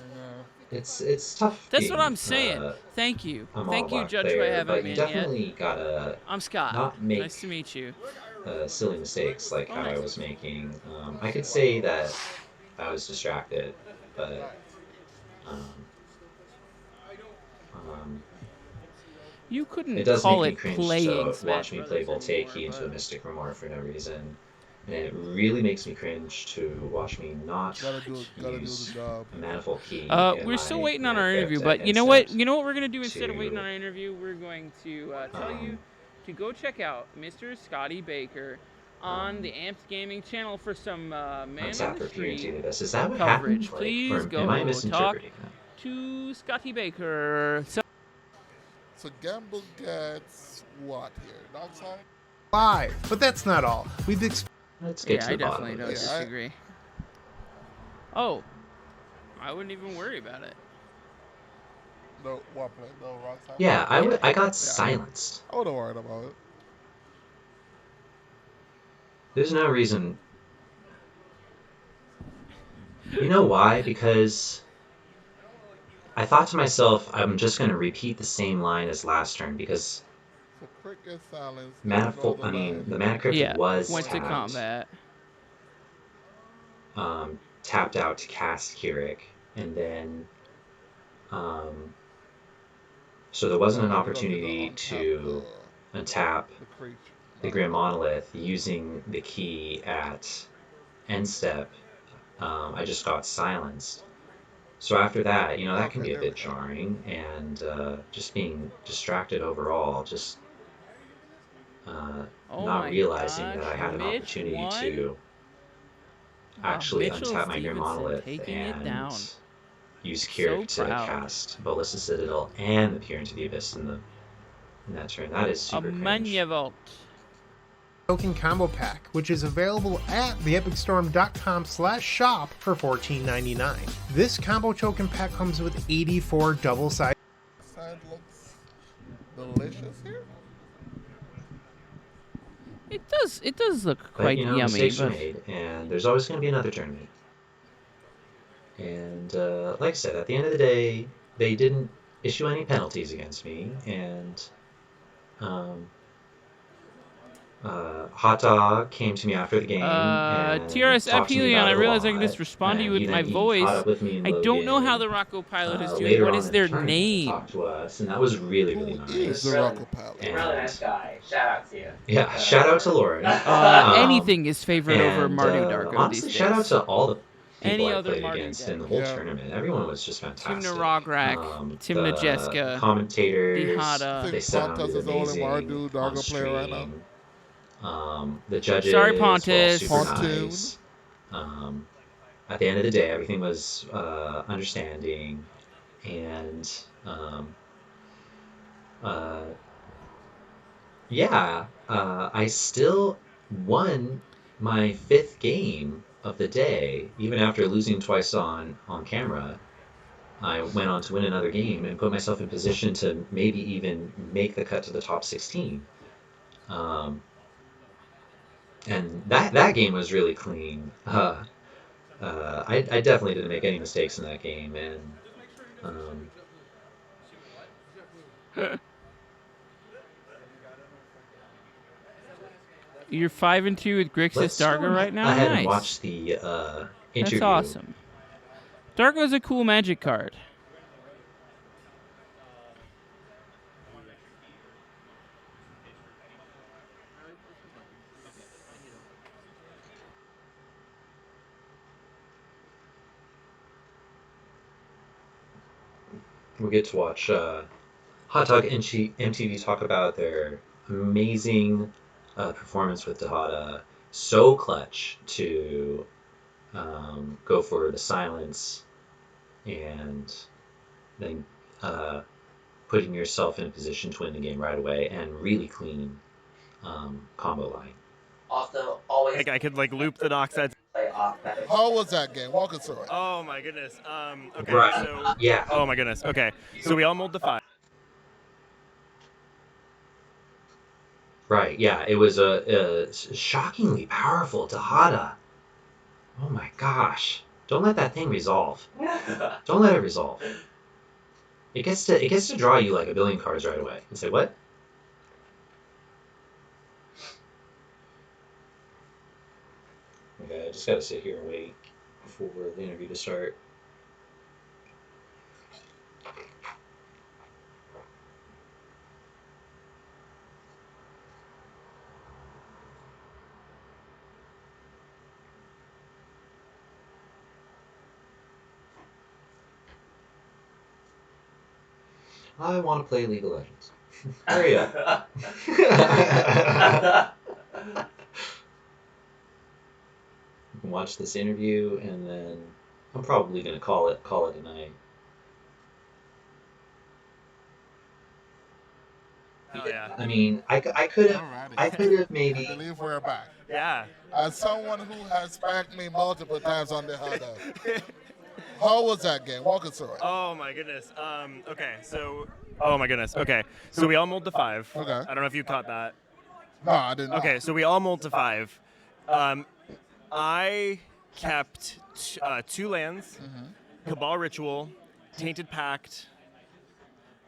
it's tough. That's being, what I'm saying. Thank you. a Mono Thank you, Black Judge, player, who I haven't but been you yet. definitely gotta I'm Scott. not make Nice to meet you. silly mistakes like Oh, how I nice. was making. I could say that I was distracted, but You couldn't it does call make me it cringe playing to Smash watch me play Brothers Voltaic anymore, into a but- Mystic Remore for no reason. And it really makes me cringe to watch me not Gotta do the use job. a manifold key. We're in still my waiting on our mana interview, crypt but you know what? instead. You know what we're gonna do instead of to, waiting on our interview? We're going to tell you um, to go check out Mr. Scotty Baker on the Amped Gaming channel for some Man I'm on sad the for appearing Street to this. Is that what coverage. happened? Please or go am I talk misinterpreting that? to Scotty Baker. So Gamble gets what here? Dark side? Live. But that's not all. We've Let's get Yeah, to I the bottom definitely of don't this. disagree. Oh, I wouldn't even worry about it. No, what play? No rock type? Yeah, I got Yeah. silenced. I wouldn't worry about it. There's no reason. You know why? Because I thought to myself, I'm just going to repeat the same line as last turn because So Crick gets silenced. Then Mana you draw the I mean, line. the Mana Crypt Yeah, was went to tapped, combat. tapped out to cast Keurig, and then so there wasn't an You're gonna opportunity untap to untap the creature. the Grim Monolith using the key at end step. I just got silenced. So after that, that can Okay, be a there we bit go. jarring, and just being distracted overall, just Oh not my realizing that gosh, I had an Mitch opportunity won? to actually Mitchell untap my Grim Stevenson Monolith taking it and down. use So Keurig to proud. cast Ballista Citadel and the Peer into the Abyss in that turn. That is A super cringe. Magnavolt. Token combo pack, which is available at theepicstorm.com/shop for $14.99. This combo token pack comes with 84 double-sided. Side looks delicious here. It does. It does look But quite yummy. mistakes are But made, and there's always going to be another tournament. And like I said, at the end of the day, they didn't issue any penalties against me, and Hot Dog came to me after the game and TRS talked to me Aphelion, about I it a realize I can lot. just respond to you And with my he caught voice. up with me in I don't know how Logan the Rocco pilot is doing. later What on is in their the tournament to name? talk to us, and that was really, really Who nice. is the Rocco Pilot? And, Really nice guy. Shout out to you. yeah, shout out to Lauren. Anything is favored over Mardu Darko honestly, these shout out days. to all the people Any I other played Mardu against deck. in the whole Yeah. tournament. Everyone was just fantastic. Timna Rograk, Timna The Jeska, commentators, Dihada. I they think sounded Pontus is the only amazing Mardu on Dargo player right now. stream. The judges Sorry, were all Pontus. super Pontoon. nice. At the end of the day, everything was understanding, and I still won my 5th game of the day, even after losing twice on camera. I went on to win another game and put myself in position to maybe even make the cut to the top 16. And that game was really clean. I definitely didn't make any mistakes in that game, and You're 5-2 with Grixis let's go Dargo right now. ahead Nice. and watch the interview. That's awesome. Dargo's a cool Magic card. We get to watch Hot Dog and MTV talk about their amazing performance with Dahada. So clutch to go for the silence and then putting yourself in a position to win the game right away, and really clean combo line. Also, always Like I could loop the Noxides. play off that. How was that game? Walk us through it. Oh my goodness. Okay. Right. So Yeah. Oh my goodness. Okay. So we all mulled the 5. Right, yeah, it was a shockingly powerful Dahada. Oh my gosh. Don't let that thing resolve. Don't let it resolve. It gets to draw you like a billion cards right away. And say, what? Okay, I just gotta sit here and wait for the interview to start. I want to play League of Legends. Hurry up. Watch this interview, and then I'm probably gonna call it a night. Oh yeah. I mean, I could have Alrighty. maybe I believe we're back. Yeah. As someone who has spanked me multiple times on the huddle, how was that game? Walk us through it. Oh my goodness. Okay, so. Oh my goodness. Okay, so we all mulled to 5. Okay. I don't know if you caught that. No, I didn't. Okay, so we all mulled to 5. I kept 2 lands, Cabal Ritual, Tainted Pact,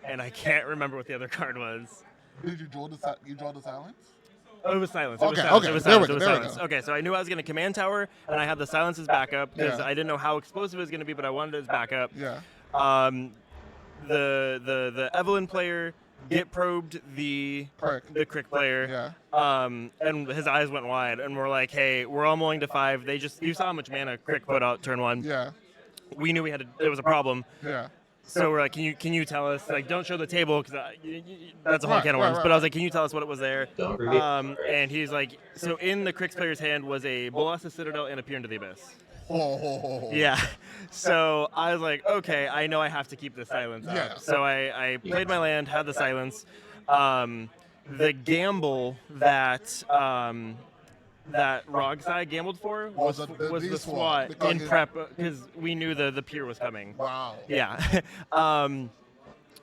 and I can't remember what the other card was. Did you draw the silence? Oh, it was silence. Okay, It was silence. okay, It was there we silence. go, It was there we silence. go. Okay, so I knew I was going to command tower, and I had the silence as backup because Yeah. I didn't know how explosive it was going to be, but I wanted it as backup. Yeah. The Evelyn player get probed the Crick player. Yeah. And his eyes went wide, and we're like, hey, we're all mulling to 5. You saw how much mana Crick put out turn 1. Yeah. We knew there was a problem. Yeah. So we're like, can you tell us? Like, don't show the table because that's a whole can of worms. right, But I was like, can you tell us what was there? Don't reveal. And he's like, so in the Crick's player's hand was a Bolas Citadel and a Peer into the Abyss. Oh. Yeah. So I was like, okay, I know I have to keep the silence out. Yeah. So I played my land, had the silence. The gamble that that Rogsai gambled for was the SWAT in prep because we knew the Peer was coming. Wow. Yeah.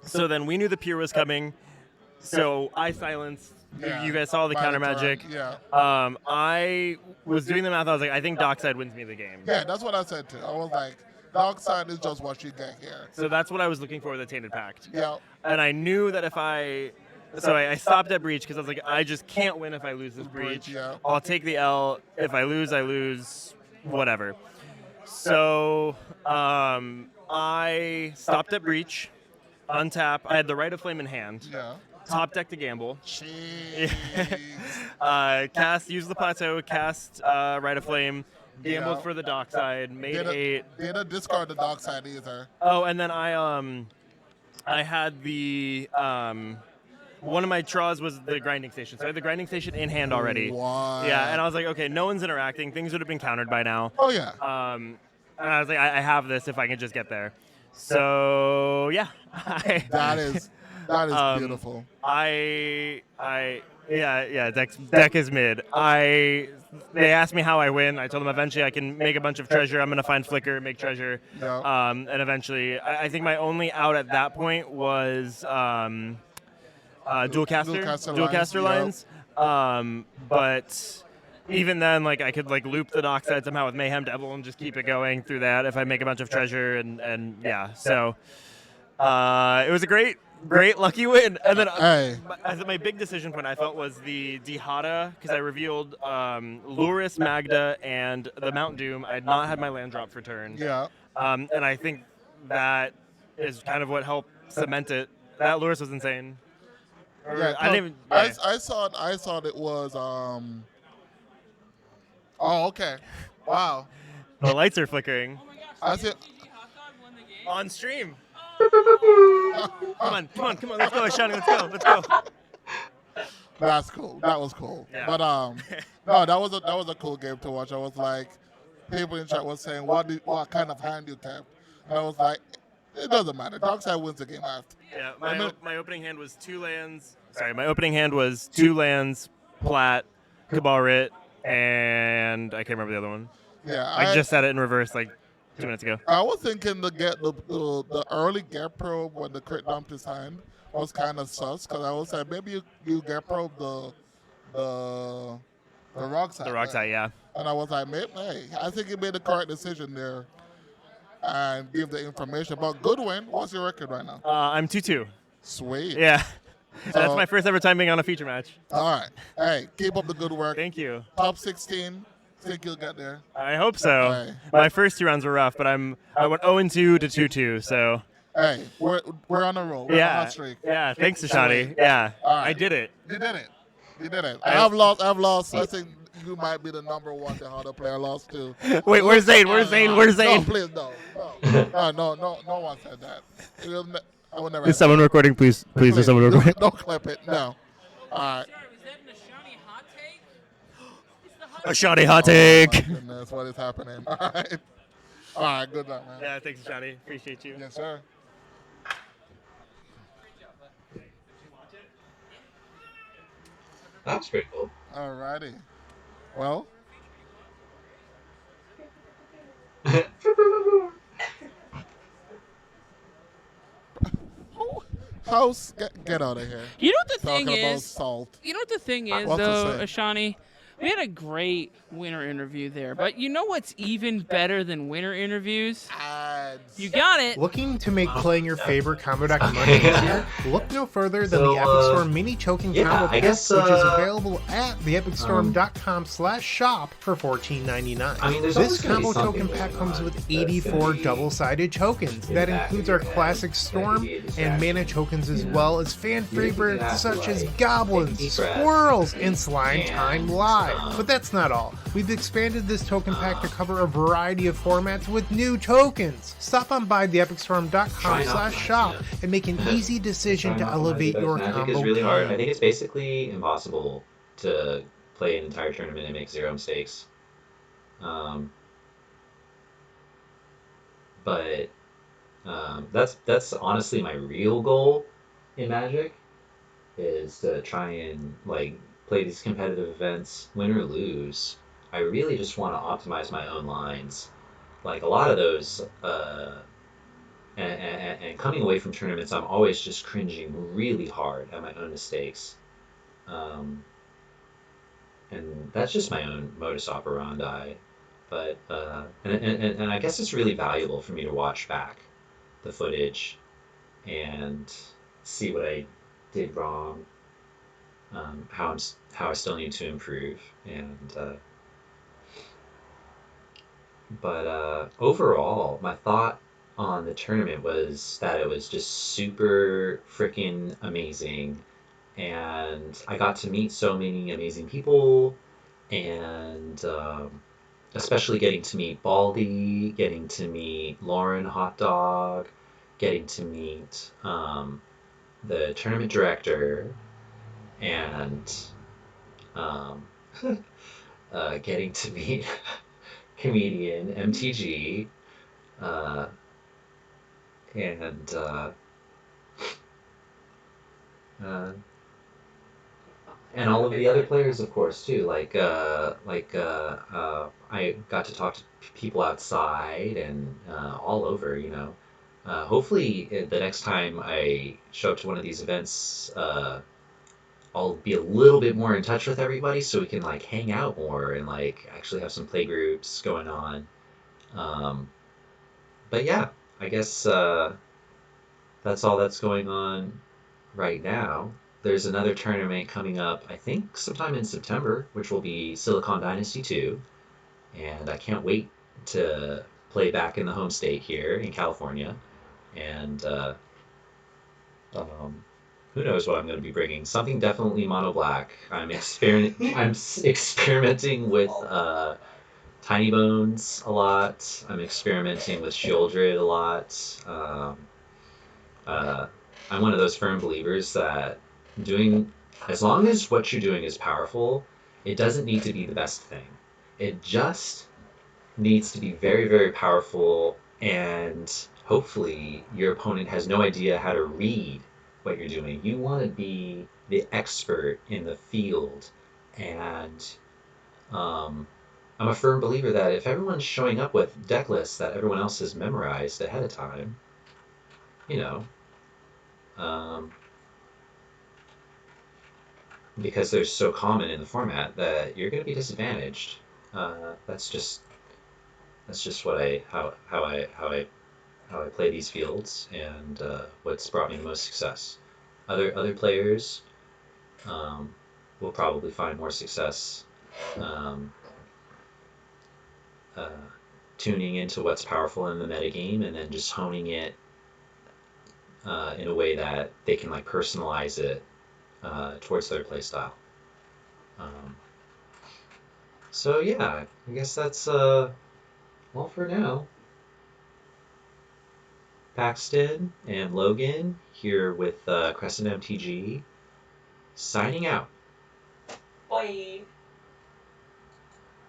So then we knew the Peer was coming. So I silenced. Yeah. You guys saw the By counter turn, magic. Yeah. I was doing the math. I was like, I think Dockside wins me the game. Yeah, that's what I said too. I was like, Dark Side is just what you get here. So that's what I was looking for with the Tainted Pact. Yeah. And I knew that if I stopped at Breach because I was like, I just can't win if I lose this Breach. Yeah. I'll take the L. If I lose, whatever. So I stopped at Breach, untap. I had the Right of Flame in hand. Yeah. Top deck to gamble. Jeez. Use the plateau, cast Right of Flame, gambled Yeah. for the Dockside, made 8. Didn't discard the Dark Side either. Oh, and then I had the one of my draws was the grinding station. So I had the grinding station in hand already. Wow. Yeah, and I was like, okay, no one's interacting. Things would have been countered by now. Oh yeah. And I was like, I have this if I can just get there. So yeah, That is beautiful. Deck is mid. They asked me how I win. I told them eventually I can make a bunch of treasure. I'm gonna find Flicker, make treasure, Yeah. and eventually I think my only out at that point was dual caster lines. But even then, like I could like loop the Dockside somehow with Mayhem Devil and just keep it going through that if I make a bunch of treasure and yeah. So it was a great lucky win. And then my big decision point I felt was the Dihada because I revealed Luris, Magda, and the Mount Doom. I had not had my land drop for turn. Yeah. And I think that is kind of what helped cement it. That Luris was insane. Yeah. I didn't even. I thought it was Oh, okay. Wow. The lights are flickering. I said. On stream. Come on. Let's go, Shani. Let's go. That's cool. That was cool. Yeah. But no, that was a cool game to watch. I was like, people in chat was saying, what kind of hand you tap? And I was like, it doesn't matter. Darkside wins the game after. Yeah. My opening hand was 2 lands. Sorry, my opening hand was 2 lands, Plat, Cabal Writ, and I can't remember the other one. Yeah. I just said it in reverse like 2 minutes ago. I was thinking the early get probe when the crit dumped his hand was kind of sus because I was like maybe you get probe the rock side. The rock side, yeah. And I was like, hey, I think you made the correct decision there and give the information. But good win. What's your record right now? I'm 2-2. Sweet. Yeah. So- That's my first ever time being on a feature match. All right. Hey, keep up the good work. Thank you. Top 16. Think you'll get there. I hope so. Hey. My first 2 rounds were rough, but I went 0-2 to 2-2, so. Hey, we're on a roll. We're on a hot streak. Yeah. Thanks, Ashani. Yeah. All right. I did it. You did it. I've lost. I think you might be the number 1 Tejada player lost too. Wait, where's Zane? Where's Zane? No, please, no. No one said that. I would never. Is someone recording? Please, is someone recording? Don't clip it. No. All right. Ashani hot take. Oh, my goodness, what is happening? All right. All right. Good luck, man. Yeah, thanks, Ashani. Appreciate you. Yes, sir. That was pretty cool. All righty. Well, house, get out of here. You know what the thing Talking about is? salt. You know what the thing is, What to though, say? Ashani? We had a great winter interview there, but you know what's even better than winter interviews? Ads. You got it. Looking to make Oh, playing your yeah. favorite combo deck much Okay. easier? Look no further than So, the Epic Store Mini Token yeah, Combo I Pack, guess, which is available at theepicstorm.com/shop for $14.99. I mean, there's This always gonna be combo something token pack going comes on with that's 84 gonna be double-sided tokens. in That the back includes of our your head. classic That could Storm be a and distraction. mana tokens, as You know? well as fan You're gonna favorites have to, such as like, goblins, take a deep breath squirrels, and Slime and, Time Live. um, But that's not all. We've expanded this token pack to cover a variety of formats with new tokens. Stop on by theepicstorm.com/shop and make an easy decision to elevate your Magic combo is really hard. I game. think it's basically impossible to play an entire tournament and make 0 mistakes. But that's honestly my real goal in Magic, is to try and like play these competitive events, win or lose. I really just want to optimize my own lines. Like a lot of those, and coming away from tournaments, I'm always just cringing really hard at my own mistakes. Um, and that's just my own modus operandi. But and I guess it's really valuable for me to watch back the footage and see what I did wrong, how I still need to improve, and but overall, my thought on the tournament was that it was just super freaking amazing, and I got to meet so many amazing people, and especially getting to meet Baldy, getting to meet Lauren Hot Dog, getting to meet the tournament director, and um, getting to meet comedian MTG, uh, and uh, and all of the other players, of course, too. I got to talk to people outside and all over. Hopefully, the next time I show up to one of these events, I'll be a little bit more in touch with everybody, so we can like hang out more and like actually have some play groups going on. Um, but yeah, I guess that's all that's going on right now. There's another tournament coming up, I think sometime in September, which will be Silicon Dynasty 2, and I can't wait to play back in the home state here in California. And um, who knows what I'm going to be bringing? Something definitely mono black. I'm experimenting with Tiny Bones a lot. I'm experimenting with Shieldred a lot. Uh, I'm one of those firm believers that doing, as long as what you're doing is powerful, it doesn't need to be the best thing. It just needs to be very, very powerful, and hopefully your opponent has no idea how to read what you're doing. You want to be the expert in the field, and I'm a firm believer that if everyone's showing up with deck lists that everyone else has memorized ahead of time, you know, um, because they're so common in the format, that you're going to be disadvantaged. That's just what I how I play these fields, and what's brought me the most success. Other players um, will probably find more success um, uh, tuning into what's powerful in the metagame and then just honing it in a way that they can like personalize it towards their playstyle. Um, so yeah, I guess that's all for now. Paxton and Logan here with Crescent MTG, signing out. Bye.